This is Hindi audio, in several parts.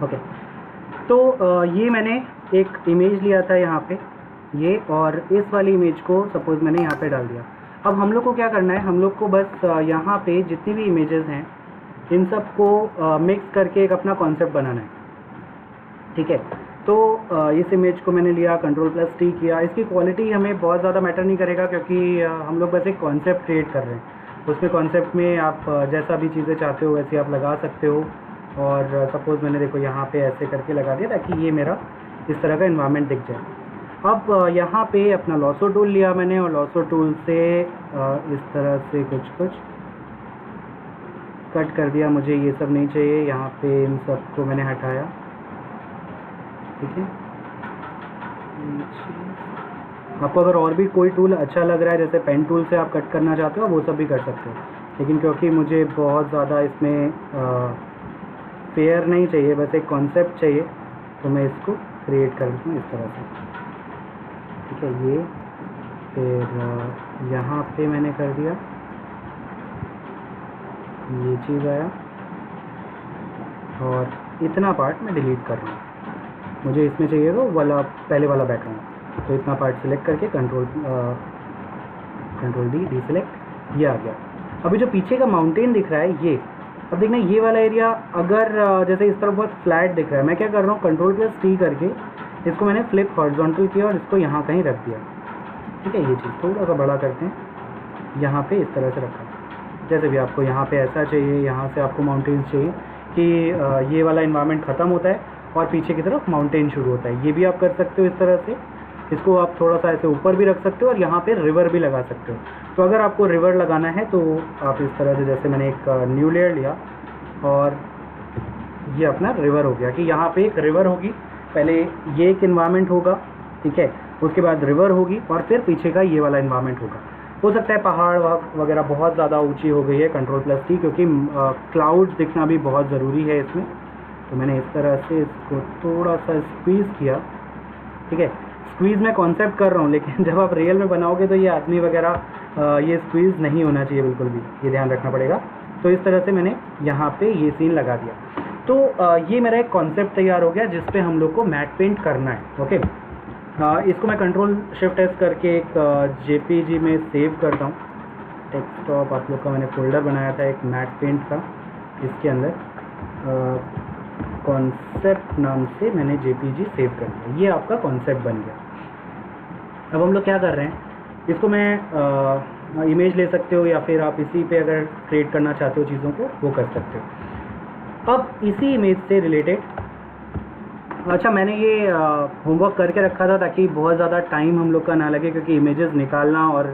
ओके, तो ये मैंने एक इमेज लिया था यहाँ पे ये, और इस वाली इमेज को सपोज़ मैंने यहाँ पे डाल दिया। अब हम लोग को क्या करना है, हम लोग को बस यहाँ पे जितनी भी इमेजेस हैं इन सब को मिक्स करके एक अपना कॉन्सेप्ट बनाना है, ठीक है। तो इस इमेज को मैंने लिया, Ctrl+T किया। इसकी क्वालिटी हमें बहुत ज़्यादा मैटर नहीं करेगा क्योंकि हम लोग बस एक कॉन्सेप्ट क्रिएट कर रहे हैं। उसमें कॉन्सेप्ट में आप जैसा भी चीज़ें चाहते हो वैसे आप लगा सकते हो। और सपोज़ मैंने देखो यहाँ पे ऐसे करके लगा दिया ताकि ये मेरा इस तरह का इन्वायरमेंट दिख जाए। अब यहाँ पे अपना लॉसो टूल लिया मैंने, और लॉसो टूल से इस तरह से कुछ कट कर दिया। मुझे ये सब नहीं चाहिए, यहाँ पे इन सब को मैंने हटाया, ठीक है। आपको अगर और भी कोई टूल अच्छा लग रहा है, जैसे पेन टूल से आप कट करना चाहते हो, वो सब भी कर सकते हो, लेकिन क्योंकि मुझे बहुत ज़्यादा इसमें फेयर नहीं चाहिए, बस एक कॉन्सेप्ट चाहिए, तो मैं इसको क्रिएट कर देता हूँ इस तरह से, ठीक है। ये फिर यहाँ पे मैंने कर दिया, ये चीज़ आया, और इतना पार्ट मैं डिलीट कर रहा हूँ। मुझे इसमें चाहिए तो वाला पहले वाला बैकग्राउंड, तो इतना पार्ट सिलेक्ट करके कंट्रोल डी सेलेक्ट, ये आ गया। अभी जो पीछे का माउंटेन दिख रहा है ये, अब देखना ये वाला एरिया अगर जैसे इस तरफ बहुत फ्लैट दिख रहा है, मैं क्या कर रहा हूँ, Ctrl+T करके इसको मैंने फ्लिप हॉरिजॉन्टल किया और इसको यहाँ कहीं रख दिया, ठीक है। ये चीज़ थोड़ा सा बड़ा करते हैं, यहाँ पे इस तरह से रखा। जैसे भी आपको यहाँ पे ऐसा चाहिए, यहाँ से आपको माउंटेन्स चाहिए कि ये वाला इन्वायरमेंट ख़त्म होता है और पीछे की तरफ माउंटेन शुरू होता है, ये भी आप कर सकते हो इस तरह से। इसको आप थोड़ा सा ऐसे ऊपर भी रख सकते हो और यहाँ पे रिवर भी लगा सकते हो। तो अगर आपको रिवर लगाना है तो आप इस तरह से, जैसे मैंने एक न्यू लेयर लिया और ये अपना रिवर हो गया कि यहाँ पे एक रिवर होगी, पहले ये एक इन्वायरमेंट होगा, ठीक है, उसके बाद रिवर होगी और फिर पीछे का ये वाला इन्वायरमेंट होगा। हो सकता है पहाड़ वगैरह बहुत ज़्यादा ऊँची हो गई है, Ctrl+T, क्योंकि क्लाउड्स दिखना भी बहुत ज़रूरी है इसमें। तो मैंने इस तरह से इसको थोड़ा सा स्क्वीज़ किया, ठीक है। स्क्वीज़ मैं कॉन्सेप्ट कर रहा हूँ, लेकिन जब आप रियल में बनाओगे तो ये आदमी वगैरह ये स्क्वीज़ नहीं होना चाहिए बिल्कुल भी, ये ध्यान रखना पड़ेगा। तो इस तरह से मैंने यहाँ पे ये सीन लगा दिया। तो ये मेरा एक कॉन्सेप्ट तैयार हो गया जिस पे हम लोग को मैट पेंट करना है, ओके। इसको मैं Ctrl+Shift+S करके एक JPG में सेव करता हूँ। डेस्कटॉप आप लोग का मैंने फोल्डर बनाया था एक मैट पेंट का, इसके अंदर कॉन्सेप्ट नाम से मैंने JPG सेव कर दिया। ये आपका कॉन्सेप्ट बन गया। अब हम लोग क्या कर रहे हैं, इसको मैं इमेज ले सकते हो या फिर आप इसी पे अगर क्रिएट करना चाहते हो चीज़ों को वो कर सकते हो। अब इसी इमेज से रिलेटेड, अच्छा मैंने ये होमवर्क करके रखा था ताकि बहुत ज़्यादा टाइम हम लोग का ना लगे, क्योंकि इमेजेस निकालना और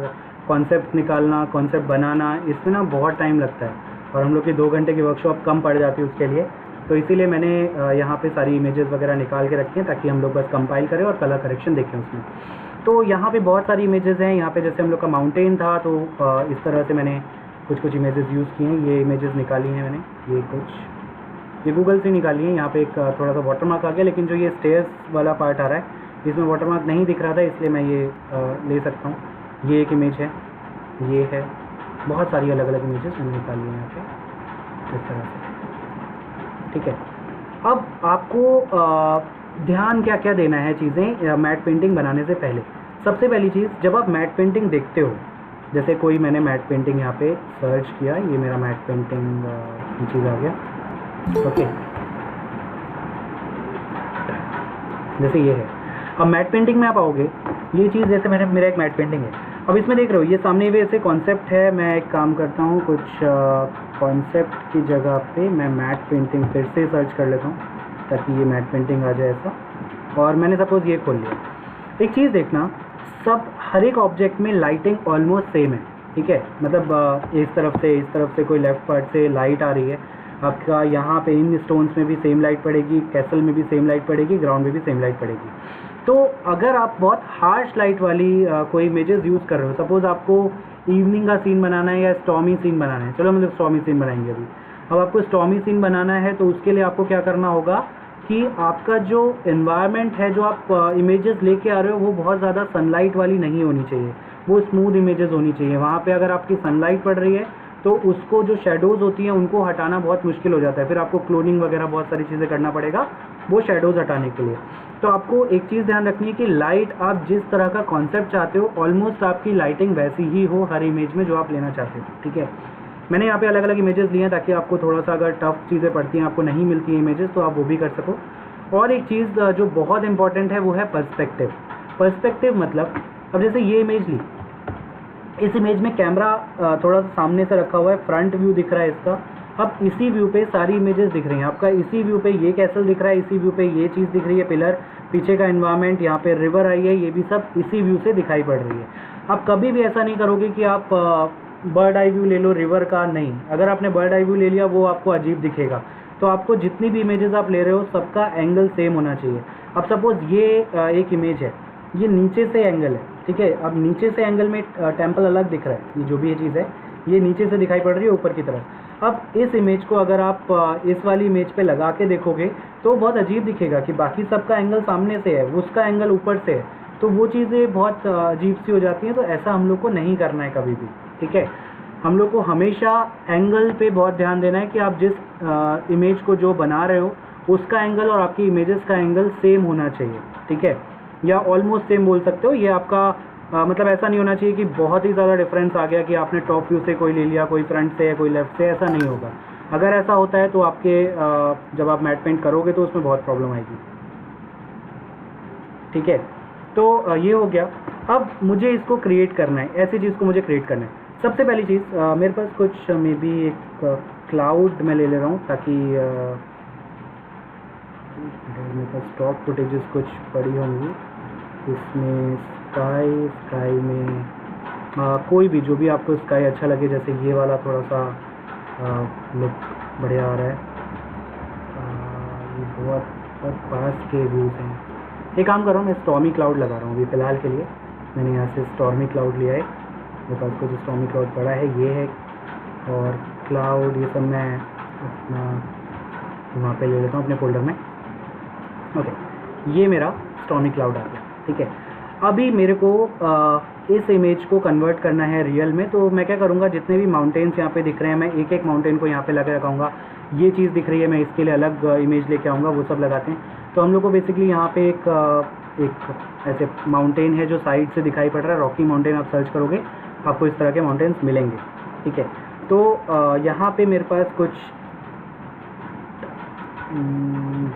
कॉन्सेप्ट निकालना, कॉन्सेप्ट बनाना, इसमें ना बहुत टाइम लगता है और हम लोग की 2 घंटे की वर्कशॉप कम पड़ जाती है उसके लिए। तो इसीलिए मैंने यहाँ पे सारी इमेजेस वगैरह निकाल के रखी हैं ताकि हम लोग बस कंपाइल करें और कलर करेक्शन देखें उसमें। तो यहाँ पे बहुत सारी इमेजेस हैं। यहाँ पे जैसे हम लोग का माउंटेन था तो इस तरह से मैंने कुछ इमेजेस यूज़ की हैं। ये इमेजेस निकाली हैं मैंने, ये गूगल से निकाली है। यहाँ पे एक थोड़ा सा वाटरमार्क आ गया, लेकिन जो ये स्टेयर्स वाला पार्ट आ रहा है इसमें वाटरमार्क नहीं दिख रहा था, इसलिए मैं ये ले सकता हूँ। ये एक इमेज है, ये है, बहुत सारी अलग अलग इमेजेस मैंने निकाली हैं यहाँ पे इस तरह से, ठीक है। अब आपको ध्यान क्या क्या देना है चीज़ें मैट पेंटिंग बनाने से पहले। सबसे पहली चीज़, जब आप मैट पेंटिंग देखते हो, जैसे कोई मैंने मैट पेंटिंग यहाँ पे सर्च किया, ये मेरा मैट पेंटिंग की चीज़ आ गया, ओके, जैसे ये है। अब मैट पेंटिंग में आप आओगे, ये चीज़ जैसे मेरा एक मैट पेंटिंग है। अब इसमें देख रहे हो ये सामने भी ऐसे कॉन्सेप्ट है। मैं एक काम करता हूँ, कुछ कॉन्सेप्ट की जगह पे मैं मैट पेंटिंग फिर से सर्च कर लेता हूँ ताकि ये मैट पेंटिंग आ जाए ऐसा। और मैंने सपोज़ ये खोल लिया। एक चीज़ देखना, हर एक ऑब्जेक्ट में लाइटिंग ऑलमोस्ट सेम है, ठीक है। मतलब इस तरफ से कोई लेफ़्ट पार्ट से लाइट आ रही है आपका, यहाँ पे इन स्टोन्स में भी सेम लाइट पड़ेगी, कैसल में भी सेम लाइट पड़ेगी, ग्राउंड में भी सेम लाइट पड़ेगी। तो अगर आप बहुत हार्श लाइट वाली कोई इमेजेस यूज़ कर रहे हो, सपोज़ आपको इवनिंग का सीन बनाना है या स्टॉर्मी सीन बनाना है, चलो हम लोग स्टॉर्मी सीन बनाएंगे अभी। अब आपको स्टॉर्मी सीन बनाना है तो उसके लिए आपको क्या करना होगा कि आपका जो एनवायरनमेंट है, जो आप इमेजेस लेके आ रहे हो, वो बहुत ज़्यादा सनलाइट वाली नहीं होनी चाहिए, वो स्मूथ इमेजेस होनी चाहिए। वहाँ पे अगर आपकी सनलाइट पड़ रही है तो उसको जो शेडोज़ होती हैं उनको हटाना बहुत मुश्किल हो जाता है, फिर आपको क्लोनिंग वगैरह बहुत सारी चीज़ें करना पड़ेगा वो शेडोज़ हटाने के लिए। तो आपको एक चीज़ ध्यान रखनी है कि लाइट आप जिस तरह का कॉन्सेप्ट चाहते हो ऑलमोस्ट आपकी लाइटिंग वैसी ही हो हर इमेज में जो आप लेना चाहते हो, ठीक है। मैंने यहाँ पे अलग अलग इमेजेस लिए हैं ताकि आपको थोड़ा सा अगर टफ चीज़ें पड़ती हैं, आपको नहीं मिलती हैं इमेजेस, तो आप वो भी कर सको। और एक चीज़ जो बहुत इंपॉर्टेंट है वो है पर्सपेक्टिव। पर्सपेक्टिव मतलब अब जैसे ये इमेज ली, इस इमेज में कैमरा थोड़ा सा सामने से रखा हुआ है, फ्रंट व्यू दिख रहा है इसका। अब इसी व्यू पे सारी इमेजेस दिख रही हैं आपका, इसी व्यू पे ये कैसल दिख रहा है, इसी व्यू पे ये चीज़ दिख रही है, पिलर, पीछे का एनवायरनमेंट, यहाँ पे रिवर आई है, ये भी सब इसी व्यू से दिखाई पड़ रही है। आप कभी भी ऐसा नहीं करोगे कि आप बर्ड आई व्यू ले लो रिवर का, नहीं। अगर आपने बर्ड आई व्यू ले लिया वो आपको अजीब दिखेगा। तो आपको जितनी भी इमेजेस आप ले रहे हो सबका एंगल सेम होना चाहिए। अब सपोज़ ये एक इमेज है, ये नीचे से एंगल है, ठीक है। अब नीचे से एंगल में टेम्पल अलग दिख रहा है, ये जो भी ये चीज़ है ये नीचे से दिखाई पड़ रही है ऊपर की तरफ। अब इस इमेज को अगर आप इस वाली इमेज पे लगा के देखोगे तो बहुत अजीब दिखेगा कि बाकी सबका एंगल सामने से है, उसका एंगल ऊपर से है, तो वो चीज़ें बहुत अजीब सी हो जाती हैं। तो ऐसा हम लोग को नहीं करना है कभी भी, ठीक है। हम लोग को हमेशा एंगल पे बहुत ध्यान देना है कि आप जिस इमेज को जो बना रहे हो उसका एंगल और आपकी इमेजेस का एंगल सेम होना चाहिए, ठीक है, या ऑलमोस्ट सेम बोल सकते हो। ये आपका मतलब ऐसा नहीं होना चाहिए कि बहुत ही ज़्यादा डिफरेंस आ गया कि आपने टॉप व्यू से कोई ले लिया, कोई फ्रंट से है, कोई लेफ्ट से, ऐसा नहीं होगा। अगर ऐसा होता है तो आपके जब आप मैट पेंट करोगे तो उसमें बहुत प्रॉब्लम आएगी, ठीक है। तो ये हो गया। अब मुझे इसको क्रिएट करना है, ऐसी चीज़ को मुझे क्रिएट करना है। सबसे पहली चीज़ मेरे पास कुछ मे बी एक क्लाउड मैं ले ले रहा हूँ ताकि मेरे पास स्टॉक फुटेजेस कुछ पड़ी होंगी इसमें। स्काई में कोई भी जो भी आपको स्काई अच्छा लगे, जैसे ये वाला थोड़ा सा लुक बढ़िया आ रहा है। ये बहुत पास के व्यूज़ हैं। एक काम कर रहा हूँ, मैं स्टॉर्मी क्लाउड लगा रहा हूँ अभी फ़िलहाल के लिए। मैंने यहाँ से स्टॉर्मी क्लाउड लिया है, मेरे पास कुछ स्टॉर्मी क्लाउड पड़ा है, ये है। और क्लाउड ये सब मैं अपना वहाँ पे ले लेता हूँ अपने फोल्डर में। ओके, ये मेरा स्टॉर्मी क्लाउड आ गया, ठीक है। अभी मेरे को इस इमेज को कन्वर्ट करना है रियल में। तो मैं क्या करूँगा, जितने भी माउंटेन्स यहाँ पे दिख रहे हैं मैं एक एक माउंटेन को यहाँ पे लगा रखाऊँगा। ये चीज़ दिख रही है, मैं इसके लिए अलग इमेज लेके आऊँगा, वो सब लगाते हैं। तो हम लोग को बेसिकली यहाँ पे एक ऐसे माउंटेन है जो साइड से दिखाई पड़ रहा है, रॉकी माउंटेन। आप सर्च करोगे आपको इस तरह के माउंटेन्स मिलेंगे, ठीक है। तो यहाँ पे मेरे पास कुछ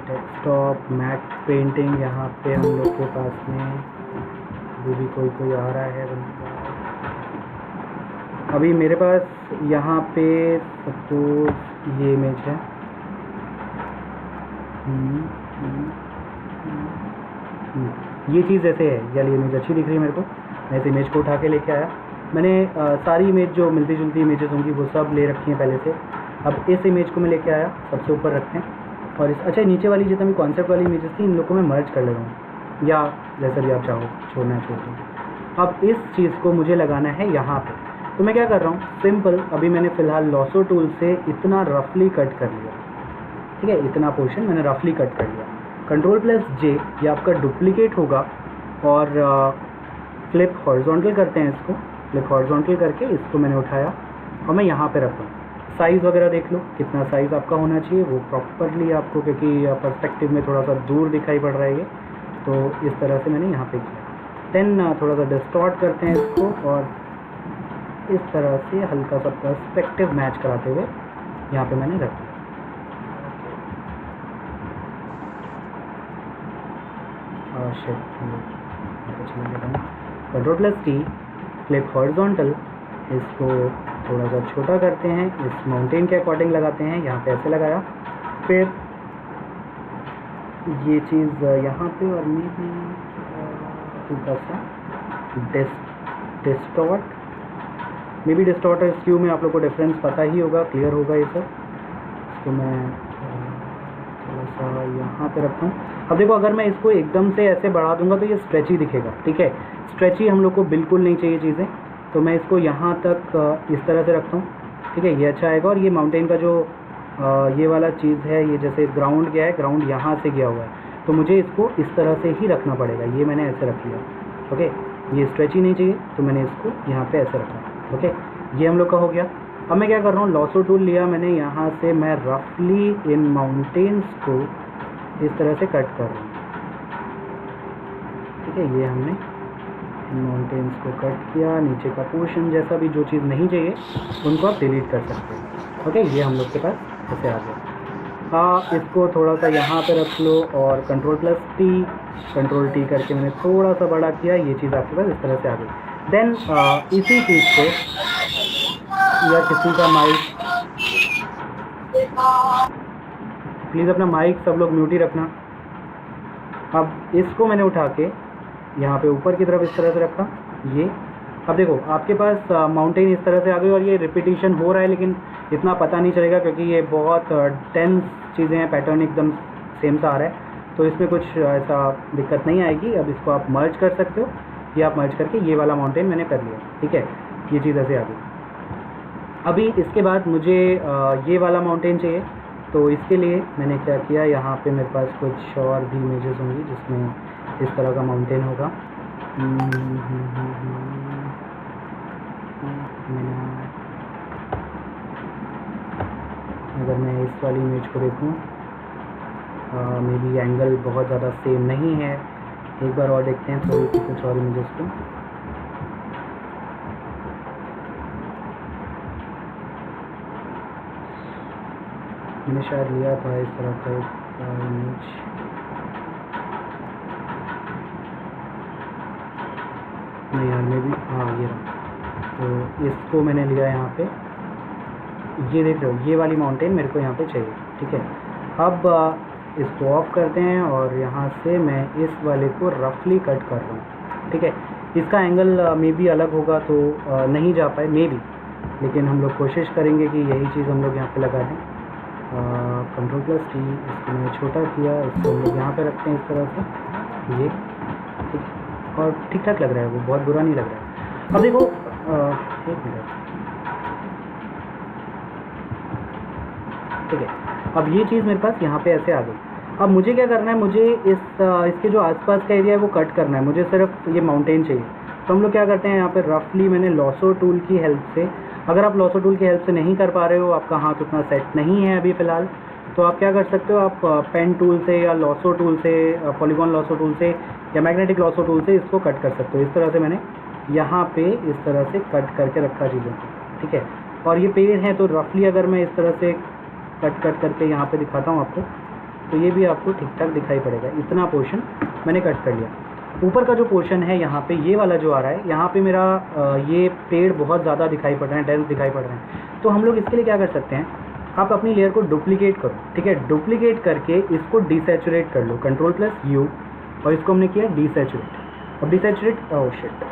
डेस्कटॉप मैट पेंटिंग यहाँ पे हम लोग के पास में वो भी कोई आ रहा है अभी मेरे पास यहाँ पे सपोज ये इमेज है। ये चीज़ ऐसे है, या ये इमेज अच्छी दिख रही है मेरे को, मैं इस इमेज को उठा के लेके आया। मैंने सारी इमेज जो मिलती जुलती इमेजेस होंगी वो सब ले रखी हैं पहले से। अब इस इमेज को मैं लेके आया, सबसे ऊपर रखते हैं। और इस अच्छा नीचे वाली जितनी भी कॉन्सेप्ट वाली इमेजेस थी इन लोग को मैं मर्ज कर ले रहा हूँ, या जैसा भी आप चाहो छोड़ना छोड़ो। अब इस चीज़ को मुझे लगाना है यहाँ पे। तो मैं क्या कर रहा हूँ, सिंपल अभी मैंने फ़िलहाल लॉसो टूल से इतना रफली कट कर लिया, ठीक है। इतना पोर्शन मैंने रफली कट कर लिया। Ctrl+J ये आपका डुप्लीकेट होगा और फ्लिप हॉरिजॉन्टल करते हैं इसको। फ्लिप हॉरिजॉन्टल करके इसको मैंने उठाया और मैं यहाँ पे रखा। साइज़ वगैरह देख लो कितना साइज़ आपका होना चाहिए वो प्रॉपरली आपको, क्योंकि पर्सपेक्टिव में थोड़ा सा दूर दिखाई पड़ रहा है ये, तो इस तरह से मैंने यहाँ पे किया। देन थोड़ा सा डिस्टॉर्ट करते हैं इसको और इस तरह से हल्का सा पर्सपेक्टिव मैच कराते हुए यहाँ पे मैंने रख दिया। Ctrl+T फ्लिप हॉरिजॉन्टल, इसको थोड़ा सा छोटा करते हैं, इस माउंटेन के अकॉर्डिंग लगाते हैं। यहाँ पे ऐसे लगाया, फिर ये चीज़ यहाँ पे और मे भी थोड़ा सा डिस्टॉर्ट, मे बी डिस्टॉर्ट और स्क्यू में आप लोग को डिफरेंस पता ही होगा, क्लियर होगा ये सब। इसको मैं थोड़ा सा यहाँ पे रखता हूँ। अब देखो अगर मैं इसको एकदम से ऐसे बढ़ा दूंगा तो ये स्ट्रेची दिखेगा, ठीक है। स्ट्रेची हम लोग को बिल्कुल नहीं चाहिए चीज़ें, तो मैं इसको यहाँ तक इस तरह से रखता हूँ, ठीक है। ये अच्छा आएगा। और ये माउंटेन का जो ये वाला चीज़ है, ये जैसे ग्राउंड गया है, ग्राउंड यहाँ से गया हुआ है, तो मुझे इसको इस तरह से ही रखना पड़ेगा। ये मैंने ऐसे रख लिया, ओके। ये स्ट्रेची नहीं चाहिए तो मैंने इसको यहाँ पे ऐसे रखा, ओके। ये हम लोग का हो गया। अब मैं क्या कर रहा हूँ, लॉसो टूल लिया मैंने, यहाँ से मैं रफली इन माउंटेन्स को इस तरह से कट कर रहा हूँ। ठीक है, ये हमने इन माउंटेन्स को कट किया। नीचे का पोर्शन जैसा भी जो चीज़ नहीं चाहिए उनको आप डिलीट कर सकते हैं। ओके, ये हम लोग के पास ऐसे आ गया। इसको थोड़ा सा यहाँ पे रख लो और कंट्रोल+T, कंट्रोल-T करके मैंने थोड़ा सा बड़ा किया, ये चीज़ आपके पास इस तरह से आ गई। देन इसी चीज़ को, या किसी का माइक, प्लीज़ अपना माइक सब लोग म्यूट ही रखना। अब इसको मैंने उठा के यहाँ पे ऊपर की तरफ इस तरह से रखा, ये। अब देखो आपके पास माउंटेन इस तरह से आ गई और ये रिपीटिशन हो रहा है, लेकिन इतना पता नहीं चलेगा क्योंकि ये बहुत टेंस चीज़ें हैं, पैटर्न एकदम सेम सा आ रहा है, तो इसमें कुछ ऐसा दिक्कत नहीं आएगी। अब इसको आप मर्ज कर सकते हो, ये आप मर्ज करके ये वाला माउंटेन मैंने कर लिया। ठीक है, ये चीज़ ऐसे आ गई। अभी इसके बाद मुझे ये वाला माउंटेन चाहिए, तो इसके लिए मैंने क्या किया, यहाँ पे मेरे पास कुछ और भी इमेजेस होंगी जिसमें इस तरह का माउंटेन होगा। अगर मैं इस वाली इमेज को देखूँ, मे बी एंगल बहुत ज़्यादा सेम नहीं है, एक बार और देखते हैं थोड़ी सी कुछ और इमेजेस को। मैंने शायद लिया था इस तरह का एक इमेज, नहीं यार में भी, हाँ ये रहा। तो इसको मैंने लिया यहाँ पे, ये देख रहे हो, ये वाली माउंटेन मेरे को यहाँ पे चाहिए। ठीक है, अब इसको ऑफ करते हैं और यहाँ से मैं इस वाले को रफली कट कर रहा हूँ। ठीक है, इसका एंगल मे बी अलग होगा तो नहीं जा पाए मे बी, लेकिन हम लोग कोशिश करेंगे कि यही चीज़ हम लोग यहाँ पे लगा दें। कंट्रोल+T, इसको मैंने छोटा किया, इसको हम लोग यहाँ पे रखते हैं इस तरह से, ये। ठीक है, और ठीक ठाक लग रहा है, वो बहुत बुरा नहीं लग रहा है। अब देखो, एक मिनट, ठीक है, अब ये चीज़ मेरे पास यहाँ पे ऐसे आ गई। अब मुझे क्या करना है, मुझे इसके जो आसपास का एरिया है वो कट करना है, मुझे सिर्फ ये माउंटेन चाहिए। तो हम लोग क्या करते हैं, यहाँ पे रफली मैंने लॉसो टूल की हेल्प से, अगर आप लॉसो टूल की हेल्प से नहीं कर पा रहे हो, आपका हाथ उतना सेट नहीं है अभी फ़िलहाल, तो आप क्या कर सकते हो, आप पेन टूल से या लॉसो टूल से, पॉलीगॉन लॉसो टूल से या मैग्नेटिक लॉसो टूल से इसको कट कर सकते हो। इस तरह से मैंने यहाँ पे इस तरह से कट करके रखा चीज़ों को। ठीक है, और ये पेड़ है तो रफली अगर मैं इस तरह से कट करके यहाँ पे दिखाता हूँ आपको, तो ये भी आपको ठीक ठाक दिखाई पड़ेगा। इतना पोर्शन मैंने कट कर लिया। ऊपर का जो पोर्शन है यहाँ पे, ये वाला जो आ रहा है, यहाँ पे मेरा ये पेड़ बहुत ज़्यादा दिखाई पड़ रहे हैं, डेंस दिखाई पड़ रहे हैं। तो हम लोग इसके लिए क्या कर सकते हैं, आप अपनी लेयर को डुप्लीकेट करो। ठीक है, डुप्लीकेट करके इसको डिसैचुरेट कर लो, कंट्रोल+U, और इसको हमने किया डिसैचुरेट। अब डिसैचुरेट, ओह शिट,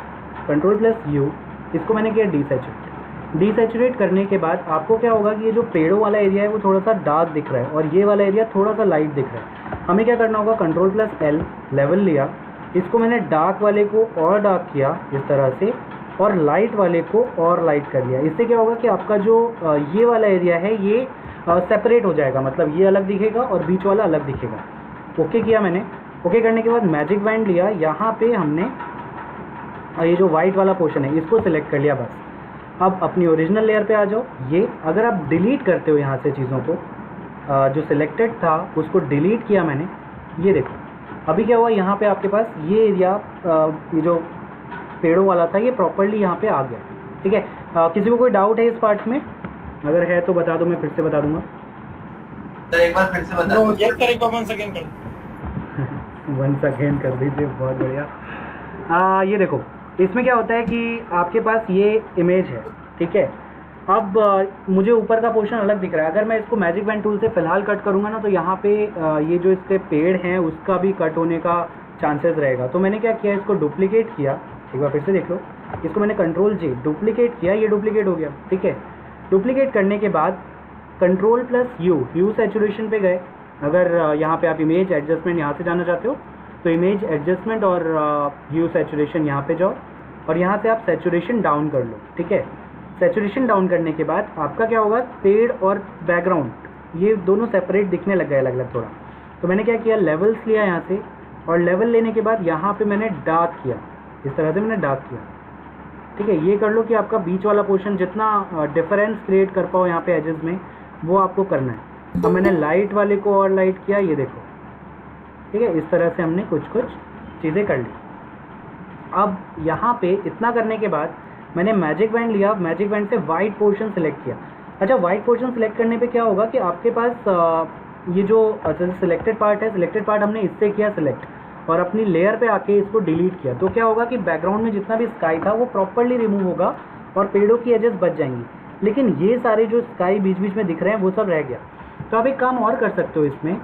कंट्रोल+U, इसको मैंने किया डिसैचुरेट। डिसैचुरेट करने के बाद आपको क्या होगा कि ये जो पेड़ों वाला एरिया है वो थोड़ा सा डार्क दिख रहा है और ये वाला एरिया थोड़ा सा लाइट दिख रहा है। हमें क्या करना होगा, कंट्रोल+L, लेवल लिया, इसको मैंने डार्क वाले को और डार्क किया इस तरह से, और लाइट वाले को और लाइट कर लिया। इससे क्या होगा कि आपका जो ये वाला एरिया है ये सेपरेट हो जाएगा, मतलब ये अलग दिखेगा और बीच वाला अलग दिखेगा। ओके किया मैंने। ओके करने के बाद मैजिक बैंड लिया, यहाँ पे हमने ये जो वाइट वाला पोर्शन है इसको सिलेक्ट कर लिया बस। अब अपनी ओरिजिनल लेयर पे आ जाओ। ये अगर आप डिलीट करते हो यहाँ से चीज़ों को, जो सिलेक्टेड था उसको डिलीट किया मैंने, ये देखो अभी क्या हुआ, यहाँ पे आपके पास ये एरिया, ये जो पेड़ों वाला था ये प्रॉपर्ली यहाँ पे आ गया। ठीक है, किसी को कोई डाउट है इस पार्ट में? अगर है तो बता दो, मैं फिर से बता दूंगा। तो एक बार फिर से बता दो। एक तरह का 1 सेकंड कर 1 सेकेंड कर दीजिए, बहुत बढ़िया। ये देखो, इसमें क्या होता है कि आपके पास ये इमेज है। ठीक है, अब मुझे ऊपर का पोर्शन अलग दिख रहा है। अगर मैं इसको मैजिक बैंड टूल से फ़िलहाल कट करूँगा ना, तो यहाँ पे ये जो इसके पेड़ हैं उसका भी कट होने का चांसेस रहेगा। तो मैंने क्या किया, इसको डुप्लीकेट किया। एक बार फिर से देख लो, इसको मैंने कंट्रोल-J डुप्लीकेट किया, ये डुप्लीकेट हो गया। ठीक है, डुप्लीकेट करने के बाद कंट्रोल+U, ह्यू सैचुरेशन पे गए। अगर यहाँ पे आप इमेज एडजस्टमेंट यहाँ से जाना चाहते हो तो इमेज एडजस्टमेंट और ह्यू सैचुरेशन यहाँ पे जाओ और यहाँ से आप सैचुरेशन डाउन कर लो। ठीक है, सैचुरेशन डाउन करने के बाद आपका क्या होगा, पेड़ और बैकग्राउंड ये दोनों सेपरेट दिखने लग गए अलग अलग थोड़ा। तो मैंने क्या किया, लेवल्स लिया यहाँ से, और लेवल लेने के बाद यहाँ पे मैंने डार्क किया, इस तरह से मैंने डार्क किया। ठीक है, ये कर लो कि आपका बीच वाला पोर्शन जितना डिफरेंस क्रिएट कर पाओ यहाँ पे एजेस में, वो आपको करना है। अब मैंने लाइट वाले को और लाइट किया, ये देखो, ठीक है, इस तरह से हमने कुछ कुछ चीज़ें कर ली। अब यहाँ पे इतना करने के बाद मैंने मैजिक बैंड लिया, मैजिक बैंड से वाइट पोर्शन सेलेक्ट किया। अच्छा, वाइट पोर्शन सेलेक्ट करने पे क्या होगा कि आपके पास ये जो सिलेक्टेड पार्ट है, सिलेक्टेड पार्ट हमने इससे किया सिलेक्ट और अपनी लेयर पे आके इसको डिलीट किया, तो क्या होगा कि बैकग्राउंड में जितना भी स्काई था वो प्रॉपरली रिमूव होगा और पेड़ों की एजेस बच जाएंगी। लेकिन ये सारे जो स्काई बीच बीच में दिख रहे हैं वो सब रह गया। तो आप एक काम और कर सकते हो इसमें,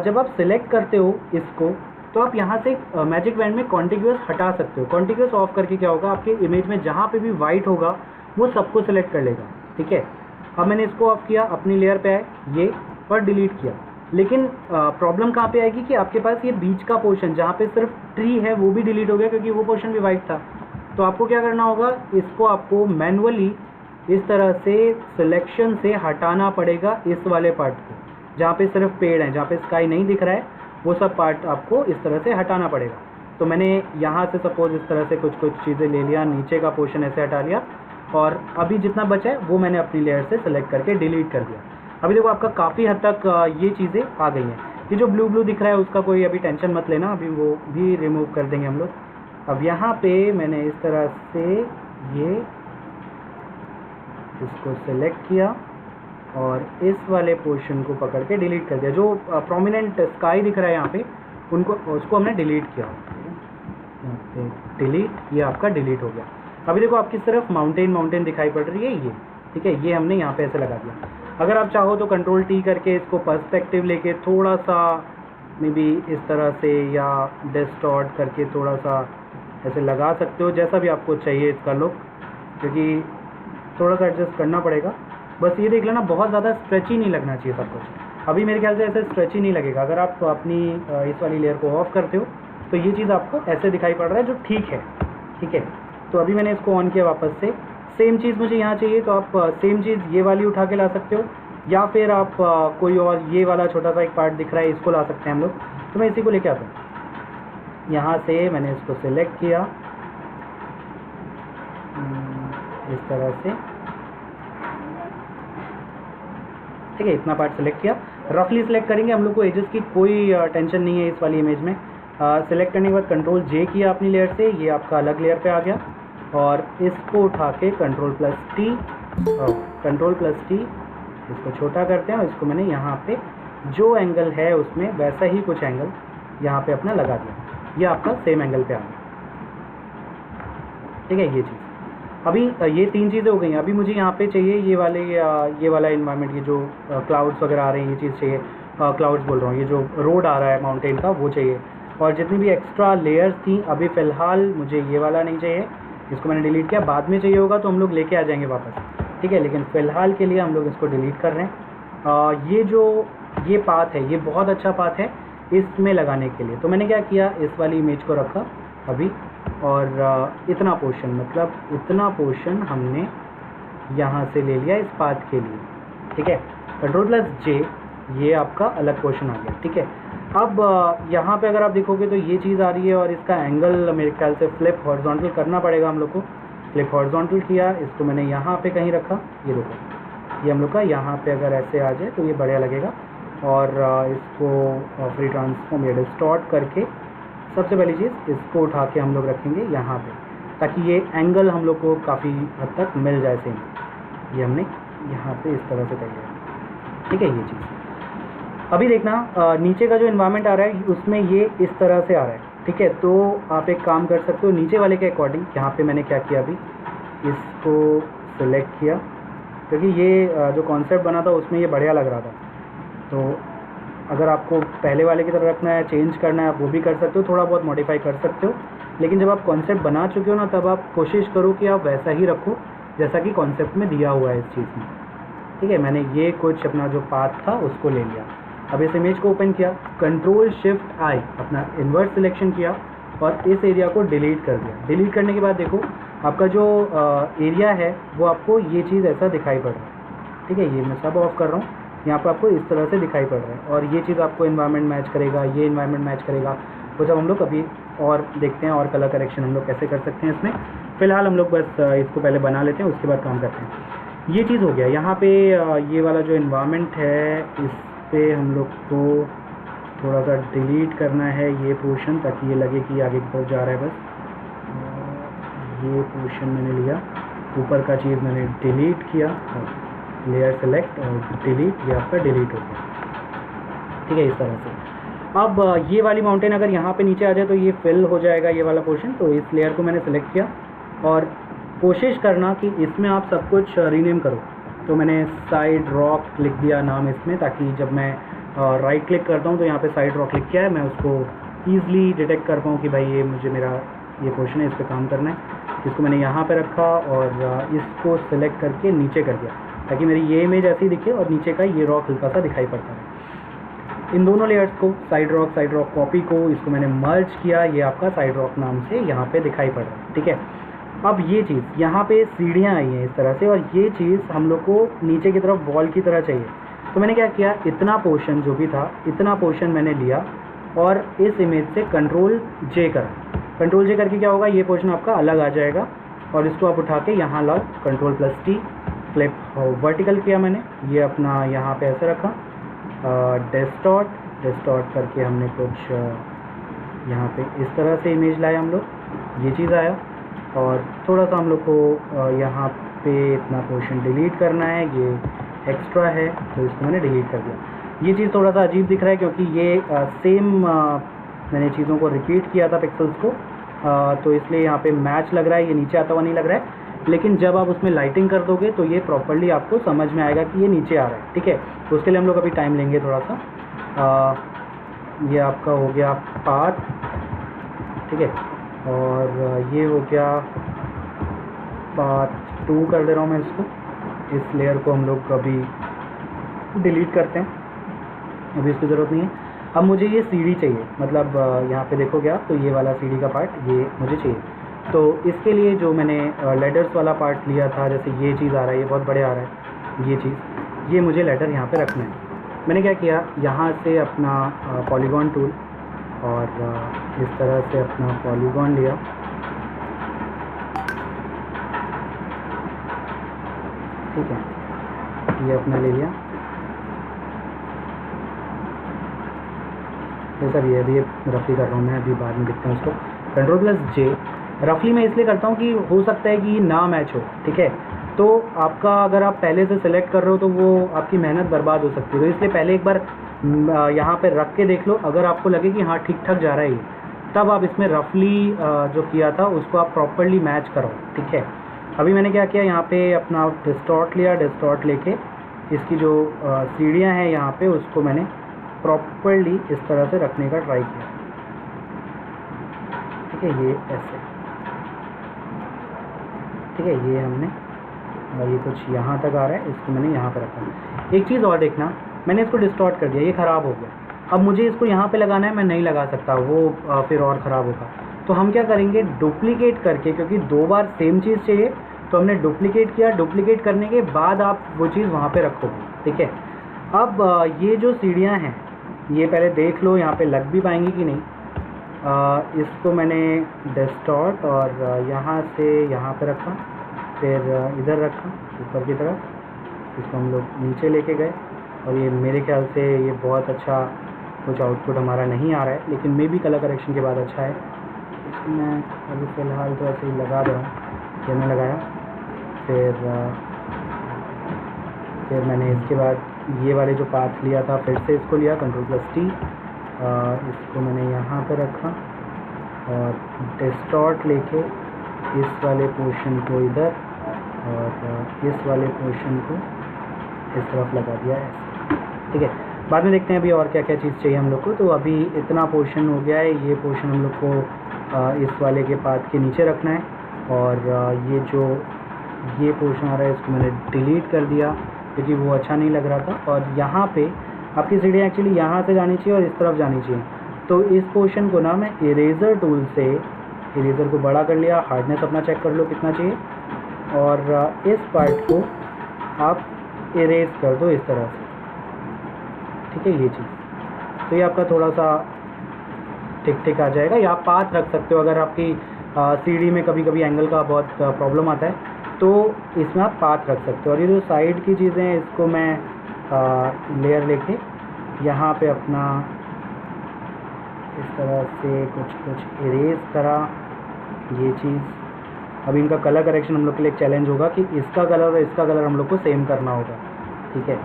जब आप सिलेक्ट करते हो इसको, तो आप यहाँ से मैजिक बैंड में कॉन्टिग्यूअस हटा सकते हो। कॉन्टिग्यूअस ऑफ करके क्या होगा, आपके इमेज में जहाँ पे भी वाइट होगा वो सबको सिलेक्ट कर लेगा। ठीक है, अब मैंने इसको ऑफ किया, अपनी लेयर पे आए ये और डिलीट किया। लेकिन प्रॉब्लम कहाँ पे आएगी कि आपके पास ये बीच का पोर्शन जहाँ पे सिर्फ ट्री है वो भी डिलीट हो गया, क्योंकि वो पोर्शन भी वाइट था। तो आपको क्या करना होगा, इसको आपको मैनुअली इस तरह से सिलेक्शन से हटाना पड़ेगा इस वाले पार्ट को, जहाँ पे सिर्फ पेड़ हैं, जहाँ पे स्काई नहीं दिख रहा है, वो सब पार्ट आपको इस तरह से हटाना पड़ेगा। तो मैंने यहाँ से सपोज इस तरह से कुछ कुछ चीज़ें ले लिया, नीचे का पोर्शन ऐसे हटा लिया और अभी जितना बचा है वो मैंने अपनी लेयर से सेलेक्ट करके डिलीट कर दिया। अभी देखो आपका काफ़ी हद तक ये चीज़ें आ गई हैं। ये जो ब्लू ब्लू दिख रहा है उसका कोई अभी टेंशन मत लेना, अभी वो भी रिमूव कर देंगे हम लोग। अब यहाँ पे मैंने इस तरह से ये इसको सेलेक्ट किया और इस वाले पोर्शन को पकड़ के डिलीट कर दिया। जो प्रोमिनेंट स्काई दिख रहा है यहाँ पे, उनको उसको हमने डिलीट किया, यहाँ पे डिलीट, ये आपका डिलीट हो गया। अभी देखो आपकी सिर्फ माउंटेन दिखाई पड़ रही है ये, ठीक है, ये हमने यहाँ पे ऐसे लगा दिया। अगर आप चाहो तो कंट्रोल टी करके इसको पर्सपेक्टिव लेके थोड़ा सा मे बी इस तरह से या डिस्टॉर्ट करके थोड़ा सा ऐसे लगा सकते हो, जैसा भी आपको चाहिए इसका लुक, क्योंकि थोड़ा सा एडजस्ट करना पड़ेगा। बस ये देख लेना बहुत ज़्यादा स्ट्रेची नहीं लगना चाहिए सब कुछ। अभी मेरे ख्याल से ऐसे स्ट्रेची नहीं लगेगा। अगर आप अपनी इस वाली लेयर को ऑफ करते हो तो ये चीज़ आपको ऐसे दिखाई पड़ रहा है, जो ठीक है। ठीक है, तो अभी मैंने इसको ऑन किया वापस से। सेम चीज़ मुझे यहाँ चाहिए तो आप सेम चीज़ ये वाली उठा के ला सकते हो, या फिर आप कोई और ये वाला छोटा सा एक पार्ट दिख रहा है इसको ला सकते हैं हम लोग। तो मैं इसी को लेके आता हूँ। यहाँ से मैंने इसको सिलेक्ट किया इस तरह से, ठीक है, इतना पार्ट सेलेक्ट किया। रफली सिलेक्ट करेंगे, हम लोग को एजेस की कोई टेंशन नहीं है इस वाली इमेज में। सिलेक्ट करने के बाद कंट्रोल जे किया अपनी लेयर से, ये आपका अलग लेयर पे आ गया और इसको उठा के कंट्रोल प्लस टी इसको छोटा करते हैं और इसको मैंने यहाँ पे जो एंगल है उसमें वैसा ही कुछ एंगल यहाँ पे अपना लगा दिया। ये आपका सेम एंगल पे आ गया। ठीक है, ये चीज़। अभी ये तीन चीज़ें हो गई। अभी मुझे यहाँ पे चाहिए ये वाला इन्वायरमेंट, ये जो क्लाउड्स वगैरह आ रहे हैं ये चीज़ चाहिए। क्लाउड्स बोल रहा हूँ, ये जो रोड आ रहा है माउंटेन का वो चाहिए। और जितनी भी एक्स्ट्रा लेयर्स थी अभी फ़िलहाल मुझे ये वाला नहीं चाहिए, इसको मैंने डिलीट किया। बाद में चाहिए होगा तो हम लोग लेके आ जाएंगे वापस, ठीक है, लेकिन फ़िलहाल के लिए हम लोग इसको डिलीट कर रहे हैं। ये जो ये पाथ है ये बहुत अच्छा पाथ है इसमें लगाने के लिए। तो मैंने क्या किया, इस वाली इमेज को रखा अभी और इतना पोर्शन, मतलब इतना पोर्शन हमने यहाँ से ले लिया इस पाथ के लिए। ठीक है, कंट्रोल प्लस जे, ये आपका अलग पोर्शन आ गया। ठीक है, अब यहाँ पे अगर आप देखोगे तो ये चीज़ आ रही है और इसका एंगल मेरे ख्याल से फ्लिप हॉरिजॉन्टल करना पड़ेगा हम लोग को। फ्लिप हॉरिजॉन्टल किया, इसको मैंने यहाँ पे कहीं रखा, ये देखो, ये हम लोग का यहाँ पे अगर ऐसे आ जाए तो ये बढ़िया लगेगा। और इसको फ्री ट्रांसफॉर्म या डिस्टॉर्ट करके सबसे पहली चीज़ इसको उठा के हम लोग रखेंगे यहाँ पे, ताकि ये एंगल हम लोग को काफ़ी हद तक मिल जाए सेम। ये हमने यहाँ पे इस तरह से कर लिया। ठीक है, ये चीज़। अभी देखना नीचे का जो इन्वायरमेंट आ रहा है उसमें ये इस तरह से आ रहा है। ठीक है, तो आप एक काम कर सकते हो, नीचे वाले के अकॉर्डिंग यहाँ पे मैंने क्या किया, अभी इसको सिलेक्ट किया, क्योंकि ये जो कॉन्सेप्ट बना था उसमें ये बढ़िया लग रहा था। तो अगर आपको पहले वाले की तरह रखना है, चेंज करना है, आप वो भी कर सकते हो, थोड़ा बहुत मॉडिफाई कर सकते हो। लेकिन जब आप कॉन्सेप्ट बना चुके हो ना, तब आप कोशिश करो कि आप वैसा ही रखो जैसा कि कॉन्सेप्ट में दिया हुआ है इस चीज़ में। ठीक है, मैंने ये कुछ अपना जो पाथ था उसको ले लिया। अब इस इमेज को ओपन किया, कंट्रोल शिफ्ट आई, अपना इन्वर्स सिलेक्शन किया और इस एरिया को डिलीट कर दिया। डिलीट करने के बाद देखो आपका जो एरिया है वो आपको ये चीज़ ऐसा दिखाई पड़ रहा है। ठीक है, ये मैं सब ऑफ कर रहा हूँ, यहाँ पर आपको इस तरह से दिखाई पड़ रहा है और ये चीज़ आपको इन्वायरमेंट मैच करेगा, ये इन्वायरमेंट मैच करेगा। तो जब हम लोग अभी और देखते हैं और कलर करेक्शन हम लोग कैसे कर सकते हैं इसमें। फ़िलहाल हम लोग बस इसको पहले बना लेते हैं, उसके बाद काम करते हैं। ये चीज़ हो गया। यहाँ पे ये वाला जो इन्वायरमेंट है इस पे हम लोग को थोड़ा सा डिलीट करना है ये पोर्शन, ताकि ये लगे कि आगे की तरफ जा रहा है। बस ये पोर्शन मैंने लिया, ऊपर का चीज़ मैंने डिलीट किया, और लेयर सेलेक्ट और डिलीट, ये आपका डिलीट हो गया। ठीक है, इस तरह से। अब ये वाली माउंटेन अगर यहाँ पे नीचे आ जाए तो ये फिल हो जाएगा ये वाला पोर्शन। तो इस लेयर को मैंने सेलेक्ट किया और कोशिश करना कि इसमें आप सब कुछ रीनेम करो। तो मैंने साइड रॉक लिख दिया नाम इसमें, ताकि जब मैं राइट क्लिक करता हूँ तो यहाँ पे साइड रॉक लिख किया है, मैं उसको ईज़िली डिटेक्ट कर पाऊँ कि भाई ये मुझे मेरा ये पोर्शन है, इस पर काम करना है। इसको मैंने यहाँ पे रखा और इसको सेलेक्ट करके नीचे कर दिया, ताकि मेरी ये इमेज ऐसी दिखे और नीचे का ये रॉक हल्का सा दिखाई पड़ता है। इन दोनों लेयर्स को साइड रॉक कॉपी को इसको मैंने मर्ज किया, ये आपका साइड रॉक नाम से यहाँ पे दिखाई पड़ रहा है। ठीक है, अब ये चीज़ यहाँ पे सीढ़ियाँ आई हैं इस तरह से, और ये चीज़ हम लोग को नीचे की तरफ वॉल की तरह चाहिए। तो मैंने क्या किया, इतना पोर्शन जो भी था इतना पोर्शन मैंने लिया और इस इमेज से कंट्रोल जे करके क्या होगा, ये पोर्शन आपका अलग आ जाएगा और इसको आप उठा के यहाँ लाओ, Ctrl+T फ्लिप वर्टिकल किया मैंने, ये अपना यहाँ पे ऐसे रखा, डिस्टॉर्ट करके हमने कुछ यहाँ पे इस तरह से इमेज लाया हम लोग, ये चीज़ आया। और थोड़ा सा हम लोग को यहाँ पे इतना पोर्शन डिलीट करना है, ये एक्स्ट्रा है तो इसको मैंने डिलीट कर दिया। ये चीज़ थोड़ा सा अजीब दिख रहा है क्योंकि ये सेम मैंने चीज़ों को रिपीट किया था पिक्सल्स को, तो इसलिए यहाँ पे मैच लग रहा है, ये नीचे आता हुआ नहीं लग रहा है। लेकिन जब आप उसमें लाइटिंग कर दोगे तो ये प्रॉपर्ली आपको समझ में आएगा कि ये नीचे आ रहा है। ठीक है, तो उसके लिए हम लोग अभी टाइम लेंगे थोड़ा सा। ये आपका हो गया पाथ, ठीक है, और ये हो गया पाथ 2 कर दे रहा हूँ मैं इसको। इस लेयर को हम लोग अभी डिलीट करते हैं, अभी इसकी ज़रूरत नहीं है। अब मुझे ये सीढ़ी चाहिए, मतलब यहाँ पे देखोगे आप तो ये वाला सीढ़ी का पार्ट ये मुझे चाहिए। तो इसके लिए जो मैंने लेडर्स वाला पार्ट लिया था, जैसे ये चीज़ आ रहा है, ये बहुत बड़े आ रहा है ये चीज़, ये मुझे लेडर यहाँ पे रखना है। मैंने क्या किया, यहाँ से अपना पॉलीगॉन टूल और इस तरह से अपना पॉलीगॉन लिया, ठीक है, ये अपना ले लिया। ये सब ये अभी रफली कर रहा हूँ मैं, अभी बाद में देखते हैं उसको। Ctrl+J रफली मैं इसलिए करता हूँ कि हो सकता है कि ना मैच हो। ठीक है, तो आपका अगर आप पहले से सिलेक्ट कर रहे हो तो वो आपकी मेहनत बर्बाद हो सकती है, तो इसलिए पहले एक बार यहाँ पे रख के देख लो। अगर आपको लगे कि हाँ ठीक ठाक जा रहा है ये, तब आप इसमें रफली जो किया था उसको आप प्रॉपरली मैच करो। ठीक है, अभी मैंने क्या किया, यहाँ पे अपना डिस्टॉर्ट लिया, डिस्टॉर्ट लेके इसकी जो सीढ़ियाँ हैं यहाँ पे उसको मैंने प्रॉपरली इस तरह से रखने का ट्राई किया। ठीक है, ये ऐसे, ठीक है, ये हमने, और ये कुछ यहाँ तक आ रहा है, इसको मैंने यहाँ पर रखा। एक चीज़ और देखना, मैंने इसको डिस्टॉर्ट कर दिया, ये ख़राब हो गया। अब मुझे इसको यहाँ पे लगाना है, मैं नहीं लगा सकता, वो फिर और ख़राब होगा। तो हम क्या करेंगे, डुप्लीकेट करके, क्योंकि 2 बार सेम चीज़ चाहिए तो हमने डुप्लीकेट किया। डुप्लीकेट करने के बाद आप वो चीज़ वहाँ पे रखोगे। ठीक है, अब ये जो सीढ़ियाँ हैं ये पहले देख लो यहाँ पे लग भी पाएंगी कि नहीं। इसको मैंने डिस्टॉर्ट और यहाँ से यहाँ पे रखा, फिर इधर रखा ऊपर की तरफ, इसको हम लोग नीचे लेके गए, और ये मेरे ख्याल से ये बहुत अच्छा कुछ आउटपुट हमारा नहीं आ रहा है, लेकिन मे भी कलर करेक्शन के बाद अच्छा है। इसको मैं अभी फ़िलहाल तो ऐसे ही लगा दे रहा हूँ, ये मैं लगाया। फिर मैंने इसके बाद ये वाले जो पाथ लिया था फिर से इसको लिया, Ctrl+T, इसको मैंने यहाँ पर रखा और डिस्टॉर्ट लेके इस वाले पोर्शन को इधर और इस वाले पोर्शन को इस तरफ लगा दिया ऐसे। ठीक है, बाद में देखते हैं अभी और क्या क्या चीज़ चाहिए हम लोग को। तो अभी इतना पोर्शन हो गया है, ये पोर्शन हम लोग को इस वाले के पाथ के नीचे रखना है, और ये पोर्शन आ रहा है इसको मैंने डिलीट कर दिया क्योंकि वो अच्छा नहीं लग रहा था। और यहाँ पे आपकी सीढ़ियाँ एक्चुअली यहाँ से जानी चाहिए और इस तरफ जानी चाहिए। तो इस पोर्शन को ना मैं इरेज़र टूल से इरेज़र को बड़ा कर लिया, हार्डनेस अपना चेक कर लो कितना चाहिए, और इस पार्ट को आप इरेज कर दो इस तरह से। ठीक है, ये चीज़, तो ये आपका थोड़ा सा ठीक ठीक आ जाएगा। या आप पाथ रख सकते हो, अगर आपकी सीढ़ी में कभी कभी एंगल का बहुत प्रॉब्लम आता है, तो इसमें आप पाथ रख सकते हो। और ये जो साइड की चीज़ें हैं इसको मैं लेयर लेके यहाँ पे अपना इस तरह से कुछ इरेज करा ये चीज़। अब इनका कलर करेक्शन हम लोग के लिए एक चैलेंज होगा कि इसका कलर और इसका कलर हम लोग को सेम करना होगा, ठीक है।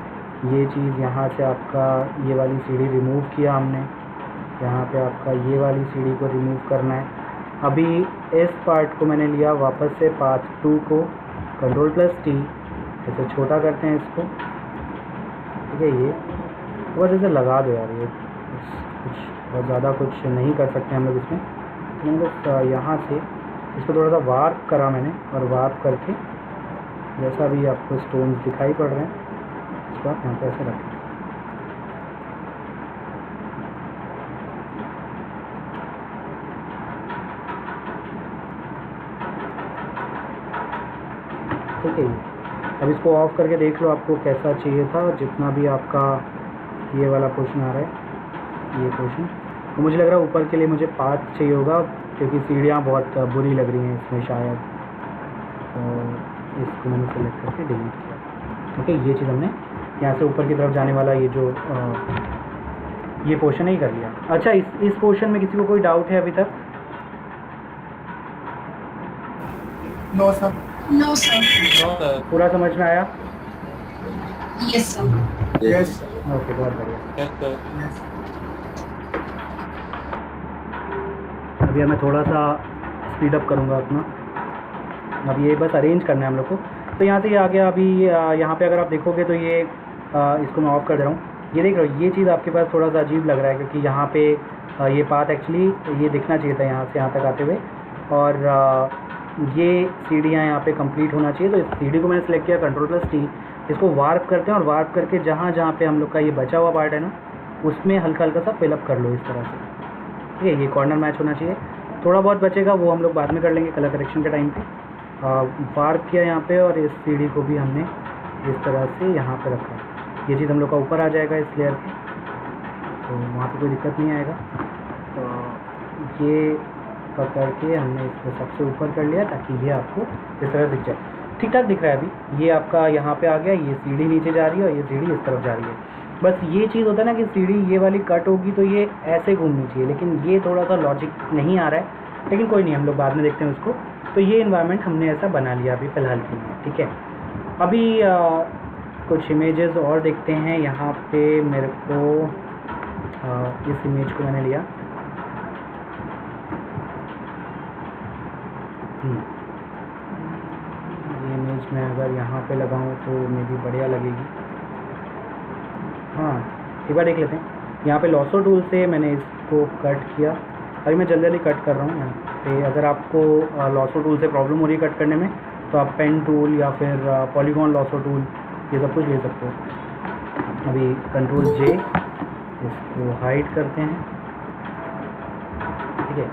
ये चीज़ यहाँ से आपका ये वाली सीढ़ी रिमूव किया हमने, यहाँ पे आपका ये वाली सीढ़ी को रिमूव करना है। अभी इस पार्ट को मैंने लिया वापस से पाथ 2 को Ctrl+T ऐसे छोटा करते हैं इसको, ठीक है। ये बस ऐसे लगा दो यार, ये कुछ बहुत ज़्यादा कुछ नहीं कर सकते हम लोग इसमें। तो मैंने बस यहाँ से इसको थोड़ा सा वार्प करा मैंने, और वार्प करके जैसा भी आपको स्टोन्स दिखाई पड़ रहे हैं इसको आप यहाँ पे ऐसे रखें। ठीक है। अब इसको ऑफ करके देख लो आपको कैसा चाहिए था। जितना भी आपका ये वाला पोर्शन आ रहा है, ये पोर्शन, तो मुझे लग रहा है ऊपर के लिए मुझे पाथ चाहिए होगा, क्योंकि सीढ़ियाँ बहुत बुरी लग रही हैं इसमें शायद। तो इसको मैंने सेलेक्ट करके डिलीट किया। ओके, ये चीज़ हमने यहाँ से ऊपर की तरफ जाने वाला ये जो ये पोर्शन ही कर लिया। अच्छा, इस पोर्शन में किसी को कोई डाउट है अभी तक? No sir. No sir. पूरा समझ में आया? Yes sir. यस ओके, बहुत बढ़िया। अभी मैं थोड़ा सा स्पीड अप करूँगा अपना। अब ये बस अरेंज करना है हम लोग को। तो यहाँ से ये आ गया। अभी यहाँ पे अगर आप देखोगे तो ये इसको मैं ऑफ कर दे रहा हूँ। ये देख रहे हो, ये चीज़ आपके पास थोड़ा सा अजीब लग रहा है, क्योंकि यहाँ पे ये पाथ एक्चुअली ये दिखना चाहिए था यहाँ से यहाँ तक आते हुए, और ये सीढ़ियाँ यहाँ पे कंप्लीट होना चाहिए। तो इस सीढ़ी को मैंने सेलेक्ट किया Ctrl+T, इसको वार्प करते हैं, और वार्प करके जहाँ जहाँ पे हम लोग का ये बचा हुआ पार्ट है ना, उसमें हल्का हल्का सा फिलअप कर लो इस तरह से, ठीक है। ये कॉर्नर मैच होना चाहिए। थोड़ा बहुत बचेगा वो हम लोग बाद में कर लेंगे कलर करेक्शन के टाइम पे। वार्प किया यहाँ पे, और इस सीढ़ी को भी हमने इस तरह से यहाँ पे रखा। ये चीज़ हम लोग का ऊपर आ जाएगा इस लेयर के, तो वहाँ पे कोई दिक्कत नहीं आएगा। तो ये पकड़ के हमने इसको सबसे ऊपर कर लिया ताकि ये आपको इस तरह दिख जाए। ठीक ठाक दिख रहा है अभी। ये आपका यहाँ पे आ गया, ये सीढ़ी नीचे जा रही है और ये सीढ़ी इस तरफ जा रही है। बस ये चीज़ होता है ना कि सीढ़ी ये वाली कट होगी तो ये ऐसे घूमनी चाहिए, लेकिन ये थोड़ा सा लॉजिक नहीं आ रहा है, लेकिन कोई नहीं, हम लोग बाद में देखते हैं उसको। तो ये इन्वायरमेंट हमने ऐसा बना लिया अभी फ़िलहाल के लिए, ठीक है। अभी कुछ इमेजेस और देखते हैं। यहाँ पे मेरे को इस इमेज को मैंने लिया, ये इमेज मैं अगर यहाँ पे लगाऊँ तो मेरी बढ़िया लगेगी। हाँ, एक बार देख लेते हैं। यहाँ पे लॉसो टूल से मैंने इसको कट किया। अभी मैं जल्दी जल्दी कट कर रहा हूँ यहाँ पे। अगर आपको लॉसो टूल से प्रॉब्लम हो रही है कट करने में, तो आप पेन टूल या फिर पॉलीगॉन लॉसो टूल ये सब कुछ ले सकते हो। अभी Ctrl+J, इसको हाइड करते हैं, ठीक है।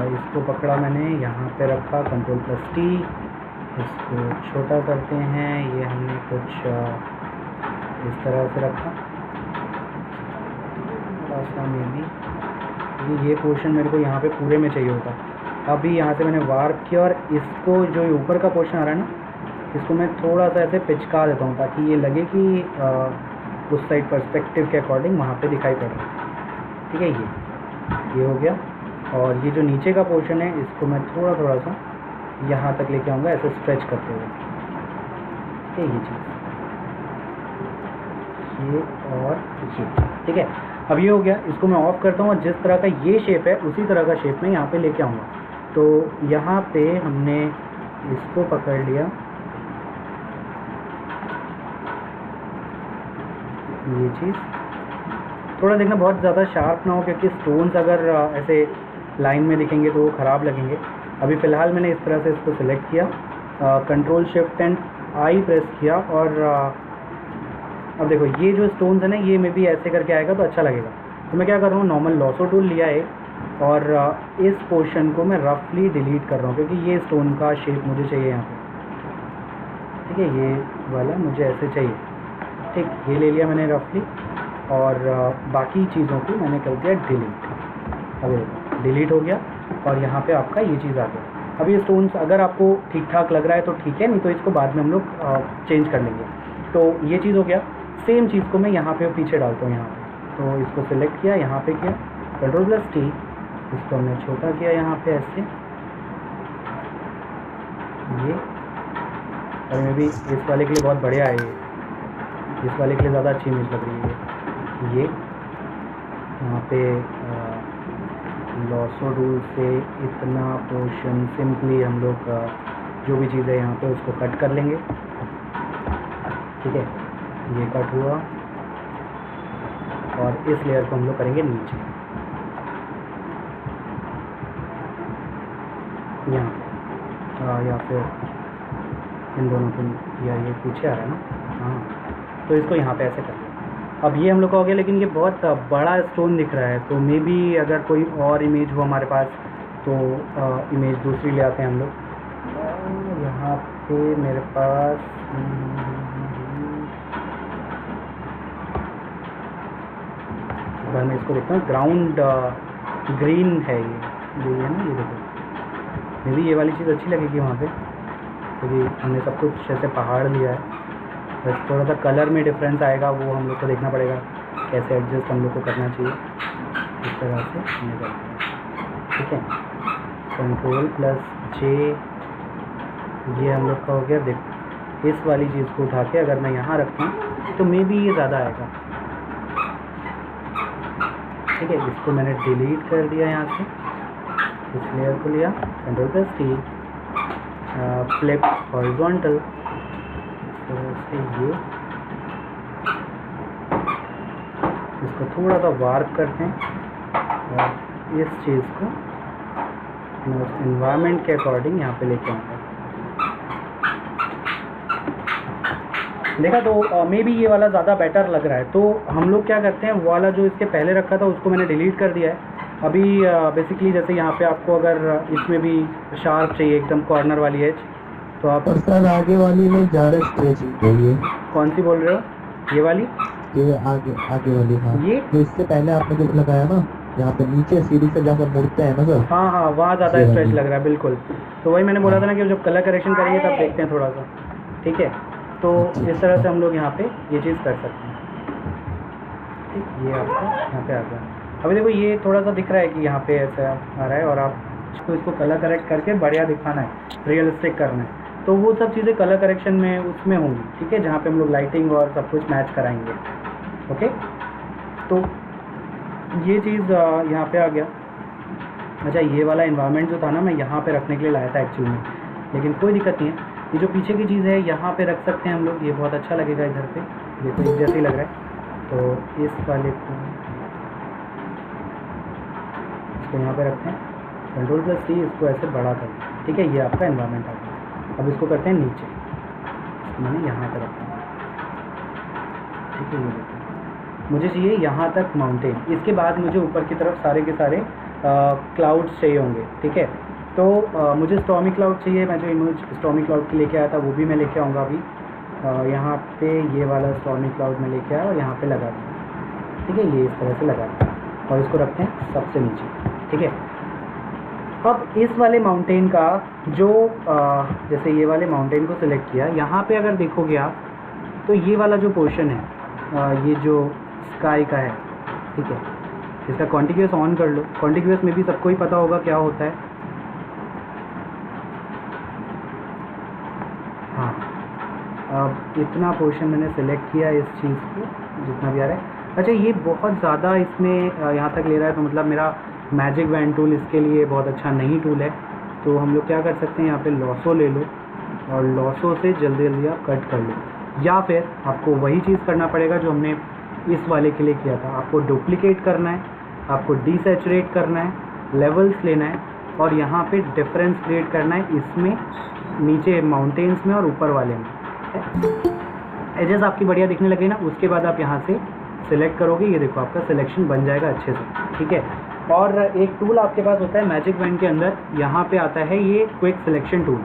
इसको पकड़ा मैंने, यहाँ पे रखा, Ctrl+T, इसको छोटा करते हैं। ये हमने कुछ इस तरह से रखा, थोड़ा सा में भी ये पोर्शन मेरे को यहाँ पे पूरे में चाहिए होता। अभी यहाँ से मैंने वार्प किया, और इसको जो ऊपर का पोर्शन आ रहा है ना, इसको मैं थोड़ा सा ऐसे पिचका देता हूँ ताकि ये लगे कि उस साइड पर्सपेक्टिव के अकॉर्डिंग वहाँ पे दिखाई पड़ रहा है, ठीक है। ये हो गया। और ये जो नीचे का पोर्शन है इसको मैं थोड़ा थोड़ा सा यहाँ तक लेके आऊँगा ऐसे स्ट्रेच करते हुए, ठीक है। ये चीज़, ये और ये, ठीक है। अब ये हो गया। इसको मैं ऑफ करता हूँ, और जिस तरह का ये शेप है उसी तरह का शेप में यहाँ पे लेके आऊँगा। तो यहाँ पे हमने इसको पकड़ लिया, ये चीज़ थोड़ा देखना बहुत ज़्यादा शार्प ना हो, क्योंकि स्टोन्स अगर ऐसे लाइन में दिखेंगे तो वो ख़राब लगेंगे। अभी फ़िलहाल मैंने इस तरह से इसको सिलेक्ट किया, Ctrl+Shift+I प्रेस किया, और अब देखो ये जो स्टोन्स है ना, ये में भी ऐसे करके आएगा तो अच्छा लगेगा। तो मैं क्या कर रहा हूँ, नॉर्मल लॉसो टूल लिया है, और इस पोर्शन को मैं रफली डिलीट कर रहा हूँ, क्योंकि ये स्टोन का शेप मुझे चाहिए यहाँ पे, ठीक है। ये वाला मुझे ऐसे चाहिए, ठीक। ये ले लिया मैंने रफली, और बाकी चीज़ों को मैंने कर दिया डिलीट। अब डिलीट हो गया। और यहाँ पे आपका ये चीज़ आ गया। अब ये स्टोन्स अगर आपको ठीक ठाक लग रहा है तो ठीक है, नहीं तो इसको बाद में हम लोग चेंज कर लेंगे। तो ये चीज़ हो गया। सेम चीज़ को मैं यहाँ पे पीछे डालता हूँ यहाँ पे, तो इसको सिलेक्ट किया, यहाँ पे किया Ctrl+T, इसको हमने छोटा किया यहाँ पे ऐसे, ये, और मे भी इस वाले के लिए बहुत बढ़िया है ये, इस वाले के लिए ज़्यादा अच्छी इमेज लग रही है ये। यहाँ पे लॉसो रूल से इतना पोर्शन सिंपली हम लोग जो भी चीज़ है यहाँ पे उसको कट कर लेंगे। ठीक है, ये कट हुआ और इस लेयर को हम लोग करेंगे नीचे यहाँ, या फिर इन दोनों को, या ये पीछे आ रहा है ना, हाँ, तो इसको यहाँ पे ऐसे कर लिया। अब ये हम लोग का हो गया, लेकिन ये बहुत बड़ा स्टोन दिख रहा है, तो मे बी अगर कोई और इमेज हो हमारे पास तो इमेज दूसरी ले आते हैं हम लोग। यहाँ पे मेरे पास मैं इसको देखता हूँ, ग्राउंड ग्रीन है ये है ना, ये देखो, मे भी ये वाली चीज़ अच्छी लगेगी वहाँ पे, क्योंकि हमने सब कुछ ऐसे पहाड़ लिया है। बस थोड़ा सा कलर में डिफरेंस आएगा, वो हम लोग को देखना पड़ेगा कैसे एडजस्ट हम लोग को करना चाहिए। इस तरह से हमने कर दिया, ठीक है। Ctrl+J, ये हम लोग का हो गया। देख, इस वाली चीज़ को उठा के अगर मैं यहाँ रखता हूँ तो मे बी ये ज़्यादा आएगा। ठीक है, इसको मैंने डिलीट कर दिया यहाँ से, इस लेयर को लिया, Ctrl+T, फ्लिप हॉरिजॉन्टल, से ये इसको थोड़ा सा वार्प करते हैं और इस चीज़ को मैं उस एनवायरनमेंट के अकॉर्डिंग यहाँ पे लेके आऊँगा। देखा, तो मे बी ये वाला ज़्यादा बेटर लग रहा है, तो हम लोग क्या करते हैं, वो वाला जो इसके पहले रखा था उसको मैंने डिलीट कर दिया है। अभी बेसिकली जैसे यहाँ पे आपको अगर इसमें भी शार्प चाहिए एकदम कॉर्नर वाली एज, तो आप सर आगे वाली में ज़्यादा स्ट्रेच चाहिए। कौन सी बोल रहे हो, ये वाली? ये आगे वाली, हाँ, ये तो इससे पहले आपने जो लगाया ना, यहाँ पे नीचे सीढ़ी से जाकर मुड़ते हैं ना सर। हाँ हाँ, वहाँ ज़्यादा स्ट्रेच लग रहा है, बिल्कुल। तो वही मैंने बोला था ना कि जब कलर करेक्शन करेंगे तब देखते हैं थोड़ा सा। ठीक है, तो इस तरह से हम लोग यहाँ पे ये चीज़ कर सकते हैं। ठीक, ये आपका यहाँ पे आ गया। अभी देखो, ये थोड़ा सा दिख रहा है कि यहाँ पे ऐसा आ रहा है, और आप इसको कलर करेक्ट करके बढ़िया दिखाना है, रियलिस्टिक करना है, तो वो सब चीज़ें कलर करेक्शन में उसमें होंगी। ठीक है, जहाँ पे हम लोग लाइटिंग और सब कुछ मैच कराएंगे। ओके, तो ये चीज़ यहाँ पे आ गया। अच्छा, ये वाला इन्वायरमेंट जो था ना, मैं यहाँ पे रखने के लिए लाया था एक्चुअली में, लेकिन कोई दिक्कत नहीं है। ये जो पीछे की चीज़ है यहाँ पे रख सकते हैं हम लोग, ये बहुत अच्छा लगेगा इधर पे। देखो, एक जैसे ही लग रहा है, तो इस वाले को इसको यहाँ पे रखते हैं, Ctrl+C, इसको ऐसे बड़ा कर। ठीक है, ये आपका इन्वायरमेंट आ गया। अब इसको करते हैं नीचे, मैंने यहाँ पे रखा। ठीक है, ये देखो, मुझे चाहिए यहाँ तक माउंटेन, इसके बाद मुझे ऊपर की तरफ सारे के सारे क्लाउड्स चाहिए होंगे। ठीक है, तो मुझे स्टॉर्मी क्लाउड चाहिए। मैं जो इमेज स्टॉर्मी क्लाउड की लेके आया था वो भी मैं लेके आऊँगा अभी। यहाँ पे ये वाला स्टॉर्मी क्लाउड मैं लेके आया और यहाँ पे लगा दिया। ठीक है, ये इस तरह से लगा दिया और इसको रखते हैं सबसे नीचे। ठीक है, अब इस वाले माउंटेन का जो जैसे ये वाले माउंटेन को सिलेक्ट किया, यहाँ पे अगर देखोगे आप तो ये वाला जो पोर्शन है ये जो स्काई का है, ठीक है, इसका कॉन्टिग्यूअस ऑन कर लो। कॉन्टिग्यूअस में भी सबको ही पता होगा क्या होता है। हाँ, अब इतना पोर्शन मैंने सेलेक्ट किया इस चीज़ को, जितना भी आ रहा है। अच्छा, ये बहुत ज़्यादा इसमें यहाँ तक ले रहा है, तो मतलब मेरा मैजिक वैन टूल इसके लिए बहुत अच्छा नहीं टूल है। तो हम लोग क्या कर सकते हैं, यहाँ पे लॉसो ले लो और लॉसो से जल्दी जल्दी आप कट कर लो, या फिर आपको वही चीज़ करना पड़ेगा जो हमने इस वाले के लिए किया था। आपको डुप्लीकेट करना है, आपको डीसैचुरेट करना है, लेवल्स लेना है और यहाँ पे डिफरेंस क्रिएट करना है, इसमें नीचे माउंटेन्स में और ऊपर वाले में। एजेस आपकी बढ़िया दिखने लगे ना, उसके बाद आप यहाँ से सिलेक्ट करोगे, ये देखो आपका सिलेक्शन बन जाएगा अच्छे से। ठीक है, और एक टूल आपके पास होता है मैजिक वैन के अंदर, यहाँ पे आता है ये quick selection tool.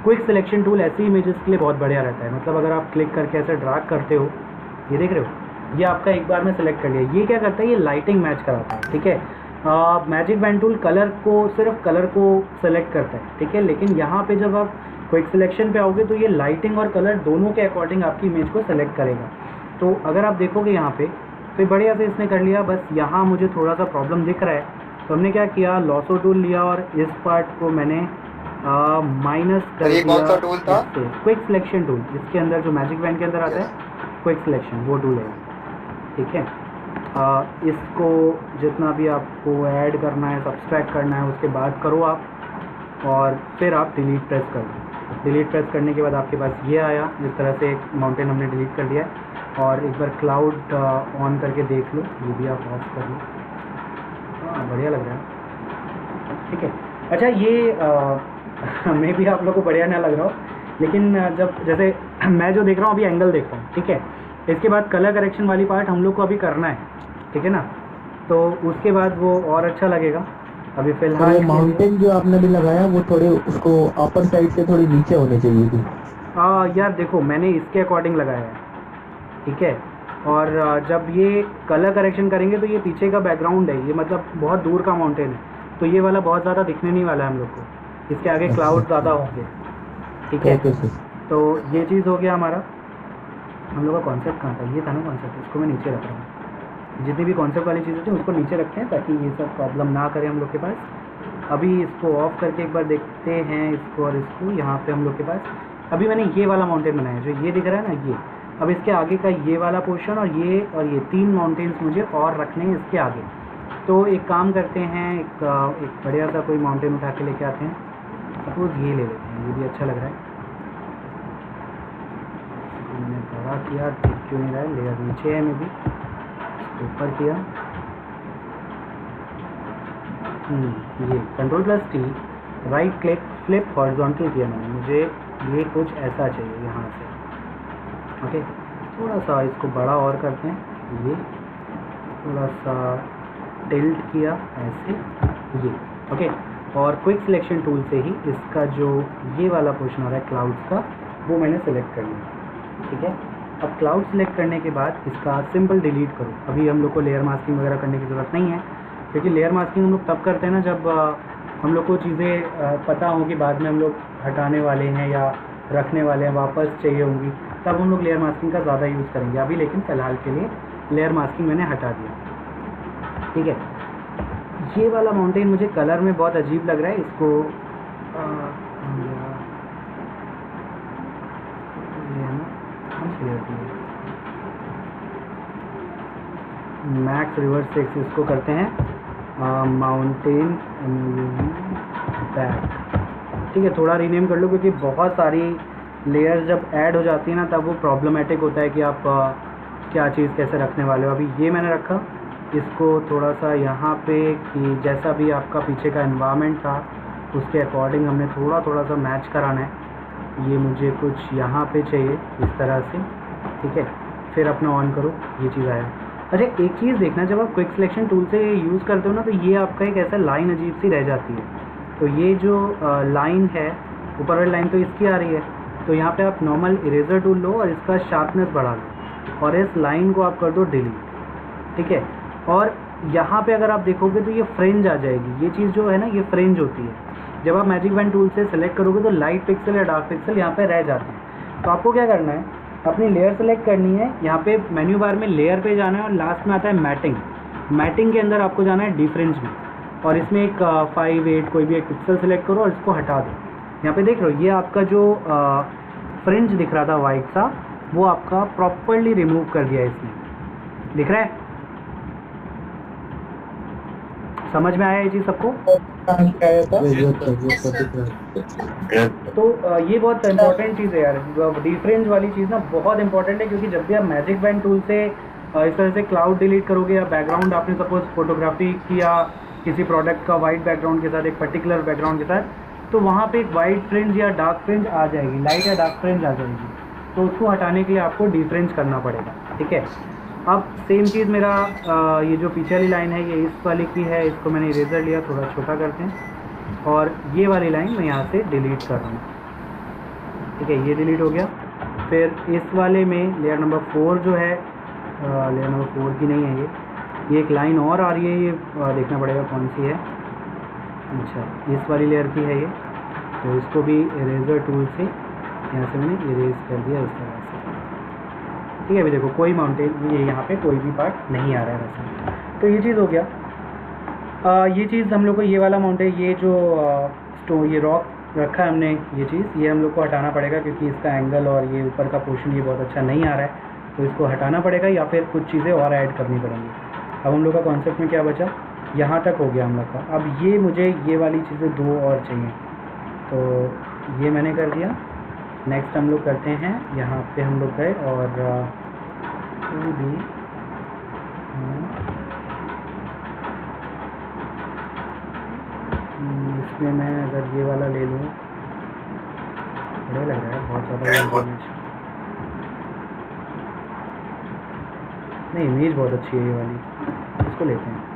Quick selection tool ऐसी इमेजेस के लिए बहुत बढ़िया रहता है। मतलब अगर आप क्लिक करके ऐसे ड्रैग करते हो, ये देख रहे हो, ये आपका एक बार में सिलेक्ट कर लिया। ये क्या करता है, ये लाइटिंग मैच कराता है। ठीक है, मैजिक बैंड टूल सिर्फ कलर को सेलेक्ट करता है, ठीक है, लेकिन यहाँ पे जब आप क्विक सिलेक्शन पे आओगे तो ये लाइटिंग और कलर दोनों के अकॉर्डिंग आपकी इमेज को सेलेक्ट करेगा। तो अगर आप देखोगे यहाँ पे तो बढ़िया से इसने कर लिया, बस यहाँ मुझे थोड़ा सा प्रॉब्लम दिख रहा है, तो हमने क्या किया, लॉसो टूल लिया और इस पार्ट को मैंने माइनस कर ये दिया। कौन सा टूल था? क्विक सिलेक्शन टूल, इसके अंदर जो मैजिक बैंड के अंदर आता है क्विक सिलेक्शन, वो टूल है, ठीक है। इसको जितना भी आपको ऐड करना है, सब्सट्रैक्ट करना है, उसके बाद करो आप, और फिर आप डिलीट प्रेस कर दो। डिलीट प्रेस करने के बाद आपके पास ये आया, इस तरह से एक माउंटेन हमने डिलीट कर दिया है। और एक बार क्लाउड ऑन करके देख लो, ये भी आप ऑफ कर लो। हाँ, बढ़िया लग रहा है, ठीक है। अच्छा, ये मे भी आप लोग को बढ़िया ना लग रहा हो, लेकिन जब जैसे मैं जो देख रहा हूँ अभी एंगल देख रहा हूँ, ठीक है, इसके बाद कलर करेक्शन वाली पार्ट हम लोग को अभी करना है, ठीक है ना, तो उसके बाद वो और अच्छा लगेगा। अभी तो फिलहाल वो माउंटेन जो आपने भी लगाया वो थोड़े उसको अपर साइड से थोड़ी नीचे होनी चाहिए थी। यार देखो, मैंने इसके अकॉर्डिंग लगाया है, ठीक है, और जब ये कलर करेक्शन करेंगे तो ये पीछे का बैकग्राउंड है, ये मतलब बहुत दूर का माउंटेन है, तो ये वाला बहुत ज़्यादा दिखने नहीं वाला है हम लोग को, इसके आगे क्लाउड ज़्यादा होंगे, ठीक है। तो ये चीज़ हो गया हमारा। हम लोग का कॉन्सेप्ट कहाँ था, ये था ना कॉन्सेप्ट, इसको मैं नीचे रख रहा हूँ। जितनी भी कॉन्सेप्ट वाली चीज़ें थी उसको नीचे रखते हैं ताकि ये सब प्रॉब्लम ना करे हम लोग के पास। अभी इसको ऑफ करके एक बार देखते हैं इसको, और इसको यहाँ पे हम लोग के पास अभी मैंने ये वाला माउंटेन बनाया जो ये दिख रहा है ना, ये अब इसके आगे का ये वाला पोर्शन और ये 3 माउंटेन्स मुझे और रखने हैं इसके आगे। तो एक काम करते हैं, एक बढ़िया सा कोई माउंटेन उठा के लेके आते हैं, सपोज ये ले लेते हैं, ये भी अच्छा लग रहा है। मैंने बड़ा किया, ठीक क्यों नहीं रहा है, लेयर नीचे है, मैं भी ऊपर किया। ये Ctrl+T, right click, flip horizontal किया मैंने, मुझे ये कुछ ऐसा चाहिए यहाँ से, ओके। थोड़ा सा इसको बड़ा और करते हैं, ये थोड़ा सा टिल्ट किया ऐसे, ये ओके। और क्विक सिलेक्शन टूल से ही इसका जो ये वाला पोर्शन आ रहा है क्लाउड्स का, वो मैंने सेलेक्ट कर लिया, ठीक है। अब क्लाउड सेलेक्ट करने के बाद इसका सिंपल डिलीट करो। अभी हम लोग को लेयर मास्किंग वगैरह करने की ज़रूरत नहीं है, क्योंकि लेयर मास्किंग हम लोग तब करते हैं ना जब हम लोग को चीज़ें पता हो कि बाद में हम लोग हटाने वाले हैं या रखने वाले हैं, वापस चाहिए होंगी, तब हम लोग लेयर मास्किंग का ज़्यादा यूज़ करेंगे। अभी लेकिन फ़िलहाल के लिए लेयर मास्किंग मैंने हटा दिया, ठीक है। ये वाला माउंटेन मुझे कलर में बहुत अजीब लग रहा है, इसको मैक्स रिवर्स से इसको करते हैं माउंटेन बैक, ठीक है। थोड़ा रीनेम कर लो क्योंकि बहुत सारी लेयर्स जब ऐड हो जाती है ना तब वो प्रॉब्लमेटिक होता है कि आप क्या चीज़ कैसे रखने वाले हो। अभी ये मैंने रखा, इसको थोड़ा सा यहाँ पे कि जैसा भी आपका पीछे का एनवायरनमेंट था उसके अकॉर्डिंग हमने थोड़ा सा मैच कराना है। ये मुझे कुछ यहाँ पे चाहिए इस तरह से, ठीक है। फिर अपना ऑन करो, ये चीज़ आया। अच्छा, एक चीज़ देखना, जब आप क्विक सिलेक्शन टूल से यूज़ करते हो ना तो ये आपका एक ऐसा लाइन अजीब सी रह जाती है। तो ये जो लाइन है, ऊपर वाली लाइन तो इसकी आ रही है, तो यहाँ पे आप नॉर्मल इरेजर टूल लो और इसका शार्पनेस बढ़ा लो और इस लाइन को आप कर दो डिलीट, ठीक है। और यहाँ पे अगर आप देखोगे तो ये फ्रेंज आ जाएगी, ये चीज़ जो है ना ये फ्रेंज होती है। जब आप मैजिक बैंड टूल से सेलेक्ट करोगे तो लाइट पिक्सल या डार्क पिक्सल यहाँ पे रह जाते हैं। तो आपको क्या करना है, अपनी लेयर सेलेक्ट करनी है, यहाँ पे मेन्यू बार में लेयर पे जाना है और लास्ट में आता है मैटिंग। मैटिंग के अंदर आपको जाना है डिफरेंस में, और इसमें एक 5, 8 कोई भी एक पिक्सल सेलेक्ट करो और इसको हटा दो। यहाँ पे देख रहे हो ये आपका जो फ्रिंज दिख रहा था वाइट सा, वो आपका प्रॉपरली रिमूव कर दिया इसने, दिख रहा है? समझ में आया ये चीज़ सबको? तो ये बहुत इंपॉर्टेंट चीज़ है यार, डिफरेंस वाली चीज़ ना बहुत इंपॉर्टेंट है, क्योंकि जब भी आप मैजिक बैंड टूल से इस तरह से क्लाउड डिलीट करोगे या बैकग्राउंड आपने सपोज फोटोग्राफी किया किसी प्रोडक्ट का वाइट बैकग्राउंड के साथ, एक पर्टिकुलर बैकग्राउंड के साथ, तो वहाँ पे एक वाइट फ्रिंज या डार्क फ्रिंज आ जाएगी, लाइट या डार्क फ्रिंज आ जाएगी, तो उसको हटाने के लिए आपको डिफरेंस करना पड़ेगा, ठीक है। अब सेम चीज़ मेरा ये जो पीछे वाली लाइन है ये इस वाली की है, इसको मैंने इरेजर लिया, थोड़ा छोटा करते हैं, और ये वाली लाइन मैं यहाँ से डिलीट कर रहा हूँ, ठीक है। ये डिलीट हो गया। फिर इस वाले में लेयर नंबर 4 जो है, लेयर नंबर 4 की नहीं है ये एक लाइन और आ रही है, ये देखना पड़ेगा कौन सी है। अच्छा, इस वाली लेयर की है ये, तो इसको भी इरेजर टूल से यहाँ से मैंने इरेज कर दिया इस तरह से। ठीक है, अभी देखो कोई माउंटेन, ये यहाँ पे कोई भी पार्ट नहीं आ रहा है वैसे। तो ये चीज़ हो गया। ये चीज़ हम लोग को, ये वाला माउंटेन, ये जो ये रॉक रखा है हमने, ये चीज़ ये हम लोग को हटाना पड़ेगा क्योंकि इसका एंगल और ये ऊपर का पोर्शन ये बहुत अच्छा नहीं आ रहा है, तो इसको हटाना पड़ेगा या फिर कुछ चीज़ें और ऐड करनी पड़ेंगी। अब हम लोग का कॉन्सेप्ट में क्या बचा, यहाँ तक हो गया हम लोग का। अब ये मुझे ये वाली चीज़ें 2 और चाहिए, तो ये मैंने कर दिया। नेक्स्ट हम लोग करते हैं, यहाँ पे हम लोग गए और कोई भी इसमें मैं अगर ये वाला ले लूँ, बढ़िया लग रहा है बहुत ज़्यादा इमेज। नहीं, इमेज बहुत अच्छी है ये वाली, इसको लेते हैं।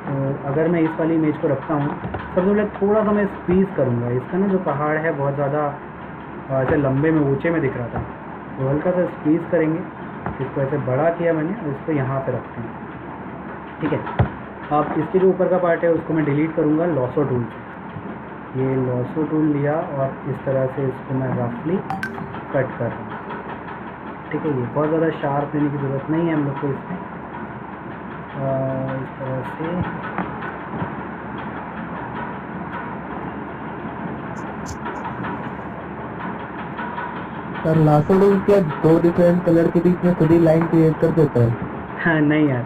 तो अगर मैं इस वाली इमेज को रखता हूँ, सबसे पहले थोड़ा सा मैं स्क्वीज़ करूँगा इसका ना, जो पहाड़ है बहुत ज़्यादा ऐसे लंबे में ऊंचे में दिख रहा था, तो हल्का सा स्क्वीज़ करेंगे। इसको ऐसे बड़ा किया मैंने और इसको यहाँ पे रखते हैं। ठीक है, अब इसके जो ऊपर का पार्ट है उसको मैं डिलीट करूँगा लॉसो टूल से। ये लॉसो टूल लिया और इस तरह से इसको मैं रफली कट कर रहा हूँ। ठीक है, ये बहुत ज़्यादा शार्प लेने की ज़रूरत नहीं है हम लोग को इसमें। इस तरह से सर लासो टूल क्या 2 डिफरेंट कलर के बीच में खुद ही लाइन क्रिएट कर देता है? हाँ नहीं यार,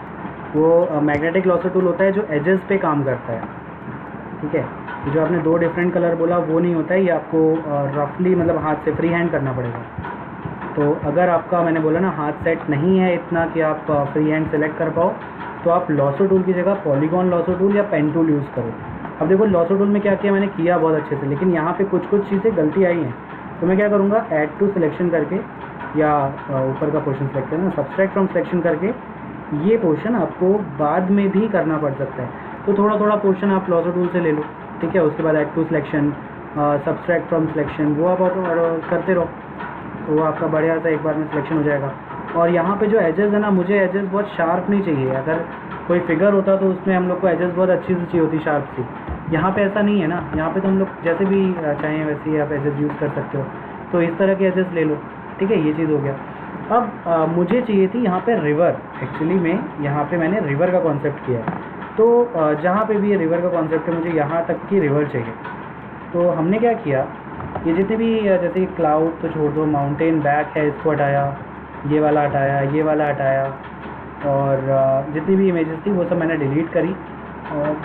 वो मैग्नेटिक लॉसो टूल होता है जो एजेस पे काम करता है। ठीक है, ये जो आपने 2 डिफरेंट कलर बोला वो नहीं होता है, ये आपको रफली मतलब हाथ से फ्री हैंड करना पड़ेगा। तो अगर आपका, मैंने बोला ना, हाथ सेट नहीं है इतना कि आप फ्री हैंड सेलेक्ट कर पाओ, तो आप लॉसो टूल की जगह पॉलीगॉन लॉसो टूल या पेन टूल यूज़ करो। अब देखो लॉसो टूल में क्या किया मैंने, किया बहुत अच्छे से, लेकिन यहाँ पे कुछ चीज़ें गलती आई हैं। तो मैं क्या करूँगा, ऐड टू सिलेक्शन करके या ऊपर का पोर्शन सेलेक्ट करना, सब्सट्रैक्ट फ्रॉम सिलेक्शन करके ये पोर्शन आपको बाद में भी करना पड़ सकता है। तो थोड़ा थोड़ा पोर्शन आप लॉसो टूल से ले लो। ठीक है, उसके बाद add to selection, subtract from selection, वो आप करते रहो, तो वो आपका बढ़िया सा एक बार में सिलेक्शन हो जाएगा। और यहाँ पे जो एजेस है ना, मुझे एजेस बहुत शार्प नहीं चाहिए। अगर कोई फिगर होता तो उसमें हम लोग को एजेस बहुत अच्छी सी चाहिए होती, शार्प सी। यहाँ पे ऐसा नहीं है ना, यहाँ पे तो हम लोग जैसे भी चाहें वैसे ही आप एजेस यूज़ कर सकते हो। तो इस तरह के एजेस ले लो। ठीक है, ये चीज़ हो गया। अब मुझे चाहिए थी यहाँ पे रिवर। एक्चुअली में यहाँ पे मैंने रिवर का कॉन्सेप्ट किया है, तो जहाँ पे भी ये रिवर का कॉन्सेप्ट है मुझे यहाँ तक की रिवर चाहिए। तो हमने क्या किया, ये जितने भी जैसे क्लाउड तो छोड़ दो, माउंटेन बैक है इसको हटाया, ये वाला हटाया, ये वाला हटाया, और जितनी भी इमेजेस थी वो सब मैंने डिलीट करी। और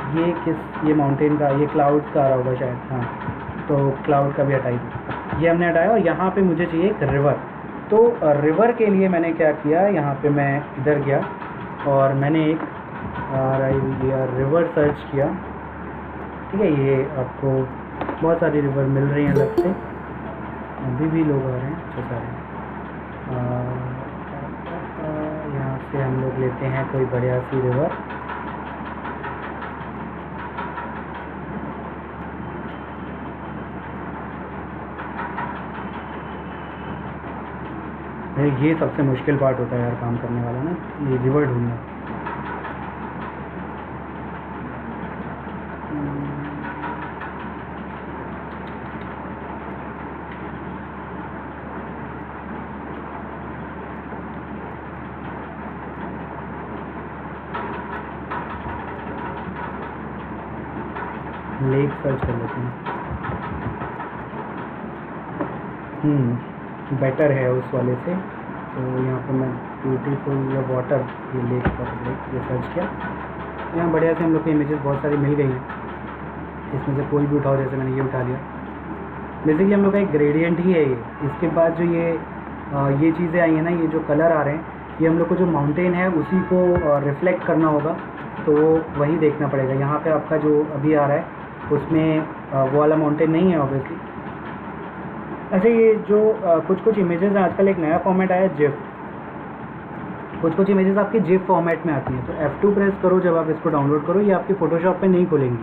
ये माउंटेन का, ये क्लाउड्स का आ रहा होगा शायद, हाँ, तो क्लाउड का भी हटाई दी, ये हमने हटाया। और यहाँ पे मुझे चाहिए एक रिवर। तो रिवर के लिए मैंने क्या किया, यहाँ पे मैं इधर गया और मैंने एक रिवर सर्च किया। ठीक है, ये आपको बहुत सारी रिवर मिल रही हैं अलग से, अभी भी लोग आ रहे हैं अच्छे सारे। यहाँ से हम लोग लेते हैं कोई बढ़िया सी रिवर। ये सबसे मुश्किल पार्ट होता है यार काम करने वाला ना, ये रिवर ढूंढना। लेक सर्च कर लेते हैं, बेटर है उस वाले से। तो यहाँ पर मैं ब्यूटीफुल वाटर, ये लेक का लेक, ये सर्च किया। यहाँ बढ़िया से हम लोग की इमेजेस बहुत सारी मिल गई हैं, इसमें से कोई भी उठाओ, जैसे मैंने ये उठा लिया। बेसिकली हम लोग का एक ग्रेडियंट ही है ये। इसके बाद जो ये चीज़ें आई हैं ना, ये जो कलर आ रहे हैं, ये हम लोग को जो माउंटेन है उसी को रिफ्लेक्ट करना होगा, तो वही देखना पड़ेगा। यहाँ पे आपका जो अभी आ रहा है उसमें वो वाला माउंटेन नहीं है ऑब्वियसली। अच्छा, ये जो कुछ इमेजेस हैं, आजकल एक नया फॉर्मेट आया है जिफ। कुछ इमेजेस आपकी जिफ फॉर्मेट में आती हैं, तो F2 प्रेस करो जब आप इसको डाउनलोड करो, ये आपकी फ़ोटोशॉप पे नहीं खुलेंगी,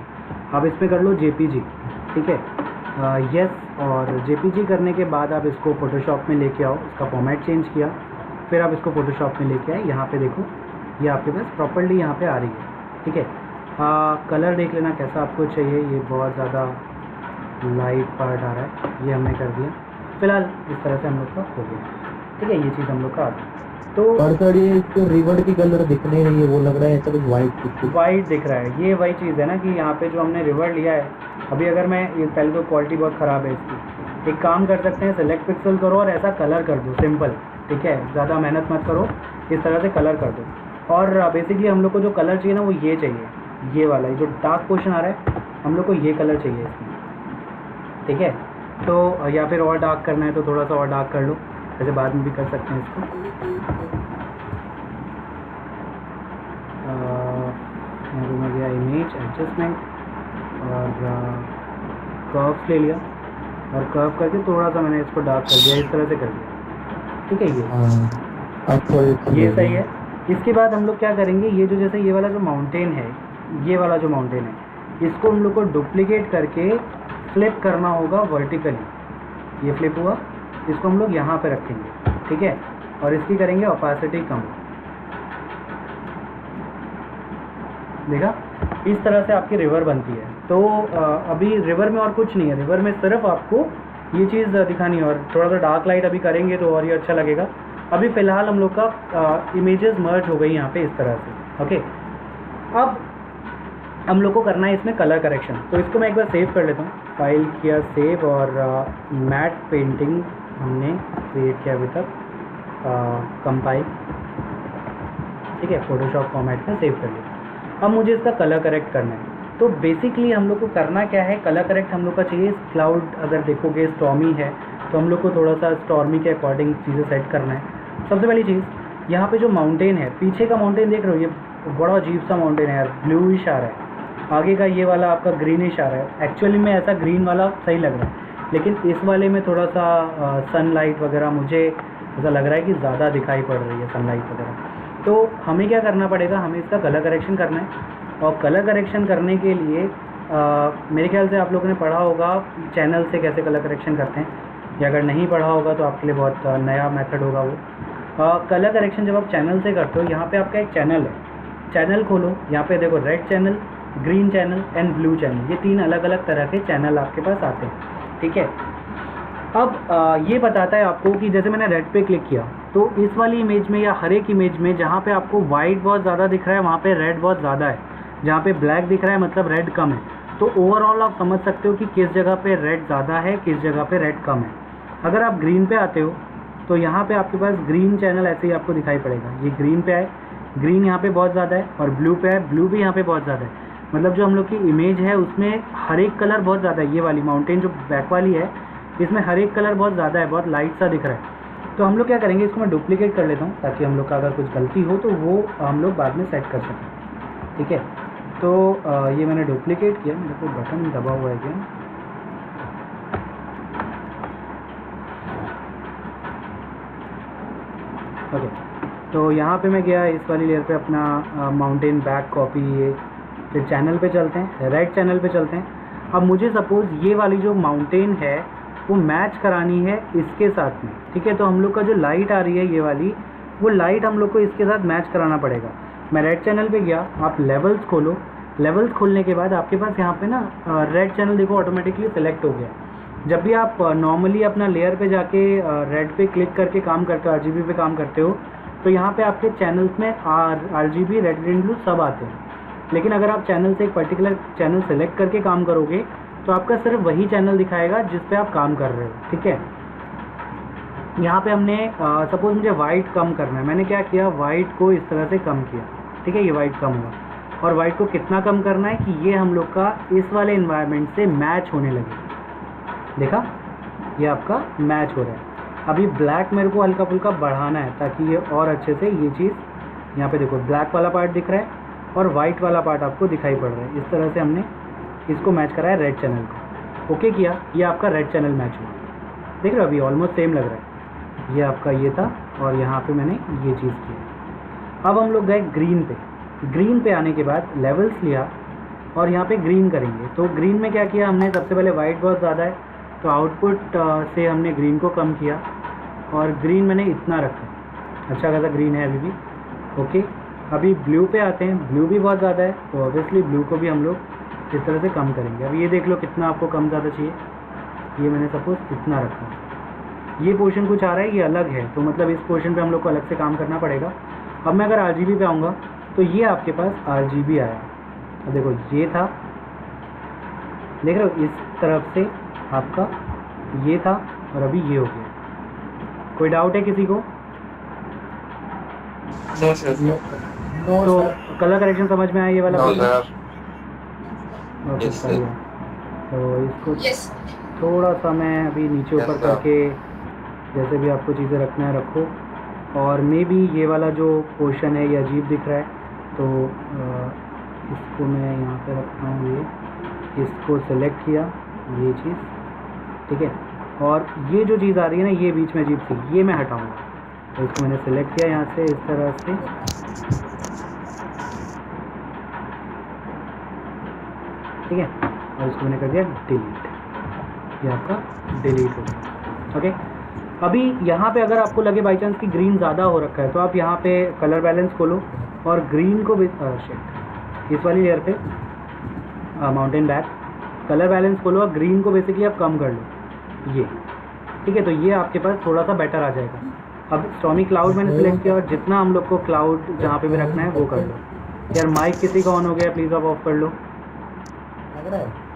आप इसमें कर लो JPG। ठीक है, यस, और JPG करने के बाद आप इसको फ़ोटोशॉप में लेके आओ, इसका फॉर्मेट चेंज किया, फिर आप इसको फ़ोटोशॉप में लेके आए, यहाँ पे देखो ये आपके पास प्रॉपर्ली यहाँ पे आ रही है, ठीक है। कलर देख लेना कैसा आपको चाहिए, ये बहुत ज़्यादा लाइट पार्ट आ रहा है, ये हमने कर दिया। फिलहाल इस तरह से हम लोग का हो गया, ठीक है, ये चीज़ हम लोग का आ गई। तो पर सर ये इसको रिवर की कलर दिखने नहीं है, वो लग रहा है ऐसा कुछ वाइट दिख रहा है। ये वही चीज़ है ना कि यहाँ पे जो हमने रिवर लिया है, अभी अगर मैं ये पहले तो क्वालिटी बहुत ख़राब है इसकी, एक काम कर सकते हैं, सेलेक्ट पिक्सल करो और ऐसा कलर कर दो सिंपल, ठीक है, ज़्यादा मेहनत मत करो, इस तरह से कलर कर दो। और बेसिकली हम लोग को जो कलर चाहिए ना वो ये चाहिए, ये वाला, ये जो डार्क पोर्शन आ रहा है हम लोग को ये कलर चाहिए इसमें, ठीक है। तो या फिर और डार्क करना है तो थोड़ा सा और डार्क कर लो, ऐसे बाद में भी कर सकते हैं इसको। मैं गया इमेज एडजस्टमेंट और कर्व ले लिया और कर्व करके थोड़ा सा मैंने इसको डार्क कर दिया, इस तरह से कर दिया, ठीक है। ये सही है। इसके बाद हम लोग क्या करेंगे, ये जो जैसे ये वाला जो माउंटेन है, ये वाला जो माउंटेन है, इसको हम लोग को डुप्लीकेट करके फ्लिप करना होगा वर्टिकली। ये फ्लिप हुआ, इसको हम लोग यहाँ पे रखेंगे, ठीक है, और इसकी करेंगे ओपेसिटी कम। देखा, इस तरह से आपकी रिवर बनती है। तो अभी रिवर में और कुछ नहीं है, रिवर में सिर्फ आपको ये चीज़ दिखानी है, और थोड़ा सा डार्क लाइट अभी करेंगे तो और ये अच्छा लगेगा। अभी फ़िलहाल हम लोग का इमेजेस मर्ज हो गई यहाँ पे इस तरह से, ओके। अब हम लोग को करना है इसमें कलर करेक्शन, तो इसको मैं एक बार सेव कर लेता हूँ। फाइल किया सेव, और मैट पेंटिंग हमने क्रिएट किया अभी तक, कंपाइल, ठीक है, फोटोशॉप फॉर्मेट में सेव कर लिया। अब मुझे इसका कलर करेक्ट करना है, तो बेसिकली हम लोग को करना क्या है, कलर करेक्ट हम लोग का चाहिए। क्लाउड अगर देखोगे स्टॉर्मी है तो हम लोग को थोड़ा सा स्टॉर्मी के अकॉर्डिंग चीज़ें सेट करना है। सबसे पहली चीज़, यहाँ पे जो माउंटेन है, पीछे का माउंटेन देख रहे हो, ये बड़ा अजीब सा माउंटेन है यार, ब्लूइश आ रहा है। आगे का ये वाला आपका ग्रीनिश आ रहा है। एक्चुअली में ऐसा ग्रीन वाला सही लग रहा है, लेकिन इस वाले में थोड़ा सा सनलाइट वगैरह मुझे ऐसा लग रहा है कि ज़्यादा दिखाई पड़ रही है सनलाइट वगैरह। तो हमें क्या करना पड़ेगा, हमें इसका कलर करेक्शन करना है। और कलर करेक्शन करने के लिए मेरे ख्याल से आप लोगों ने पढ़ा होगा चैनल से कैसे कलर करेक्शन करते हैं, या अगर नहीं पढ़ा होगा तो आपके लिए बहुत नया मेथड होगा वो। कलर करेक्शन जब आप चैनल से करते हो, यहाँ पे आपका एक चैनल है, चैनल खोलो, यहाँ पे देखो red channel, green channel and blue channel, ये 3 अलग अलग तरह के चैनल आपके पास आते हैं, ठीक है। अब ये बताता है आपको कि जैसे मैंने रेड पे क्लिक किया तो इस वाली इमेज में या हर एक इमेज में जहाँ पे आपको वाइट बहुत ज़्यादा दिख रहा है वहाँ पे रेड बहुत ज़्यादा है, जहाँ पे ब्लैक दिख रहा है मतलब रेड कम है। तो ओवरऑल आप समझ सकते हो कि किस जगह पे रेड ज़्यादा है, किस जगह पे रेड कम है। अगर आप ग्रीन पे आते हो तो यहाँ पे आपके पास ग्रीन चैनल ऐसे ही आपको दिखाई पड़ेगा, ये ग्रीन पे आए, ग्रीन यहाँ पे बहुत ज़्यादा है, और ब्लू पे है, ब्लू भी यहाँ पे बहुत ज़्यादा है। मतलब जो हम लोग की इमेज है उसमें हर एक कलर बहुत ज़्यादा है। ये वाली माउंटेन जो बैक वाली है इसमें हर एक कलर बहुत ज़्यादा है, बहुत लाइट सा दिख रहा है। तो हम लोग क्या करेंगे, इसको मैं डुप्लीकेट कर लेता हूँ ताकि हम लोग का अगर कुछ गलती हो तो वो हम लोग बाद में सेट कर सकें, ठीक है। तो ये मैंने डुप्लीकेट किया, मेरे को बटन दबा हुआ है क्या, ओके। तो यहाँ पे मैं गया इस वाली लेयर पे अपना माउंटेन बैक कॉपी, ये फिर चैनल पे चलते हैं, रेड चैनल पे चलते हैं। अब मुझे सपोज़ ये वाली जो माउंटेन है वो मैच करानी है इसके साथ में, ठीक है। तो हम लोग का जो लाइट आ रही है ये वाली, वो लाइट हम लोग को इसके साथ मैच कराना पड़ेगा। मैं रेड चैनल पे गया, आप लेवल्स खोलो, लेवल्स खोलने के बाद आपके पास यहाँ पे ना रेड चैनल देखो ऑटोमेटिकली सिलेक्ट हो गया। जब भी आप नॉर्मली अपना लेयर पे जाके रेड पे क्लिक करके काम करते हो, RGB पे काम करते हो, तो यहाँ पे आपके चैनल्स में RGB, रेड, ग्रीन, ब्लू सब आते हैं। लेकिन अगर आप चैनल से एक पर्टिकुलर चैनल सेलेक्ट करके काम करोगे तो आपका सिर्फ वही चैनल दिखाएगा जिस पे आप काम कर रहे हो, ठीक है। यहाँ पे हमने सपोज मुझे वाइट कम करना है, मैंने क्या किया, वाइट को इस तरह से कम किया, ठीक है, ये वाइट कम हुआ। और वाइट को कितना कम करना है कि ये हम लोग का इस वाले इन्वायरमेंट से मैच होने लगे। देखा, ये आपका मैच हो रहा है। अभी ब्लैक मेरे को हल्का फुल्का बढ़ाना है ताकि ये और अच्छे से ये चीज़, यहाँ पे देखो ब्लैक वाला पार्ट दिख रहा है और वाइट वाला पार्ट आपको दिखाई पड़ रहा है। इस तरह से हमने इसको मैच कराया रेड चैनल को, ओके किया, ये आपका रेड चैनल मैच हुआ। देख रहे हो, अभी ऑलमोस्ट सेम लग रहा है। ये आपका ये था और यहाँ पे मैंने ये चीज़ की। अब हम लोग गए ग्रीन पे, ग्रीन पे आने के बाद लेवल्स लिया और यहाँ पे ग्रीन करेंगे। तो ग्रीन में क्या किया हमने, सबसे पहले वाइट बहुत ज़्यादा है तो आउटपुट से हमने ग्रीन को कम किया और ग्रीन मैंने इतना रखा, अच्छा खासा ग्रीन है अभी भी। ओके, अभी ब्लू पे आते हैं। ब्लू भी बहुत ज़्यादा है, तो ऑब्वियसली ब्लू को भी हम लोग इस तरह से कम करेंगे। अब ये देख लो कितना आपको कम ज़्यादा चाहिए। ये मैंने सपोज इतना रखा, ये पोर्शन कुछ आ रहा है, ये अलग है, तो मतलब इस पोर्शन पे हम लोग को अलग से काम करना पड़ेगा। अब मैं अगर RGB पे आऊँगा तो ये आपके पास RGB आया। अब देखो ये था, देख रहे हो, इस तरफ से आपका ये था और अभी ये हो गया। कोई डाउट है किसी को? No sir. नो तो सर। कलर करेक्शन समझ में आया ये वाला? No sir. Okay, Yes, sir. बढ़िया। तो इसको Yes. थोड़ा सा मैं अभी नीचे Yes, ऊपर sir. करके, जैसे भी आपको चीज़ें रखना है रखो। और मे बी ये वाला जो पोर्शन है ये अजीब दिख रहा है, तो इसको मैं यहाँ पे रखता हूँ। ये इसको सेलेक्ट किया, ये चीज़ ठीक है। और ये जो चीज़ आ रही है ना, ये बीच में अजीब सी, ये मैं हटाऊँगा। तो इसको मैंने सेलेक्ट किया यहाँ से इस तरह से, ठीक है, और इसको मैंने कर दिया डिलीट। ये आपका डिलीट हो गया। ओके, अभी यहाँ पे अगर आपको लगे बाई चांस कि ग्रीन ज़्यादा हो रखा है, तो आप यहाँ पे कलर बैलेंस खोलो और ग्रीन को भी शिट इस वाली लेयर पे माउंटेन बैक कलर बैलेंस खोलो और ग्रीन को बेसिकली आप कम कर लो, ये ठीक है। तो ये आपके पास थोड़ा सा बेटर आ जाएगा। अब स्टॉर्मी क्लाउड मैंने सिलेक्ट किया और जितना हम लोग को क्लाउड जहाँ पे भी रखना है वो कर लो। यार माइक किसी का ऑन हो गया, प्लीज़ आप ऑफ कर लो। लग रहा है।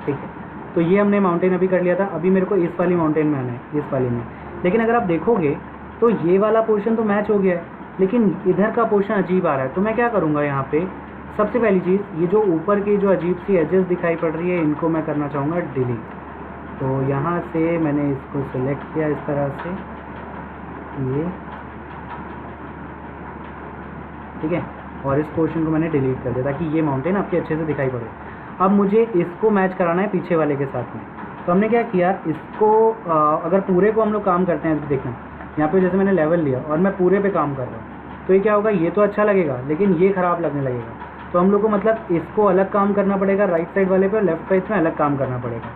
ठीक है, तो ये हमने माउंटेन अभी कर लिया था। अभी मेरे को इस वाली माउंटेन में आना है, इस वाली में। लेकिन अगर आप देखोगे तो ये वाला पोर्शन तो मैच हो गया है, लेकिन इधर का पोर्शन अजीब आ रहा है। तो मैं क्या करूँगा यहाँ पे, सबसे पहली चीज़, ये जो ऊपर की जो अजीब सी एजेस दिखाई पड़ रही है, इनको मैं करना चाहूँगा डिलीट। तो यहाँ से मैंने इसको सेलेक्ट किया इस तरह से, ये ठीक है, और इस पोर्शन को मैंने डिलीट कर दिया ताकि ये माउंटेन आपके अच्छे से दिखाई पड़े। अब मुझे इसको मैच कराना है पीछे वाले के साथ में। तो हमने क्या किया, इसको अगर पूरे को हम लोग काम करते हैं, देखना यहाँ पे जैसे मैंने लेवल लिया और मैं पूरे पे काम कर रहा हूँ, तो ये क्या होगा, ये तो अच्छा लगेगा लेकिन ये ख़राब लगने लगेगा। तो हम लोग को मतलब इसको अलग काम करना पड़ेगा राइट साइड वाले पे, और लेफ्ट साइड में अलग काम करना पड़ेगा।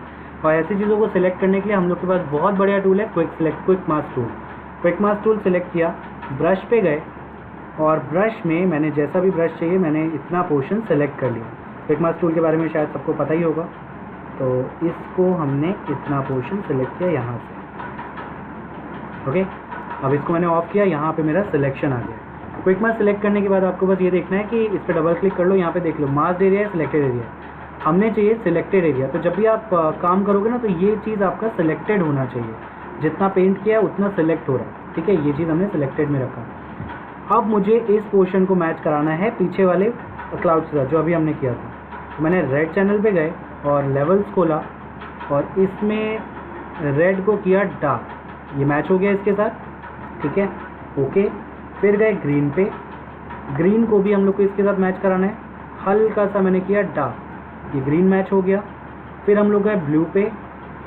और ऐसी चीज़ों को सिलेक्ट करने के लिए हम लोग के पास बहुत बढ़िया टूल है, quick mask tool. Quick mask tool select किया, ब्रश पे गए और ब्रश में मैंने जैसा भी ब्रश चाहिए मैंने इतना पोर्शन सेलेक्ट कर लिया। क्विक मास्क टूल के बारे में शायद सबको पता ही होगा। तो इसको हमने इतना पोर्शन सेलेक्ट किया यहाँ से। ओके, अब इसको मैंने ऑफ किया, यहाँ पे मेरा सिलेक्शन आ गया। क्विक मास्क सेलेक्ट करने के बाद आपको बस ये देखना है कि इस पर डबल क्लिक कर लो, यहाँ पे देख लो मास्क एरिया है, सिलेक्टेड एरिया है। हमने चाहिए सिलेक्टेड एरिया। तो जब भी आप काम करोगे ना, तो ये चीज़ आपका सिलेक्टेड होना चाहिए। जितना पेंट किया उतना सिलेक्ट हो रहा है, ठीक है। ये चीज़ हमने सिलेक्टेड में रखा। अब मुझे इस पोर्शन को मैच कराना है पीछे वाले क्लाउड के साथ, जो अभी हमने किया था। तो मैंने रेड चैनल पे गए और लेवल्स खोला और इसमें रेड को किया डार्क, ये मैच हो गया इसके साथ, ठीक है। ओके, फिर गए ग्रीन पे, ग्रीन को भी हम लोग को इसके साथ मैच कराना है। हल्का सा मैंने किया डार्क, ये ग्रीन मैच हो गया। फिर हम लोग गए ब्लू पे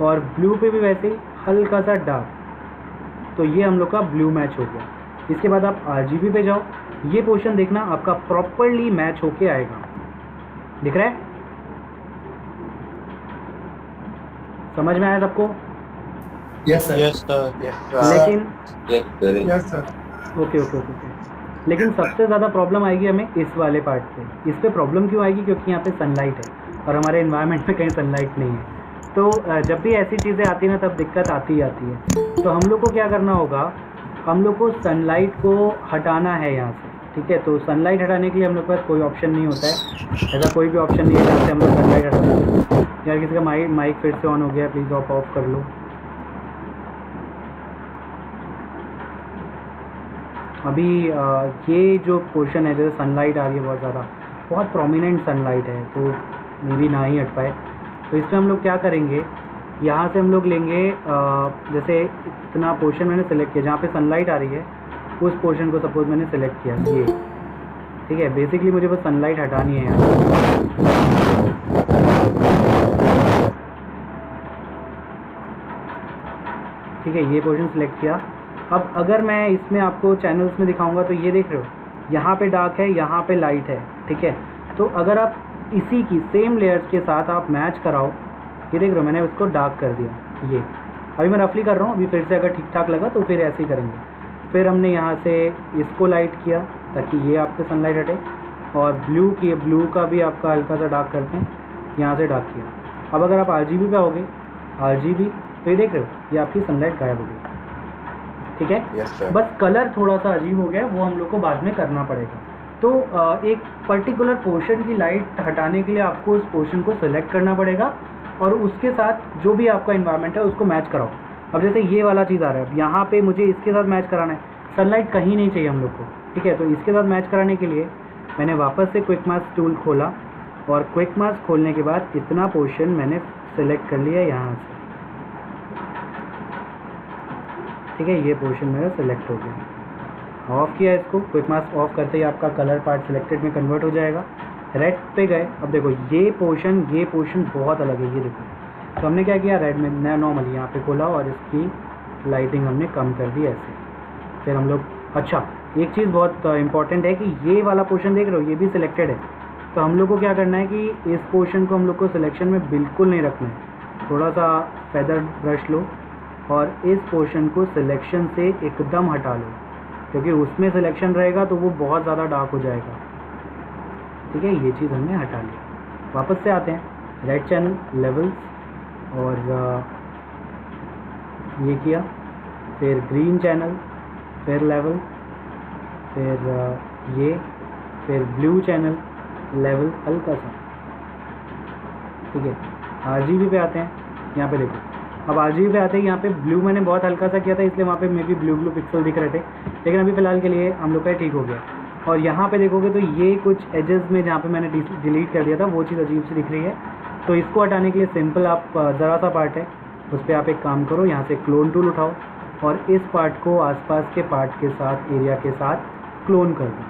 और ब्लू पे भी वैसे ही हल्का सा डार्क, तो ये हम लोग का ब्लू मैच हो गया। इसके बाद आप RGB पे जाओ, ये पोर्शन देखना आपका प्रॉपरली मैच होके आएगा। दिख रहा है? समझ में आया सबको? Yes sir. Yes sir. लेकिन yes sir. Okay okay okay okay, लेकिन सबसे ज़्यादा प्रॉब्लम आएगी हमें इस वाले पार्ट पे। इस पे प्रॉब्लम क्यों आएगी? क्योंकि यहाँ पे सनलाइट है और हमारे इन्वायरमेंट में कहीं सनलाइट नहीं है। तो जब भी ऐसी चीज़ें आती हैं ना, तब दिक्कत आती ही आती है। तो हम लोग को क्या करना होगा, हम लोग को सनलाइट को हटाना है यहाँ से, ठीक है। तो सनलाइट हटाने के लिए हम लोग के पास कोई ऑप्शन नहीं होता है, ऐसा कोई भी ऑप्शन नहीं है जहाँ से हम लोग सनलाइट हटा सकते। यार किसी का माइक फिर से ऑन हो गया, प्लीज़ आप ऑफ कर लो। अभी ये जो पोर्शन है, जैसे सनलाइट आ रही है बहुत ज़्यादा, बहुत प्रोमिनेंट सनलाइट है, तो मे भी ना ही हट पाए। तो इसमें हम लोग क्या करेंगे, यहाँ से हम लोग लेंगे जैसे इतना पोर्शन मैंने सेलेक्ट किया जहाँ पे सनलाइट आ रही है, उस पोर्शन को सपोज मैंने सेलेक्ट किया, ये ठीक है। बेसिकली मुझे बस सनलाइट हटानी है यहाँ, ठीक है। ये पोर्शन सेलेक्ट किया। अब अगर मैं इसमें आपको चैनल्स में दिखाऊंगा तो ये देख रहे हो, यहाँ पे डार्क है, यहाँ पे लाइट है, ठीक है। तो अगर आप इसी की सेम लेयर्स के साथ आप मैच कराओ ये देख रहे हो मैंने उसको डार्क कर दिया। ये अभी मैं रफली कर रहा हूँ, अभी फिर से अगर ठीक ठाक लगा तो फिर ऐसे ही करेंगे। फिर हमने यहाँ से इसको लाइट किया ताकि ये आपके सनलाइट हटे, और ब्लू का भी आपका हल्का सा डार्क करते हैं, यहाँ से डार्क किया। अब अगर आप RGB पे आओगे, RGB तो ये देख रहे हो ये आपकी सनलाइट गायब हो गई, ठीक है। Yes, sir. बस कलर थोड़ा सा अजीब हो गया, वो हम लोग को बाद में करना पड़ेगा। तो एक पर्टिकुलर पोर्शन की लाइट हटाने के लिए आपको उस पोर्शन को सिलेक्ट करना पड़ेगा और उसके साथ जो भी आपका इन्वायरमेंट है उसको मैच कराओ। अब जैसे ये वाला चीज़ आ रहा है, यहाँ पे मुझे इसके साथ मैच कराना है, सनलाइट कहीं नहीं चाहिए हम लोग को, ठीक है। तो इसके साथ मैच कराने के लिए मैंने वापस से क्विक मास्क टूल खोला, और क्विक मास्क खोलने के बाद इतना पोर्शन मैंने सेलेक्ट कर लिया यहाँ से, ठीक है। ये पोर्शन मेरा सेलेक्ट हो गया। ऑफ़ किया इसको, क्विक मास्क ऑफ करते ही आपका कलर पार्ट सिलेक्टेड में कन्वर्ट हो जाएगा। रेड पे गए, अब देखो ये पोर्शन बहुत अलग है, ये देखो। तो हमने क्या किया, रेड में नॉर्मली यहाँ पे खोला और इसकी लाइटिंग हमने कम कर दी ऐसे। फिर हम लोग, अच्छा एक चीज़ बहुत इंपॉर्टेंट है कि ये वाला पोर्शन देख रहे हो ये भी सिलेक्टेड है, तो हम लोग को क्या करना है कि इस पोर्शन को हम लोग को सिलेक्शन में बिल्कुल नहीं रखना है। थोड़ा सा फेदर ब्रश लो और इस पोर्शन को सिलेक्शन से एकदम हटा लो, क्योंकि उसमें सिलेक्शन रहेगा तो वो बहुत ज़्यादा डार्क हो जाएगा, ठीक है। ये चीज़ हमने हटा ली। वापस से आते हैं, रेड चैनल, लेवल्स, और ये किया, फिर ग्रीन चैनल, फिर लेवल, फिर ये, फिर ब्लू चैनल, लेवल हल्का सा, ठीक है। RGB पे आते हैं, यहाँ पे देखो, अब RGB पे आते हैं, यहाँ पे ब्लू मैंने बहुत हल्का सा किया था इसलिए वहाँ पे मे बी ब्लू पिक्सल दिख रहे थे, लेकिन अभी फ़िलहाल के लिए हम लोग का ठीक हो गया। और यहाँ पे देखोगे तो ये कुछ एजेस में जहाँ पे मैंने डिलीट कर दिया था वो चीज़ अजीब सी दिख रही है, तो इसको हटाने के लिए सिंपल आप ज़रा सा पार्ट है उस पर आप एक काम करो, यहाँ से क्लोन टूल उठाओ और इस पार्ट को आसपास के पार्ट के साथ, एरिया के साथ क्लोन कर दो।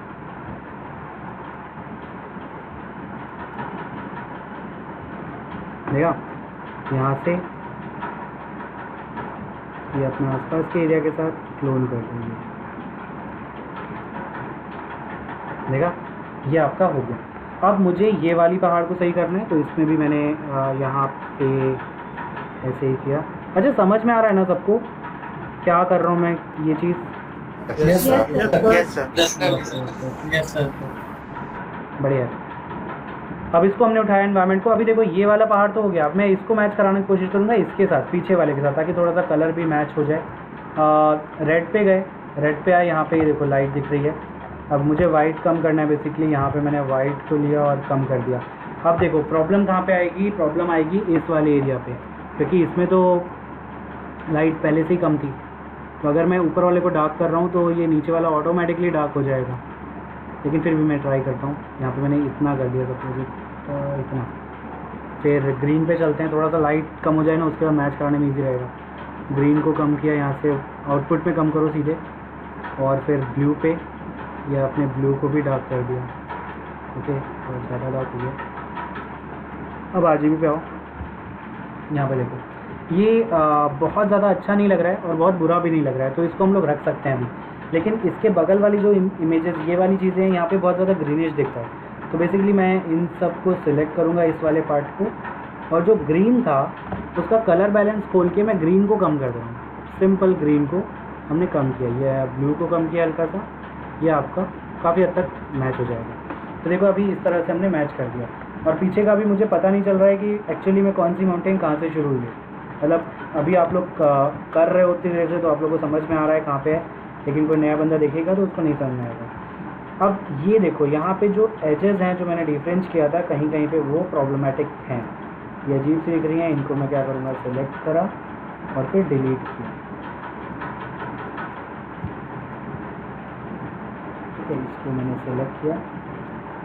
देखा, यहाँ से ये अपने आसपास के एरिया के साथ क्लोन कर देंगे। देखा, ये आपका हो गया। अब मुझे ये वाली पहाड़ को सही करना है, तो इसमें भी मैंने यहाँ पे ऐसे ही किया। अच्छा, समझ में आ रहा है ना सबको क्या कर रहा हूँ मैं ये चीज़? Yes, sir. Yes, sir. बढ़िया। अब इसको हमने उठाया एनवायरनमेंट को। अभी देखो ये वाला पहाड़ तो हो गया, अब मैं इसको मैच कराने की कोशिश करूँगा इसके साथ, पीछे वाले के साथ, ताकि थोड़ा सा कलर भी मैच हो जाए। रेड पे गए, रेड पे आए, यहाँ पे ये देखो लाइट दिख रही है। अब मुझे वाइट कम करना है बेसिकली, यहाँ पे मैंने वाइट को लिया और कम कर दिया। अब देखो प्रॉब्लम कहाँ पे आएगी, प्रॉब्लम आएगी इस वाले एरिया पे, क्योंकि इसमें तो लाइट पहले से ही कम थी। तो अगर मैं ऊपर वाले को डार्क कर रहा हूँ तो ये नीचे वाला ऑटोमेटिकली डार्क हो जाएगा, लेकिन फिर भी मैं ट्राई करता हूँ। यहाँ पे मैंने इतना कर दिया सपोज, इतना। फिर ग्रीन पे चलते हैं, थोड़ा सा लाइट कम हो जाए ना, उसके बाद मैच कराने में ईजी रहेगा। ग्रीन को कम किया, यहाँ से आउटपुट में कम करो सीधे, और फिर ब्लू पे या अपने ब्लू को भी डार्क कर दिया, ओके, और ज़्यादा डार्क हो गया। अब RGB पे आओ, यहाँ पे देखो ये बहुत ज़्यादा अच्छा नहीं लग रहा है और बहुत बुरा भी नहीं लग रहा है, तो इसको हम लोग रख सकते हैं अभी। लेकिन इसके बगल वाली जो इमेजेस, ये वाली चीज़ें हैं, यहाँ पे बहुत ज़्यादा ग्रीनिश दिखता है, तो बेसिकली मैं इन सब को सिलेक्ट करूँगा, इस वाले पार्ट को, और जो ग्रीन था उसका कलर बैलेंस खोल के मैं ग्रीन को कम कर दूँगा। सिंपल ग्रीन को हमने कम किया, ये ब्लू को कम किया हल्का सा, ये आपका काफ़ी हद तक मैच हो जाएगा। तो देखो अभी इस तरह से हमने मैच कर दिया, और पीछे का भी मुझे पता नहीं चल रहा है कि एक्चुअली में कौन सी माउंटेन कहाँ से शुरू हुई है। मतलब अभी आप लोग कर रहे होते देर से, तो आप लोग को समझ में आ रहा है कहाँ पे है, लेकिन कोई नया बंदा देखेगा तो उसको नहीं समझ में आएगा। अब ये देखो यहाँ पे जो एजेस हैं जो मैंने डिफरेंस किया था कहीं कहीं पे, वो प्रॉब्लमेटिक हैं, ये अजीब सी दिख रही हैं। इनको मैं क्या करूँगा, सेलेक्ट करा और फिर डिलीट किया, ठीक है। इसको मैंने सेलेक्ट किया,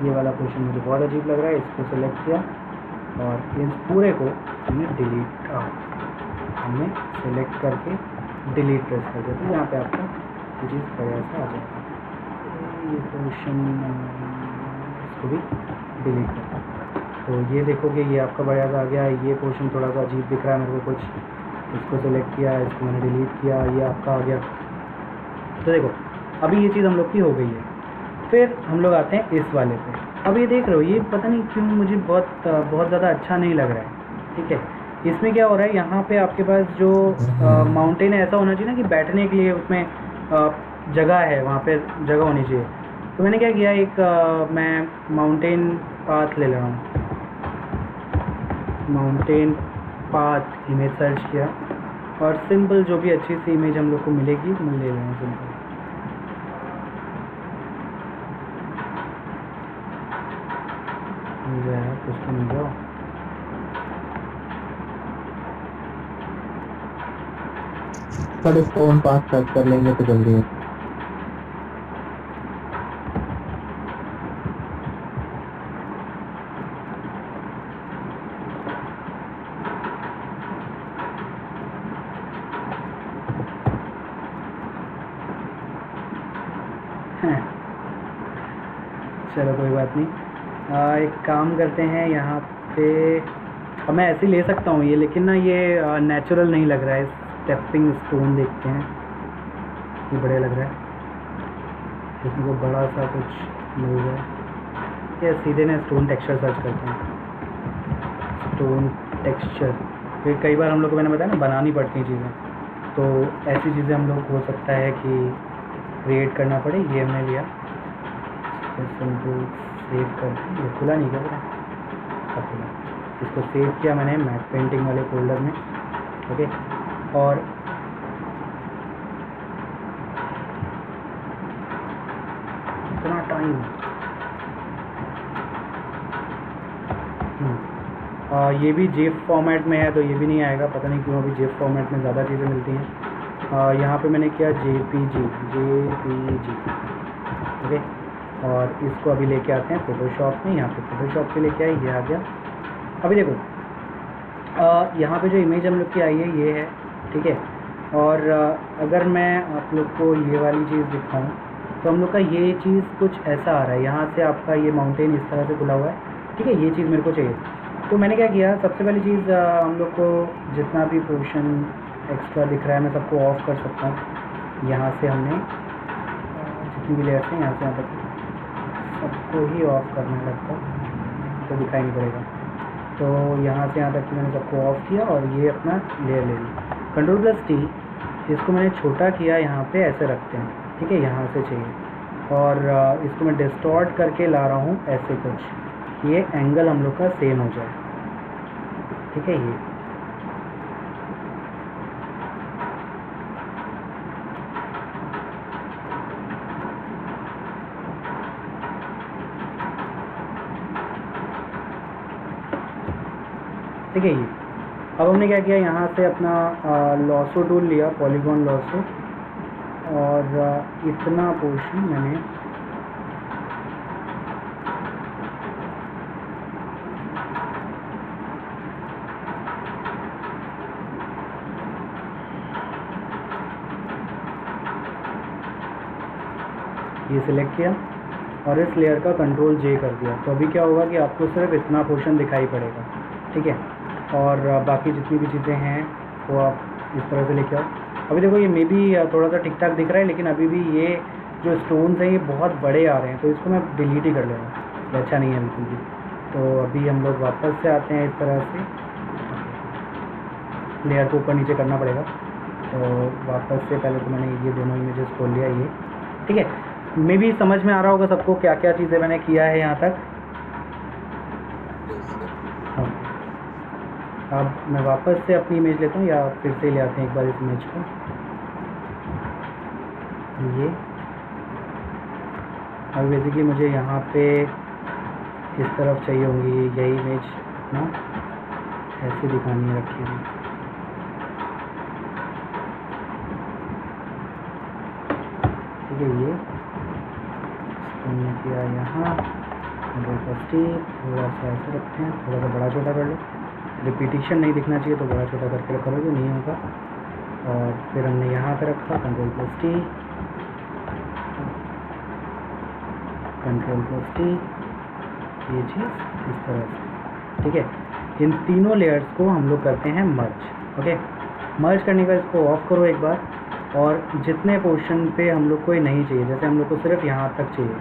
ये वाला पोर्शन मुझे बहुत अजीब लग रहा है, इसको सेलेक्ट किया और इस पूरे को हमने डिलीट, हमने सेलेक्ट करके डिलीट प्रेस कर दिया, तो यहाँ पे आपका ये चीज़ बढ़िया से आ जाएगा। ये पोर्शन इसको भी डिलीट कर, तो ये देखोगे ये आपका बढ़िया सा आ गया। ये पोर्शन थोड़ा सा अजीब दिख रहा है मेरे को कुछ, इसको सेलेक्ट किया, इसको मैंने डिलीट किया, ये आपका आ गया। तो देखो अभी ये चीज़ हम लोग की हो गई है। फिर हम लोग आते हैं इस वाले पे। अब ये देख रहे हो, ये पता नहीं क्यों मुझे बहुत ज़्यादा अच्छा नहीं लग रहा है, ठीक है। इसमें क्या हो रहा है, यहाँ पे आपके पास जो माउंटेन है ऐसा होना चाहिए ना कि बैठने के लिए उसमें जगह है, वहाँ पे जगह होनी चाहिए। तो मैंने क्या किया, एक मैं माउंटेन पाथ ले रहा हूँ, माउंटेन पाथ इमेज सर्च किया और सिंपल जो भी अच्छी सी इमेज हम लोग को मिलेगी मैं ले रहा हूँ सिंपल। मिल गया कुछ तो मिल जाओ। थोड़े फोन पास सर्च कर लेंगे तो जल्दी है। चलो कोई बात नहीं, एक काम करते हैं यहाँ पे। अब मैं ऐसे ही ले सकता हूँ ये, लेकिन ना ये नेचुरल नहीं लग रहा है। स्टेपिंग स्टोन देखते हैं, ये बढ़िया लग रहा है, इसमें को बड़ा सा कुछ मिल जाए। या सीधे ना स्टोन टेक्सचर सर्च करते हैं, स्टोन टेक्सचर। फिर कई बार हम लोग को मैंने बताया ना बनानी पड़ती हैं चीज़ें, तो ऐसी चीज़ें हम लोग हो सकता है कि क्रिएट करना पड़े। ये हमने लिया, सिंपल सेव कर दिया। ये खुला नहीं क्या पूरा, सब खुला। इसको सेव किया मैंने मैट पेंटिंग वाले फोल्डर में, ओके। और इतना टाइम, ये भी जेफ फॉर्मेट में है तो ये भी नहीं आएगा, पता नहीं क्यों। अभी जेफ फॉर्मेट में ज़्यादा चीज़ें मिलती हैं। यहाँ पे मैंने किया JPG, ओके। और इसको अभी लेके आते हैं फ़ोटोशॉप में। यहाँ पे फ़ोटोशॉप पे लेके आए, ये आ गया। अभी देखो यहाँ पे जो इमेज हम लोग की आई है ये है, ठीक है। और अगर मैं आप लोग को ये वाली चीज़ दिखाऊं तो हम लोग का ये चीज़ कुछ ऐसा आ रहा है। यहाँ से आपका ये माउंटेन इस तरह से खुला हुआ है, ठीक है। ये चीज़ मेरे को चाहिए, तो मैंने क्या किया, सबसे पहली चीज़ हम लोग को जितना भी पोर्शन एक्स्ट्रा दिख रहा है मैं सबको ऑफ कर सकता हूँ। यहाँ से हमने जितनी भी लेयर्स हैं यहाँ से यहाँ तक सबको ही ऑफ करना लगता तो दिखाई नहीं पड़ेगा। तो यहाँ से यहाँ तक मैंने सबको ऑफ किया और ये अपना लेयर ले ली। Ctrl+T, इसको मैंने छोटा किया, यहाँ पे ऐसे रखते हैं, ठीक है। यहाँ से चाहिए और इसको मैं डिस्टॉर्ट करके ला रहा हूँ ऐसे कुछ, ये एंगल हम लोग का सेम हो जाए, ठीक है। ये ठीक है। ये अब हमने क्या किया, यहाँ से अपना लॉसो टूल लिया, पॉलीगॉन लॉसो, और इतना पोर्शन मैंने ये सिलेक्ट किया और इस लेयर का Ctrl+J कर दिया। तो अभी क्या होगा कि आपको सिर्फ इतना पोर्शन दिखाई पड़ेगा, ठीक है। और बाकी जितनी भी चीज़ें हैं वो आप इस तरह से लेके आओ। अभी देखो ये मे बी थोड़ा सा ठीक ठाक दिख रहा है, लेकिन अभी भी ये जो स्टोन्स हैं ये बहुत बड़े आ रहे हैं, तो इसको मैं डिलीट ही कर ले रहा हूँ, ये अच्छा नहीं है बिल्कुल भी। तो अभी हम लोग वापस से आते हैं, इस तरह से लेयर को ऊपर नीचे करना पड़ेगा। तो वापस से पहले तो मैंने ये दोनों इमेजेस खोल लिया, ये ठीक है। मे भी समझ में आ रहा होगा सबको क्या क्या चीज़ें मैंने किया है यहाँ तक। अब मैं वापस से अपनी इमेज लेता हूँ, या फिर से ले आते हैं एक बार इस इमेज को। ये अब बेसिकली मुझे यहाँ पे इस तरफ चाहिए होंगी यही इमेज ना, ऐसे दिखानी है रखी हुई, ठीक है। ये हमने किया यहाँ, Ctrl+T, थोड़ा सा ऐसे रखते हैं, थोड़ा सा बड़ा छोटा कर लो। रिपीटिशन नहीं दिखना चाहिए तो बड़ा छोटा करके करोगे नहीं होगा। और फिर हमने यहाँ पे रखा Ctrl+T, ये चीज़ इस तरह से, ठीक है। इन तीनों लेयर्स को हम लोग करते हैं मर्ज, ओके। मर्ज करने के बाद इसको ऑफ करो एक बार, और जितने पोर्शन पे हम लोग को ये नहीं चाहिए, जैसे हम लोग को सिर्फ यहाँ तक चाहिए,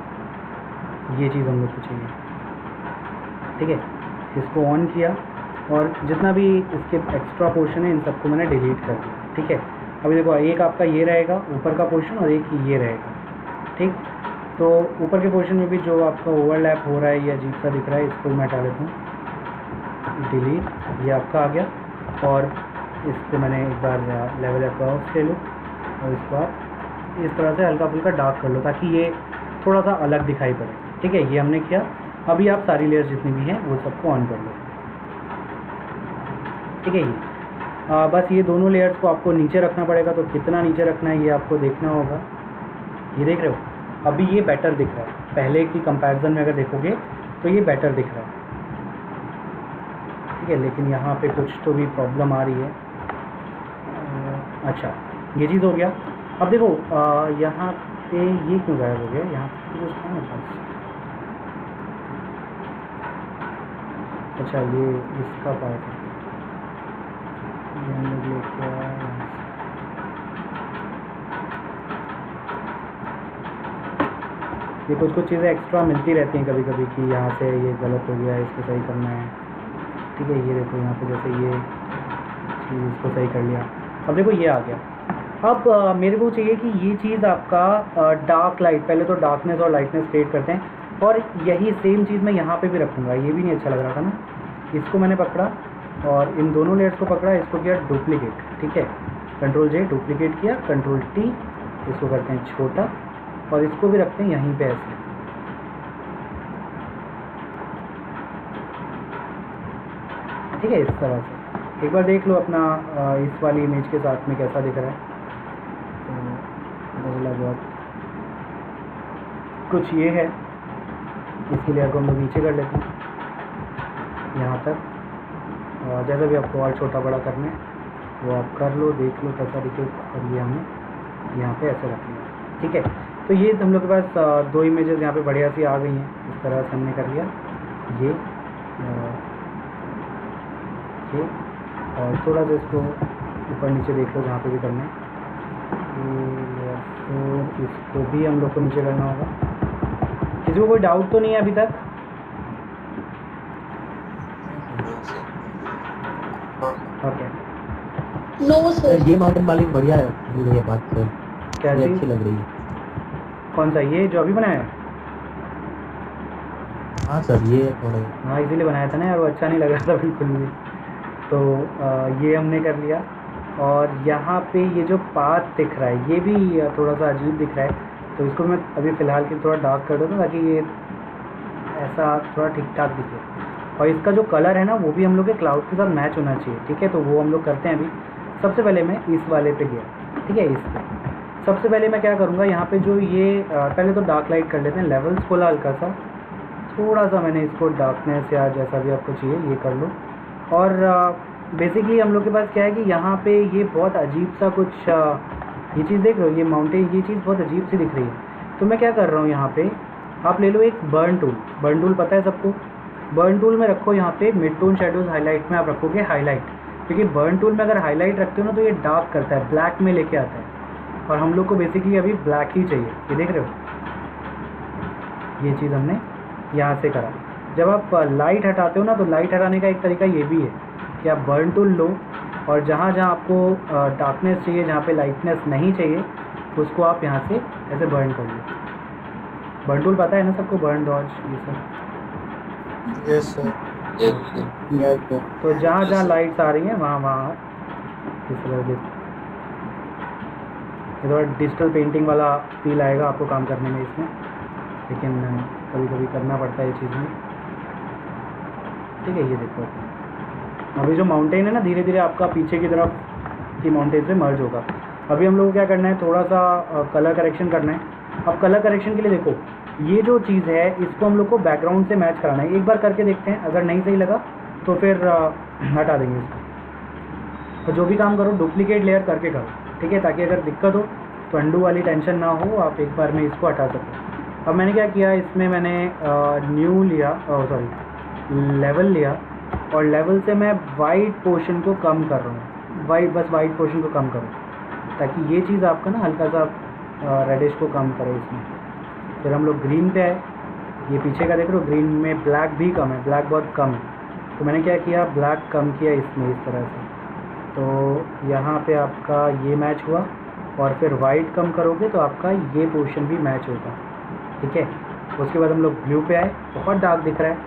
ये चीज़ हम लोग को चाहिए, ठीक है। इसको ऑन किया और जितना भी इसके एक्स्ट्रा पोर्शन है इन सबको मैंने डिलीट कर दिया। ठीक है, अभी देखो एक आपका ये रहेगा ऊपर का पोर्शन और एक ये रहेगा। ठीक, तो ऊपर के पोर्शन में भी जो आपका ओवरलैप हो रहा है या अजीब सा दिख रहा है इसको मैं हटा देता हूँ, डिलीट, ये आपका आ गया। और इसको मैंने एक बार लेवल अक्रॉस ले लो और इसको आप इस तरह से हल्का फुल्का डार्क कर लो ताकि ये थोड़ा सा अलग दिखाई पड़े। ठीक है, ये हमने किया। अभी आप सारी लेयर्स जितनी भी हैं वो सबको ऑन कर लो। ठीक है, ये बस ये दोनों लेयर्स को आपको नीचे रखना पड़ेगा। तो कितना नीचे रखना है ये आपको देखना होगा। ये देख रहे हो, अभी ये बेटर दिख रहा है, पहले की कंपैरिजन में अगर देखोगे तो ये बेटर दिख रहा है। ठीक है, लेकिन यहाँ पे कुछ तो भी प्रॉब्लम आ रही है। अच्छा, ये चीज़ हो गया। अब देखो यहाँ पे ये क्यों गायब हो गया, यहाँ पे कुछ था मेरे पास। अच्छा, ये इसका पार्ट है, ये हम लोग लेके आए। ये कुछ कुछ चीज़ें एक्स्ट्रा मिलती रहती हैं कभी कभी कि यहाँ से ये गलत हो गया, इसको सही करना है। ठीक है, ये देखो यहाँ पे जैसे ये चीज़ इसको सही कर लिया। अब देखो ये आ गया। अब मेरे को चाहिए कि ये चीज़ आपका डार्क लाइट, पहले तो डार्कनेस और लाइटनेस क्रिएट करते हैं और यही सेम चीज़ मैं यहाँ पे भी रखूँगा। ये भी नहीं अच्छा लग रहा था ना, इसको मैंने पकड़ा और इन दोनों लेयर्स को पकड़ा, इसको किया डुप्लीकेट। ठीक है, कंट्रोल जे डुप्लीकेट किया, कंट्रोल टी, इसको करते हैं छोटा और इसको भी रखते हैं यहीं पे ऐसे। ठीक है, इस तरह से एक बार देख लो अपना इस वाली इमेज के साथ में कैसा दिख रहा है। तो बदला बहुत कुछ ये है, इसके लिए आपको हम लोग नीचे कर लेते हैं यहाँ तक। और जैसा भी आपको और छोटा बड़ा करना है वो आप कर लो, देख लो कैसा दिखे। और ये हमने यहाँ पे ऐसे रख लिया। ठीक है, तो ये हम लोग के पास दो इमेजेस यहाँ पे बढ़िया सी आ गई हैं। इस तरह से हमने कर लिया ये और थोड़ा सा इसको ऊपर नीचे देख लो जहाँ पे भी करना है। तो इसको भी हम लोग को नीचे करना होगा। किसी को कोई डाउट तो नहीं है अभी तक? Okay, no sir. ये माउंटेन वाली बढ़िया है, ये बात सर क्या ये चीज़? अच्छी लग रही है। कौन सा, ये जो अभी बनाया है? हाँ सर, ये थोड़ा हाँ, इसीलिए बनाया था ना यार, वो अच्छा नहीं लग रहा था बिल्कुल भी। तो ये हमने कर लिया। और यहाँ पे ये जो पाथ दिख रहा है ये भी थोड़ा सा अजीब दिख रहा है, तो इसको मैं अभी फ़िलहाल के थोड़ा डार्क कर दूँ ताकि ये ऐसा थोड़ा ठीक ठाक दिखे। और इसका जो कलर है ना वो भी हम लोग के क्लाउड के साथ मैच होना चाहिए। ठीक है, तो वो हम लोग करते हैं अभी। सबसे पहले मैं इस वाले पे गया। ठीक है, इस पे सबसे पहले मैं क्या करूँगा, यहाँ पे जो ये पहले तो डार्क लाइट कर लेते हैं, लेवल्स खोला हल्का सा, थोड़ा सा मैंने इसको डार्कनेस या जैसा भी आपको चाहिए ये कर लो। और बेसिकली हम लोग के पास क्या है कि यहाँ पे ये बहुत अजीब सा कुछ ये चीज़ देख रहे हो, ये माउंटेन, ये चीज़ बहुत अजीब सी दिख रही है। तो मैं क्या कर रहा हूँ, यहाँ पे आप ले लो एक बर्न टूल। बर्न टूल पता है सबको? बर्न टूल में रखो यहाँ पे मिड टोन शेडोज़ हाईलाइट में आप रखोगे हाईलाइट, क्योंकि बर्न टूल में अगर हाईलाइट रखते हो ना तो ये डार्क करता है, ब्लैक में लेके आता है। और हम लोग को बेसिकली अभी ब्लैक ही चाहिए। ये देख रहे हो, ये चीज़ हमने यहाँ से करा। जब आप लाइट हटाते हो ना तो लाइट हटाने का एक तरीका ये भी है कि आप बर्न टूल लो और जहाँ जहाँ आपको डार्कनेस चाहिए, जहाँ पे लाइटनेस नहीं चाहिए, उसको आप यहाँ से ऐसे बर्न कर लो। बर्न टूल पता है ना सबको, बर्न डॉज ये सब। Yes sir. तो जहाँ जहाँ लाइट्स आ रही हैं वहाँ वहाँ इस तरह से थोड़ा डिजिटल पेंटिंग वाला फील आएगा आपको काम करने में इसमें, लेकिन कभी कभी करना पड़ता है ये चीज़ में। ठीक है, ये देखो अभी जो माउंटेन है ना धीरे धीरे आपका पीछे की तरफ की माउंटेन से मर्ज होगा। अभी हम लोग को क्या करना है, थोड़ा सा कलर करेक्शन करना है। अब कलर करेक्शन के लिए देखो ये जो चीज़ है इसको हम लोग को बैकग्राउंड से मैच कराना है। एक बार करके देखते हैं, अगर नहीं सही लगा तो फिर हटा देंगे इसको। तो जो भी काम करो डुप्लीकेट लेयर करके करो, ठीक है, ताकि अगर दिक्कत हो तो अंडू वाली टेंशन ना हो, आप एक बार में इसको हटा सको। अब मैंने क्या किया, इसमें मैंने न्यू लिया, सॉरी लेवल लिया, और लेवल से मैं वाइट पोर्शन को कम कर रहा हूँ। बस वाइट पोर्शन को कम करो ताकि ये चीज़ आपका ना हल्का सा रेडिश को कम करे इसमें। फिर हम लोग ग्रीन पे आए, ये पीछे का देख रहे हो, ग्रीन में ब्लैक भी कम है, ब्लैक बहुत कम है। तो मैंने क्या किया, ब्लैक कम किया इसमें इस तरह से, तो यहाँ पे आपका ये मैच हुआ, और फिर वाइट कम करोगे तो आपका ये पोर्शन भी मैच होगा, ठीक है। उसके बाद हम लोग ब्लू पे आए, बहुत डार्क दिख रहा है,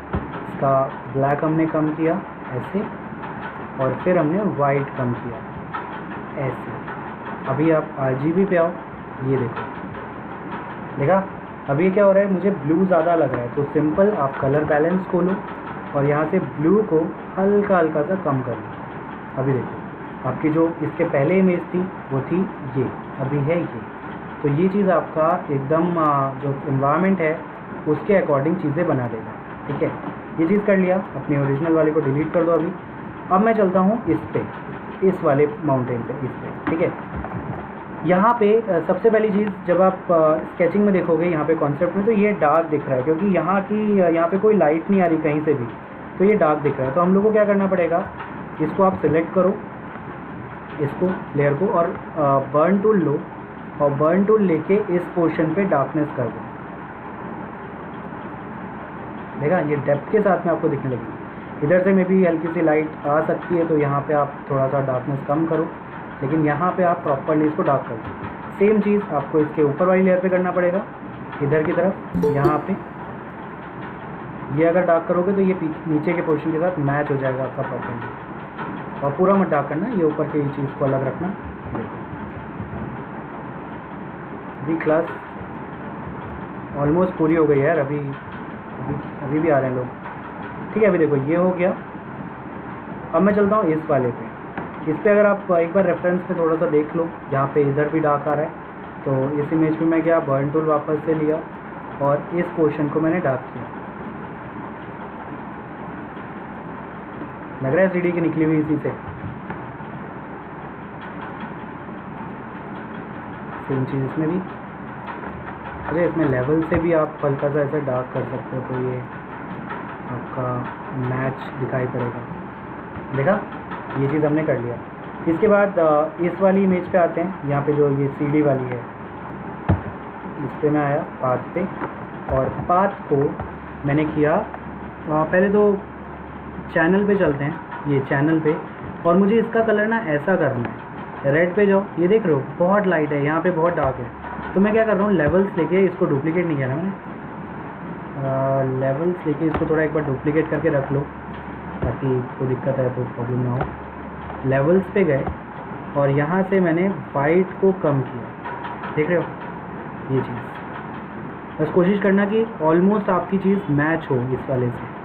इसका ब्लैक हमने कम किया ऐसे, और फिर हमने वाइट कम किया ऐसे। अभी आप RGB पे आओ, ये देखो, देखा अभी क्या हो रहा है, मुझे ब्लू ज़्यादा लग रहा है, तो सिंपल आप कलर बैलेंस खोलो और यहाँ से ब्लू को हल्का हल्का सा कम कर लो। अभी देखो आपकी जो इसके पहले इमेज थी वो थी ये, अभी है ये, तो ये चीज़ आपका एकदम जो इन्वायरमेंट है उसके अकॉर्डिंग चीज़ें बना देगा, ठीक है। ये चीज़ कर लिया, अपनी ओरिजिनल वाले को डिलीट कर दो अभी। अब मैं चलता हूँ इस पे, इस वाले माउंटेन पे, इस पे, ठीक है। यहाँ पे सबसे पहली चीज़ जब आप स्केचिंग में देखोगे यहाँ पे कॉन्सेप्ट में, तो ये डार्क दिख रहा है क्योंकि यहाँ पे कोई लाइट नहीं आ रही कहीं से भी, तो ये डार्क दिख रहा है। तो हम लोग को क्या करना पड़ेगा, इसको आप सिलेक्ट करो, इसको लेयर को, और बर्न टूल लो, और बर्न टूल लेके इस पोर्शन पे डार्कनेस कर दो। देखा, ये डेप्थ के साथ में आपको दिखने लगी। इधर से में भी हल्की सी लाइट आ सकती है, तो यहाँ पे आप थोड़ा सा डार्कनेस कम करो, लेकिन यहाँ पे आप प्रॉपरली इसको डार्क कर दो। सेम चीज़ आपको इसके ऊपर वाली लेयर पे करना पड़ेगा, इधर की तरफ, यहाँ पे ये अगर डार्क करोगे तो ये नीचे के पोर्शन के साथ मैच हो जाएगा आपका प्रॉपरली। और पूरा मत डार्क करना, ये ऊपर की चीज़ को अलग रखना। अभी क्लास ऑलमोस्ट पूरी हो गई है यार, अभी भी आ रहे हैं लोग, ठीक है। अभी देखो ये हो गया। अब मैं चलता हूँ इस वाले पे। इस पे अगर आप एक बार रेफरेंस में थोड़ा सा देख लो, यहाँ पे इधर भी डार्क आ रहा है, तो इस इमेज में मैं क्या, बर्न टूल वापस से लिया और इस पोर्शन को मैंने डार्क किया। लग रहा है सीढ़ी की निकली हुई इसी से। सेम चीज़ इसमें भी। अरे इसमें लेवल से भी आप हल्का सा ऐसे डार्क कर सकते हो, तो ये आपका मैच दिखाई पड़ेगा। देखा, ये चीज़ हमने कर लिया। इसके बाद इस वाली इमेज पे आते हैं, यहाँ पे जो ये सीढ़ी वाली है, इस पे मैं आया पाथ पे, और पाथ को मैंने किया पहले तो चैनल पे चलते हैं, ये चैनल पे, और मुझे इसका कलर ना ऐसा करना है। रेड पे जाओ, ये देख रहे हो बहुत लाइट है, यहाँ पे बहुत डार्क है, तो मैं क्या कर रहा हूँ, लेवल्स लेके इसको डुप्लीकेट नहीं किया ना मैंने, लेवल्स लेके इसको थोड़ा एक बार डुप्लीकेट करके रख लो ताकि कोई दिक्कत है तो प्रॉब्लम ना हो। लेवल्स पे गए और यहाँ से मैंने वाइट को कम किया, देख रहे हो ये चीज़। बस कोशिश करना कि ऑलमोस्ट आपकी चीज़ मैच हो इस वाले से,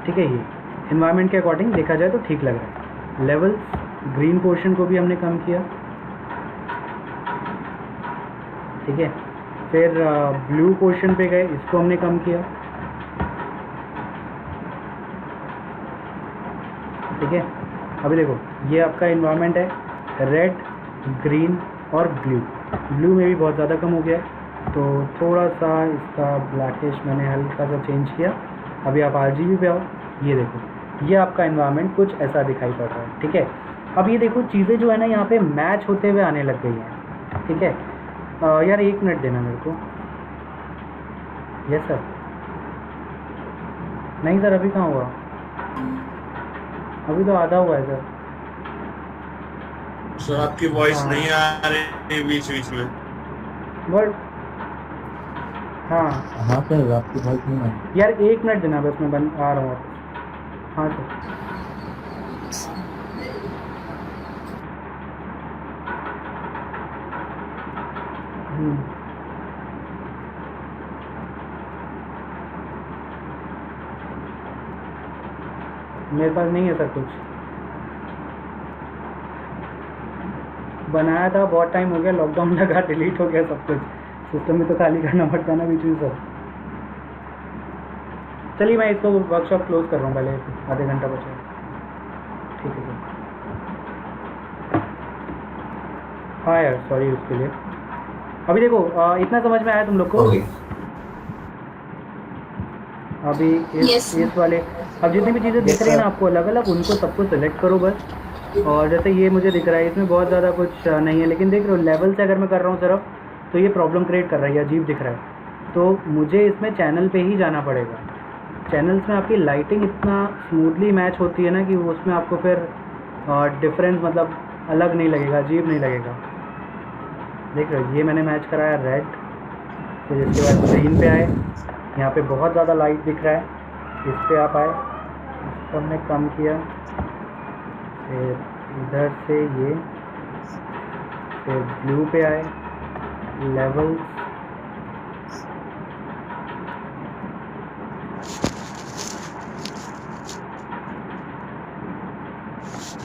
ठीक है। ये इन्वायरमेंट के अकॉर्डिंग देखा जाए तो ठीक लग रहा है। लेवल्स, ग्रीन पोर्शन को भी हमने कम किया, ठीक है। फिर ब्लू पोर्शन पे गए, इसको हमने कम किया, ठीक है। अभी देखो ये आपका इन्वायरमेंट है, रेड, ग्रीन और ब्लू में भी बहुत ज़्यादा कम हो गया है, तो थोड़ा सा इसका ब्लैकिश मैंने हल्का सा चेंज किया। अभी आप RGB पे आओ, ये देखो ये आपका इन्वायरमेंट कुछ ऐसा दिखाई पड़ रहा है, ठीक है। अब ये देखो चीज़ें जो है ना यहाँ पे मैच होते हुए आने लग गई हैं, ठीक है। यार 1 मिनट देना मेरे को। Yes sir. नहीं सर, अभी कहाँ हुआ, अभी तो आधा हुआ है सर। सर आपकी वॉइस नहीं आ रही बीच बीच में। बट हाँ सर आपकी वॉइस नहीं आ रही। यार 1 मिनट देना बस, मैं आ रहा हूँ वापस। हाँ सर। मेरे पास नहीं है सर कुछ, बनाया था बहुत टाइम हो गया, लॉकडाउन लगा, डिलीट हो गया सब कुछ, सिस्टम में तो खाली करना पड़ता है ना बीच में सर। चलिए मैं इसको वर्कशॉप क्लोज कर रहा हूँ, पहले आधे घंटा बचा है, ठीक है सर। हाँ यार सॉरी उसके लिए। अभी देखो इतना समझ में आया तुम लोग को? अभी इस वाले, अब जितनी भी चीज़ें दिख रही है ना आपको अलग अलग, उनको सबको सेलेक्ट करो बस। और जैसे ये मुझे दिख रहा है, इसमें बहुत ज़्यादा कुछ नहीं है, लेकिन देख रहे हो लेवल से अगर मैं कर रहा हूँ सिर्फ, तो ये प्रॉब्लम क्रिएट कर रहा है, ये अजीब दिख रहा है। तो मुझे इसमें चैनल पे ही जाना पड़ेगा, चैनल्स में आपकी लाइटिंग इतना स्मूथली मैच होती है ना कि वो उसमें आपको फिर डिफरेंस मतलब अलग नहीं लगेगा, अजीब नहीं लगेगा। देख रहे हो, ये मैंने मैच कराया रेड, फिर इसके बाद ग्रीन पे आए, यहाँ पे बहुत ज़्यादा लाइट दिख रहा है, इस पे आप आए, इसको हमने कम किया, फिर इधर से ये, फिर ब्लू पे आए, लेवल्स,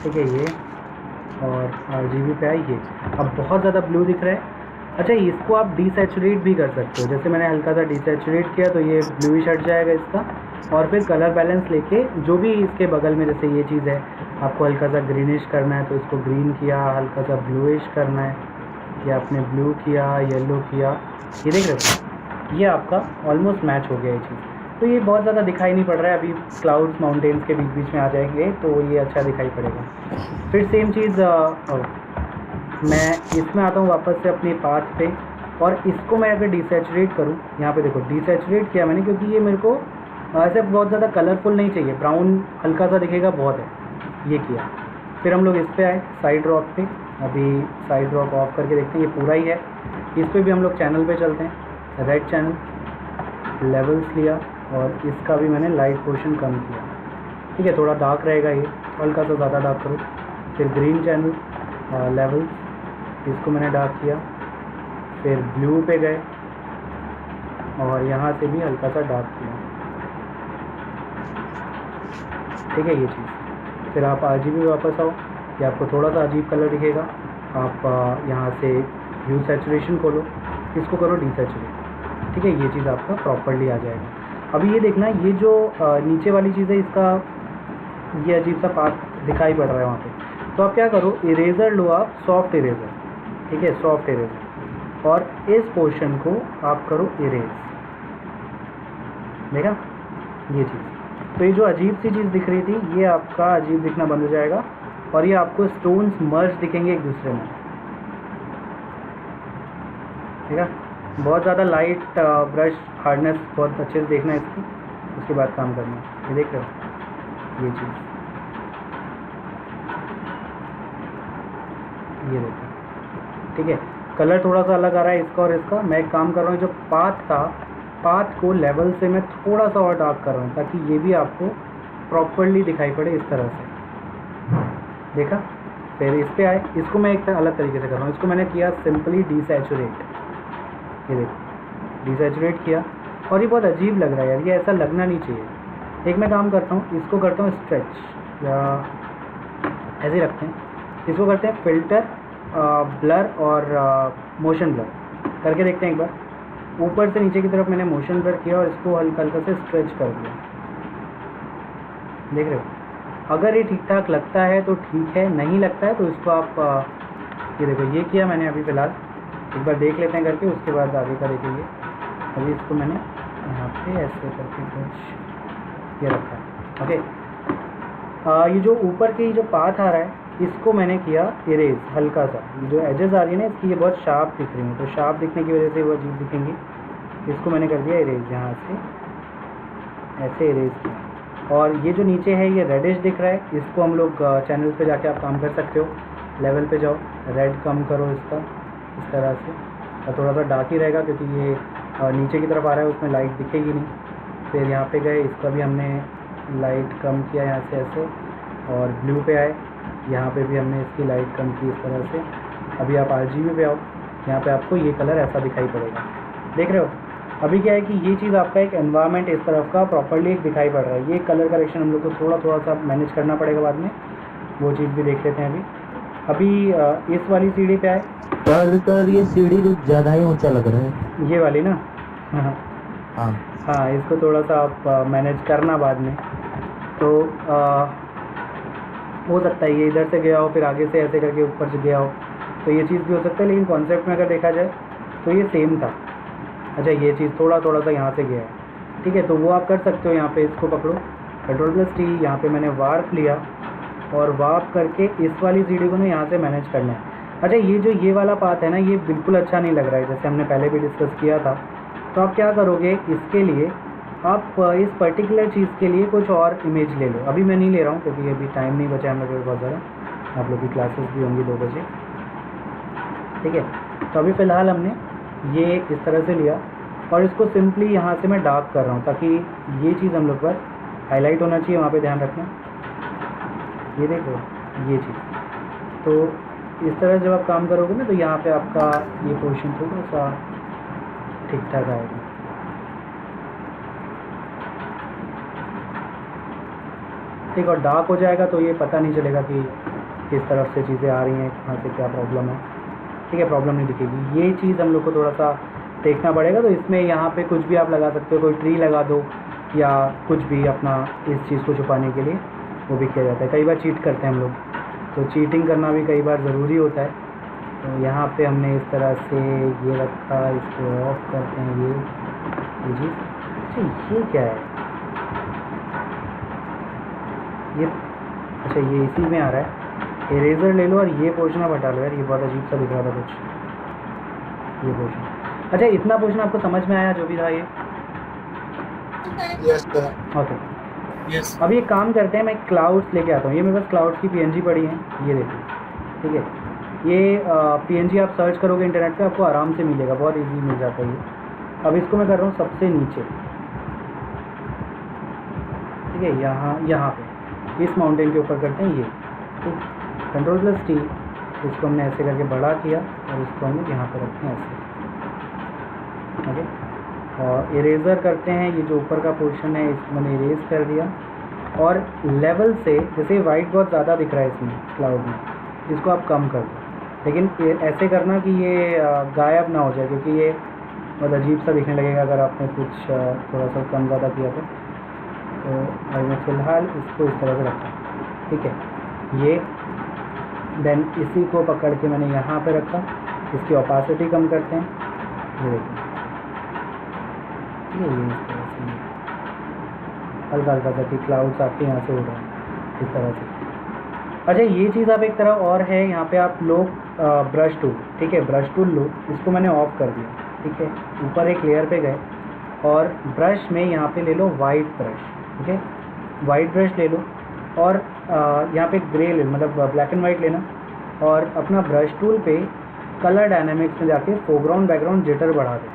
ठीक है ये, और RGB पे आई ये। अब बहुत ज़्यादा ब्लू दिख रहा है। अच्छा, इसको आप डिसैचुरेट भी कर सकते हो, जैसे मैंने हल्का सा डिसैचुरेट किया तो ये ब्लूइश हट जाएगा इसका। और फिर कलर बैलेंस लेके जो भी इसके बगल में, जैसे ये चीज़ है, आपको हल्का सा ग्रीनिश करना है तो इसको ग्रीन किया, हल्का सा ब्लूइश करना है, ये आपने ब्लू किया, येलो किया, ये देख रहे हो, ये आपका ऑलमोस्ट मैच हो गया ये चीज़। तो ये बहुत ज़्यादा दिखाई नहीं पड़ रहा है, अभी क्लाउड्स माउंटेन्स के बीच बीच में आ जाएंगे तो ये अच्छा दिखाई पड़ेगा। फिर सेम चीज़ मैं इसमें आता हूँ वापस से अपने पाथ पे, और इसको मैं अगर डिसैचुरेट करूँ, यहाँ पे देखो डिसैचुरेट किया मैंने, क्योंकि ये मेरे को ऐसे बहुत ज़्यादा कलरफुल नहीं चाहिए, ब्राउन हल्का सा दिखेगा बहुत है, ये किया। फिर हम लोग इस पे आए साइड रॉक पे, अभी साइड रॉक ऑफ करके देखते हैं, ये पूरा ही है। इस पे भी हम लोग चैनल पे चलते हैं, रेड चैनल, लेवल्स लिया, और इसका भी मैंने लाइट पोर्शन कम किया, ठीक है, थोड़ा डार्क रहेगा ये, हल्का सा ज़्यादा डार्क करो। फिर ग्रीन चैनल, लेवल्स, इसको मैंने डार्क किया, फिर ब्लू पे गए और यहाँ से भी हल्का सा डार्क किया, ठीक है ये चीज़। फिर आप RGB वापस आओ, ये आपको थोड़ा सा अजीब कलर दिखेगा, आप यहाँ से ह्यू सैचुरेशन खोलो, इसको करो डिसैचुरेट, ठीक है, ये चीज़ आपका प्रॉपरली आ जाएगा। अभी ये देखना, ये जो नीचे वाली चीज़ है, इसका ये अजीब सा पार्ट दिखाई पड़ रहा है वहाँ पे, तो आप क्या करो, इरेज़र लो आप, सॉफ्ट इरेज़र, ठीक है, सॉफ्ट इरेज़र, और इस पोर्शन को आप करो इरेज, देखा ये चीज़। तो ये जो अजीब सी चीज़ दिख रही थी, ये आपका अजीब दिखना बंद हो जाएगा, और ये आपको स्टोन्स मर्ज दिखेंगे एक दूसरे में, ठीक है। बहुत ज़्यादा लाइट ब्रश हार्डनेस बहुत अच्छे से देखना है इसकी, उसके बाद काम करना है। ये देख रहे हो ये चीज़, ये देखो, ठीक है, कलर थोड़ा सा अलग आ रहा है इसका और इसका। मैं एक काम कर रहा हूँ, जो पाथ था, पाथ को लेवल से मैं थोड़ा सा और डार्क कर रहा हूँ, ताकि ये भी आपको प्रॉपरली दिखाई पड़े इस तरह से, देखा। फिर इस पे आए, इसको मैं एक अलग तरीके से कर रहा हूँ, इसको मैंने किया सिंपली डिसैचुरेट, ये देखो डिसैचुरेट किया, और ये बहुत अजीब लग रहा है यार, ये ऐसा लगना नहीं चाहिए। एक मैं काम करता हूँ, इसको करता हूँ स्ट्रेच, या ऐसे ही रखते हैं, इसको करते हैं फिल्टर, ब्लर और मोशन ब्लर करके देखते हैं एक बार। ऊपर से नीचे की तरफ मैंने मोशन ब्लर किया और इसको हल्का हल्का से स्ट्रेच कर दिया, देख रहे हो। अगर ये ठीक ठाक लगता है तो ठीक है, नहीं लगता है तो इसको आप ये देखो, ये किया मैंने अभी फ़िलहाल, एक बार देख लेते हैं करके, उसके बाद आगे का देखेंगे। अभी इसको मैंने यहाँ पे ऐसे करके कुछ ये रखा है, ओके। ये जो ऊपर की जो पाथ आ रहा है, इसको मैंने किया इरेज, हल्का सा जो एजेस आ रही है ना इसकी, ये बहुत शार्प दिख रही है, तो शार्प दिखने की वजह से वो अजीब दिखेंगी। इसको मैंने कर दिया इरेज, यहाँ से ऐसे इरेज किया। और ये जो नीचे है ये रेडिश दिख रहा है, इसको हम लोग चैनल पे जाके आप काम कर सकते हो, लेवल पे जाओ, रेड कम करो इसका इस तरह से, और थोड़ा सा डार्क ही रहेगा क्योंकि ये नीचे की तरफ आ रहा है, उसमें लाइट दिखेगी नहीं। फिर यहाँ पे गए, इसका भी हमने लाइट कम किया यहाँ से ऐसे, और ब्लू पे आए, यहाँ पे भी हमने इसकी लाइट कम की इस तरह से। अभी आप RGB पे आओ, यहाँ पे आपको ये कलर ऐसा दिखाई पड़ेगा, देख रहे हो। अभी क्या है कि ये चीज़ आपका एक एनवायरनमेंट इस तरफ का प्रॉपर्ली एक दिखाई पड़ रहा है। ये कलर करेक्शन हम लोग को थोड़ा सा मैनेज करना पड़ेगा बाद में, वो चीज़ भी देख लेते हैं। अभी इस वाली सीढ़ी पे आए, सर ये सीढ़ी कुछ ज़्यादा ही ऊंचा लग रहा है, ये वाली ना, हाँ हाँ, इसको थोड़ा सा आप मैनेज करना बाद में। तो हो सकता है ये इधर से गया हो, फिर आगे से ऐसे करके ऊपर से गया हो, तो ये चीज़ भी हो सकता है, लेकिन कॉन्सेप्ट में अगर देखा जाए तो ये सेम था। अच्छा, ये चीज़ थोड़ा सा यहाँ से गया है, ठीक है, तो वो आप कर सकते हो। यहाँ पे इसको पकड़ो, Ctrl+T, यहाँ पे मैंने वार्प लिया, और वार्प करके इस वाली सीढ़ी को ना यहाँ से मैनेज करना है। अच्छा, ये जो ये वाला पाथ है ना, ये बिल्कुल अच्छा नहीं लग रहा है, जैसे हमने पहले भी डिस्कस किया था। तो आप क्या करोगे, इसके लिए आप इस पर्टिकुलर चीज़ के लिए कुछ और इमेज ले लो। अभी मैं नहीं ले रहा हूँ क्योंकि अभी टाइम नहीं बचा है हम लोग के बहुत ज़्यादा, आप लोग की क्लासेस भी होंगी 2 बजे, ठीक है। तो अभी फ़िलहाल हमने ये इस तरह से लिया और इसको सिंपली यहाँ से मैं डार्क कर रहा हूँ ताकि ये चीज़ हम लोग पर हाईलाइट होना चाहिए, वहाँ पे ध्यान रखना। ये देखो ये चीज़, तो इस तरह जब आप काम करोगे ना तो यहाँ पे आपका ये पोजीशन थोड़ा सा ठीक ठाक आएगा। ठीक, और डार्क हो जाएगा तो ये पता नहीं चलेगा कि किस तरफ से चीज़ें आ रही हैं, कहाँ से क्या प्रॉब्लम है, ठीक है। प्रॉब्लम नहीं दिखेगी, ये चीज़ हम लोग को थोड़ा सा देखना पड़ेगा। तो इसमें यहाँ पे कुछ भी आप लगा सकते हो, कोई ट्री लगा दो या कुछ भी अपना इस चीज़ को छुपाने के लिए वो भी किया जाता है। कई बार चीट करते हैं हम लोग, तो चीटिंग करना भी कई बार ज़रूरी होता है। तो यहाँ पे हमने इस तरह से ये रखा, इसको ऑफ करते हैं ये चीज़। अच्छा ये क्या है, ये अच्छा ये इसी में आ रहा है। इरेज़र ले लो और ये पोर्शन आप हटा लो यार, ये बहुत अजीब सा दिख रहा था कुछ, ये पोर्शन। अच्छा इतना पोर्शन आपको समझ में आया जो भी था ये? Yes sir. Okay yes. अब ये काम करते हैं, मैं क्लाउड्स लेके आता हूँ। ये मेरे पास क्लाउड्स की पीएनजी पड़ी है, ये देखो, ठीक है। ये पीएनजी आप सर्च करोगे इंटरनेट पे आपको आराम से मिलेगा, बहुत इजी मिल जाता है ये। अब इसको मैं कर रहा हूँ सबसे नीचे, ठीक है, यहाँ पे इस माउंटेन के ऊपर करते हैं ये, ठीक। Ctrl+T, इसको हमने ऐसे करके बड़ा किया और इसको हमने यहाँ पर रखते हैं ऐसे, ओके। और इरेज़र करते हैं, ये जो ऊपर का पोर्शन है इसको मैंने इरेज कर दिया। और लेवल से, जैसे वाइट बहुत ज़्यादा दिख रहा है इसमें क्लाउड में, इसको आप कम कर दो, लेकिन ऐसे करना कि ये गायब ना हो जाए, क्योंकि ये बहुत अजीब सा दिखने लगेगा अगर आपने कुछ थोड़ा सा कम ज़्यादा किया तो मैं फ़िलहाल इसको इस तरह से रखा, ठीक है। ये देन इसी को पकड़ के मैंने यहाँ पे रखा, इसकी ओपेसिटी कम करते हैं, ये देखिए, ये इस तरह से हल्का हल्का सा कि क्लाउड्स आपके यहाँ से उड़ रहे हैं इस तरह से। अच्छा ये चीज़ आप एक तरह और है, यहाँ पे आप लो ब्रश टूल, ठीक है, ब्रश टूल लो, इसको मैंने ऑफ कर दिया, ठीक है। ऊपर एक लेयर पे गए और ब्रश में यहाँ पे ले लो वाइट ब्रश, ठीक है, वाइट ब्रश ले लो और यहाँ पे ग्रे ले लो, मतलब ब्लैक एंड वाइट लेना, और अपना ब्रश टूल पे कलर डायनामिक्स में जाके फोरग्राउंड बैकग्राउंड जिटर बढ़ा दो।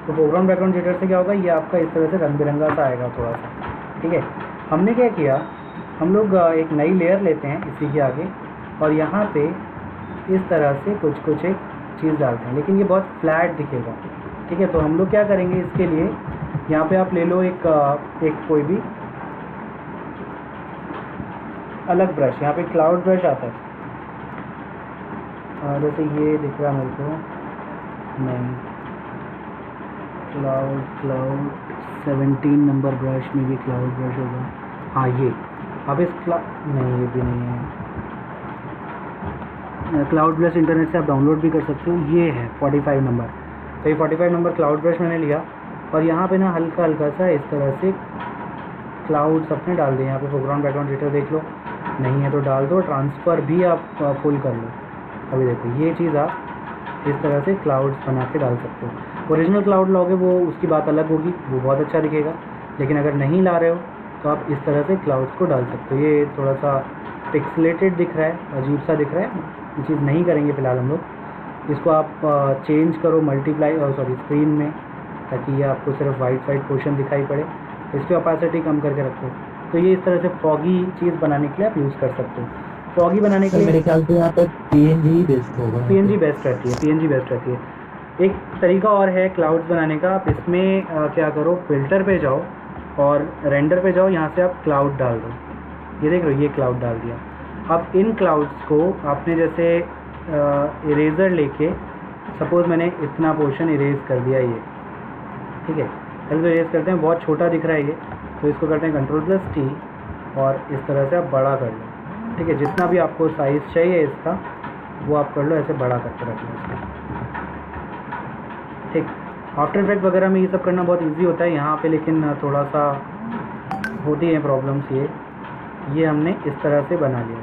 तो फोरग्राउंड बैकग्राउंड जिटर से क्या होगा, ये आपका इस तरह से रंग बिरंगा सा आएगा थोड़ा सा, ठीक है। हमने क्या किया, हम लोग एक नई लेयर लेते हैं इसी के आगे और यहाँ पे इस तरह से कुछ एक चीज़ डालते हैं, लेकिन ये बहुत फ्लैट दिखेगा, ठीक है। तो हम लोग क्या करेंगे इसके लिए, यहाँ पे आप ले लो एक कोई भी अलग ब्रश, यहाँ पे क्लाउड ब्रश आता है, जैसे ये दिख रहा है मेरे को, नहीं, क्लाउड 17 नंबर ब्रश में भी क्लाउड ब्रश होगा, हाँ ये। अब इस नहीं, ये भी नहीं है, क्लाउड ब्रश इंटरनेट से आप डाउनलोड भी कर सकते हो, ये है 45 नंबर। तो ये 45 नंबर क्लाउड ब्रश मैंने लिया और यहाँ पे ना हल्का हल्का सा इस तरह से क्लाउड्स अपने डाल दें। यहाँ पे फोरग्राउंड बैकग्राउंड जिटर देख लो, नहीं है तो डाल दो, ट्रांसफ़र भी आप फुल कर लो। अभी देखो ये चीज़ आप इस तरह से क्लाउड्स बना के डाल सकते हो। ओरिजिनल क्लाउड लोगे वो उसकी बात अलग होगी, वो बहुत अच्छा दिखेगा, लेकिन अगर नहीं ला रहे हो तो आप इस तरह से क्लाउड्स को डाल सकते हो। ये थोड़ा सा पिक्सलेटेड दिख रहा है, अजीब सा दिख रहा है, ये चीज़ नहीं करेंगे फ़िलहाल हम लोग। इसको आप चेंज करो मल्टीप्लाई स्क्रीन में, ताकि ये आपको सिर्फ वाइट पोर्शन दिखाई पड़े। इसकी ओपेसिटी कम करके रखो। तो ये इस तरह से फॉगी चीज़ बनाने के लिए आप यूज़ कर सकते हो। फॉगी बनाने के लिए मेरे ख्याल से यहाँ पे पीएनजी बेस्ट होगा, पीएनजी बेस्ट रहती है, पीएनजी बेस्ट रहती है। एक तरीका और है क्लाउड्स बनाने का, आप इसमें क्या करो, फ़िल्टर पे जाओ और रेंडर पे जाओ, यहाँ से आप क्लाउड डाल दो। ये देख रहे हो, ये क्लाउड डाल दिया। अब इन क्लाउड्स को आपने जैसे इरेज़र लेके, सपोज़ मैंने इतना पोर्शन इरेज़ कर दिया ये, ठीक है। पहले तो इरेज़ करते हैं, बहुत छोटा दिख रहा है ये, तो इसको करते हैं Ctrl+T और इस तरह से आप बड़ा कर लो, ठीक है। जितना भी आपको साइज़ चाहिए इसका वो आप कर लो, ऐसे बड़ा करके रख लो इसका, ठीक। आफ्टर इफेक्ट वगैरह में ये सब करना बहुत इजी होता है यहाँ पे, लेकिन थोड़ा सा होती है प्रॉब्लम्स। ये हमने इस तरह से बना लिया।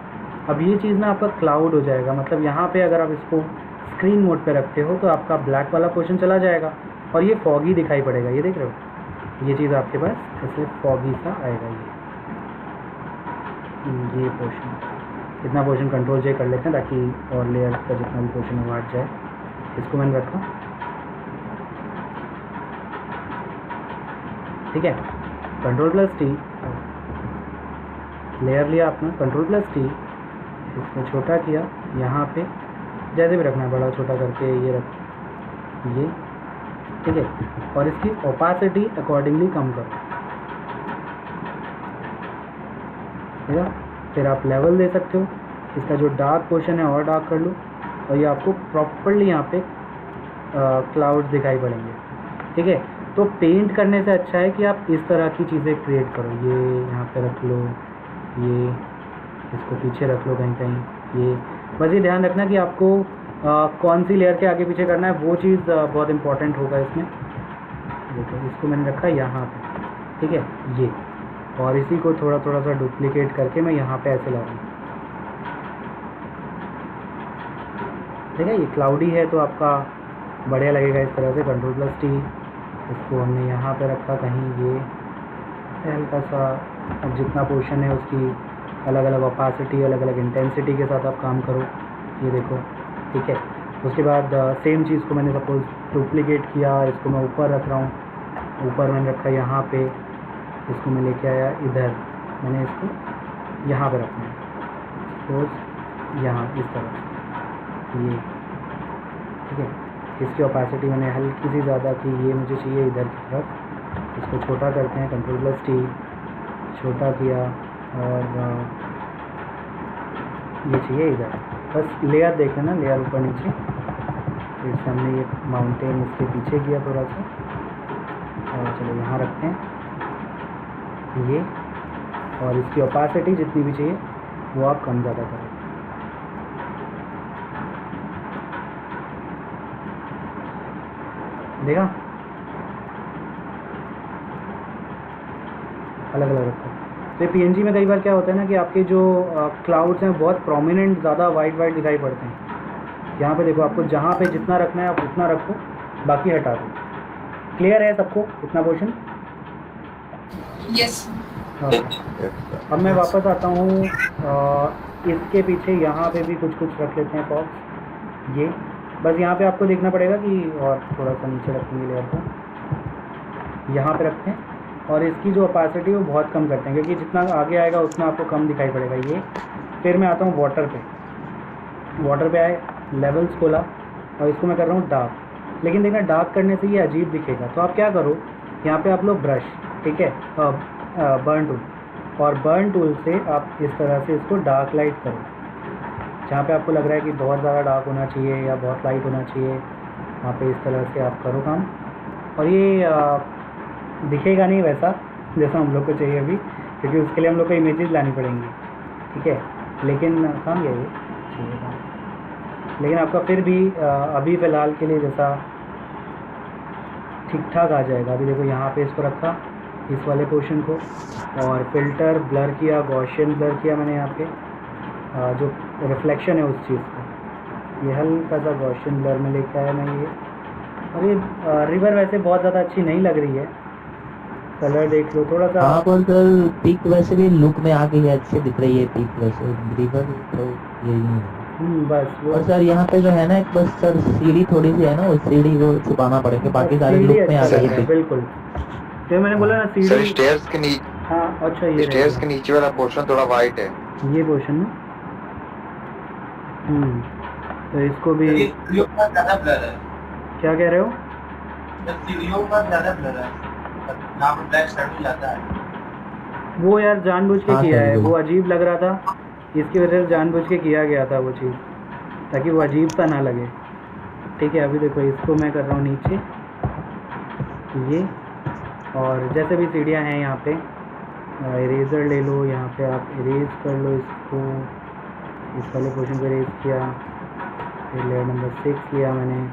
अब ये चीज़ ना आपका क्लाउड हो जाएगा, मतलब यहाँ पे अगर आप इसको स्क्रीन मोड पे रखते हो तो आपका ब्लैक वाला पोर्शन चला जाएगा और ये फॉगी दिखाई पड़ेगा। ये देख रहे हो, ये चीज़ आपके पास ऐसे फॉगी सा आएगा। ये पोर्शन, इतना पोर्शन कंट्रोल जे कर लेते हैं ताकि और लेयर का जितना भी पोर्शन है वो हट जाए। इसको मैंने रखा, ठीक है। कंट्रोल प्लस टी, लेयर लिया आपने, कंट्रोल प्लस टी, इसको छोटा किया यहाँ पे, जैसे भी रखना है बड़ा छोटा करके ये रख, ये ठीक है। और इसकी ओपासिटी अकॉर्डिंगली कम करो, ठीक है। फिर आप लेवल दे सकते हो, इसका जो डार्क पोर्शन है और डार्क कर लो, और ये आपको प्रॉपर्ली यहाँ पे क्लाउड्स दिखाई पड़ेंगे, ठीक है। तो पेंट करने से अच्छा है कि आप इस तरह की चीज़ें क्रिएट करो। ये यहाँ पे रख लो, ये इसको पीछे रख लो कहीं कहीं, ये बस ये ध्यान रखना कि आपको कौन सी लेयर के आगे पीछे करना है, वो चीज़ बहुत इंपॉर्टेंट होगा इसमें। देखो इसको मैंने रखा यहाँ पे, ठीक है ये, और इसी को थोड़ा थोड़ा सा डुप्लीकेट करके मैं यहाँ पे ऐसे ला रहा हूँ, ठीक है। ये क्लाउडी है तो आपका बढ़िया लगेगा इस तरह से। कंट्रोल प्लस टी, इसको हमने यहाँ पे रखा कहीं, ये हल्का सा, अब जितना पोर्शन है उसकी अलग अलग ओपासिटी, अलग अलग इंटेंसिटी के साथ आप काम करो, ये देखो, ठीक है। उसके बाद सेम चीज़ को मैंने सपोज डुप्लीकेट किया, इसको मैं ऊपर रख रहा हूँ, ऊपर मैंने रखा यहाँ पे, इसको मैं लेके आया इधर, मैंने इसको यहाँ पे रखना है, सपोज यहाँ इस तरह से, ये ठीक है। इसकी ओपेसिटी मैंने हल्की सी ज़्यादा की, ये मुझे चाहिए इधर की तरफ, इसको छोटा करते हैं, कंट्रोल प्लस टी, छोटा किया, और ये चाहिए इधर, बस लेयर देख लेना, लेयर ऊपर नीचे। फिर से हमने ये माउंटेन इसके पीछे किया थोड़ा सा, और चलो यहाँ रखते हैं ये, और इसकी ओपेसिटी जितनी भी चाहिए वो आप कम ज़्यादा करें। देखा, अलग अलग रखो। तो पीएनजी में कई बार क्या होता है ना कि आपके जो क्लाउड्स हैं बहुत प्रोमिनेंट, ज़्यादा वाइट वाइट दिखाई पड़ते हैं। यहाँ पे देखो, आपको जहाँ पे जितना रखना है आप उतना रखो, बाकी हटा दो। क्लियर है सबको इतना पोर्शन? यस। अब मैं वापस आता हूँ, इसके पीछे यहाँ पे भी कुछ कुछ रख लेते हैं फॉक्स। ये बस यहाँ पे आपको देखना पड़ेगा कि, और थोड़ा सा नीचे रखेंगे लेयर को, यहाँ पे रखते हैं, और इसकी जो ओपेसिटी वो बहुत कम करते हैं, क्योंकि जितना आगे आएगा उतना आपको कम दिखाई पड़ेगा ये। फिर मैं आता हूँ वाटर पे, वाटर पे आए, लेवल्स खोला, और इसको मैं कर रहा हूँ डार्क। लेकिन देखना, डार्क करने से ये अजीब दिखेगा, तो आप क्या करो, यहाँ पे आप लो ब्रश, ठीक है, बर्न टूल, और बर्न टूल से आप इस तरह से इसको डार्क लाइट करो। जहाँ पे आपको लग रहा है कि बहुत ज़्यादा डार्क होना चाहिए या बहुत लाइट होना चाहिए, वहाँ पे इस तरह से आप करो काम। और ये दिखेगा नहीं वैसा जैसा हम लोग को चाहिए अभी, क्योंकि उसके लिए हम लोग को इमेजेस लानी पड़ेंगी, ठीक है। लेकिन काम ये चाहिए काम, लेकिन आपका फिर भी अभी फ़िलहाल के लिए जैसा ठीक ठाक आ जाएगा। अभी देखो यहाँ पे इसको रखा, इस वाले पोर्शन को, और फिल्टर ब्लर किया, गॉसियन ब्लर किया मैंने यहाँ पे, जो रिफ्लेक्शन है उस चीज़ का, ये हल्का सा गॉसियन ब्लर में लेके आया मैं ये। और ये रिवर वैसे बहुत ज़्यादा अच्छी नहीं लग रही है, कलर देख लो थोड़ा सा। हाँ पर सर पीक वैसे भी लुक में आ गई है, अच्छी दिख रही है पीक वैसे, रिवर तो यही है। बस वो, और सर यहाँ पे जो है ना, एक बस सर सीढ़ी थोड़ी सी है ना, वो सीढ़ी वो छुपाना पड़ेगा, बाकी सारे लुक में आ गई है। बिल्कुल, तो मैंने बोला ना सर सीढ़ी। स्टेयर्स के नीचे, हाँ अच्छा, ये स्टेयर्स के नीचे वाला पोर्शन थोड़ा वाइट है, ये पोर्शन ना, तो इसको भी, ज़्यादा ब्लर है, क्या कह रहे हो? सीढ़ियों पर ज़्यादा ब्लर है, यहाँ पर ब्लैक शेडो जाता है। वो यार जानबूझ के हाँ, किया है, सही वो अजीब लग रहा था, इसकी वजह से जानबूझ के किया गया था वो चीज़, ताकि वो अजीब सा ना लगे, ठीक है। अभी देखो इसको मैं कर रहा हूँ नीचे ये, और जैसे भी सीढ़ियाँ हैं यहाँ पे, इरेज़र ले लो, यहाँ पे आप इरेज कर लो इसको, इस वाले पोर्शन को इरेज किया, फिर लेयर नंबर 6 लिया मैंने,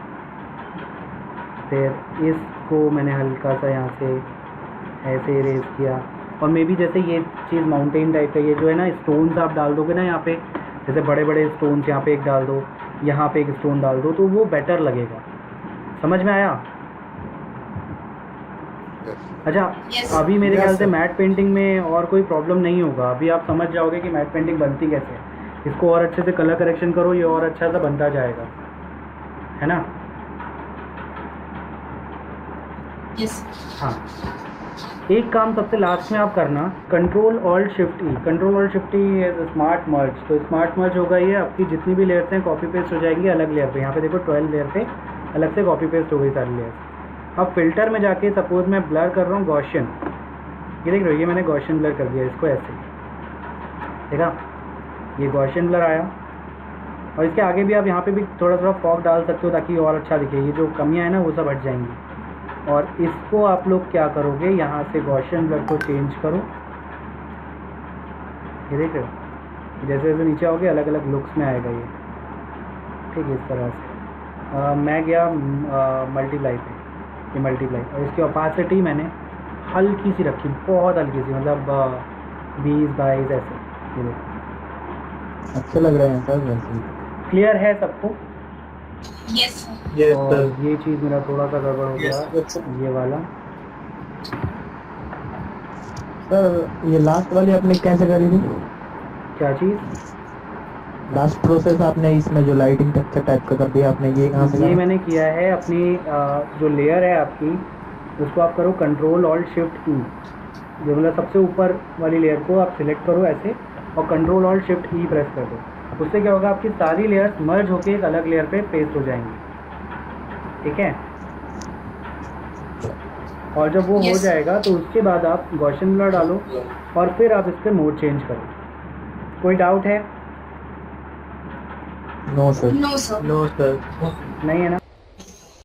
फिर इसको मैंने हल्का सा यहाँ से ऐसे इरेज किया। और मे बी जैसे ये चीज़ माउंटेन टाइप का, ये जो है ना स्टोन्स आप डाल दोगे ना यहाँ पे, जैसे बड़े बड़े स्टोन्स यहाँ पे एक डाल दो, यहाँ पे एक स्टोन डाल दो, तो वो बेटर लगेगा। समझ में आया? अच्छा Yes. अभी मेरे Yes, ख्याल से sir. मैट पेंटिंग में और कोई प्रॉब्लम नहीं होगा। अभी आप समझ जाओगे कि मैट पेंटिंग बनती कैसे है। इसको और अच्छे से कलर करेक्शन करो, ये और अच्छा सा बनता जाएगा, है ना? Yes. हाँ, एक काम सबसे लास्ट में आप करना, कंट्रोल ऑल्ट शिफ्ट ई। कंट्रोल ऑल्ट शिफ्ट ई है स्मार्ट मर्ज। तो स्मार्ट मर्ज होगा ये, आपकी जितनी भी लेयर्स हैं कॉपी पेस्ट हो जाएंगी अलग लेयर पे। यहाँ पे देखो 12 लेयर पे अलग से कॉपी पेस्ट हो गई सारी लेयर्स। अब फिल्टर में जाके सपोज मैं ब्लर कर रहा हूँ गॉसियन, ये देख रहे हो, ये मैंने गॉसियन ब्लर कर दिया इसको ऐसे, देखा? ये गॉसियन ब्लर आया। और इसके आगे भी आप यहाँ पे भी थोड़ा थोड़ा फॉग डाल सकते हो ताकि और अच्छा दिखे। ये जो कमियाँ हैं ना वो सब हट जाएंगी। और इसको आप लोग क्या करोगे, यहाँ से गॉसियन ब्लर को चेंज करो, ये देख रहे हो, जैसे जैसे नीचे आओगे अलग अलग लुक्स में आएगा ये, ठीक है? इस तरह से मैं गया मल्टीप्लाई पे, ये मल्टीप्लाई, और इसकी ओपासिटी मैंने हल्की सी रखी, बहुत हल्की सी, मतलब 20-22 ऐसे। ये देखो अच्छे लग रहे हैं सर वैसे। क्लियर है सबको? Yes, sir. Yes, और ये चीज़ मेरा थोड़ा सा गड़बड़ हो Yes, गया, ये वाला। सर ये लास्ट वाली आपने कैसे करी थी? क्या चीज़? लास्ट प्रोसेस आपने इसमें जो लाइटिंग टेक्सचर टाइप का कर दिया आपने, ये कहाँ से ये करा? मैंने किया है अपनी जो लेयर है आपकी, उसको आप करो कंट्रोल ऑल्ट शिफ्ट ई। जो मतलब सबसे ऊपर वाली लेयर को आप सिलेक्ट करो ऐसे और कंट्रोल ऑल्ट शिफ्ट ई प्रेस कर दो। उससे क्या होगा, आपकी सारी लेयर्स मर्ज होके एक अलग लेयर पे पेस्ट हो जाएंगी, ठीक है? और जब वो हो Yes. जाएगा तो उसके बाद आप गॉसियन ब्लर डालो और फिर आप इस पर मोड चेंज करो। कोई डाउट है? No sir. No, sir. No sir. नहीं है ना?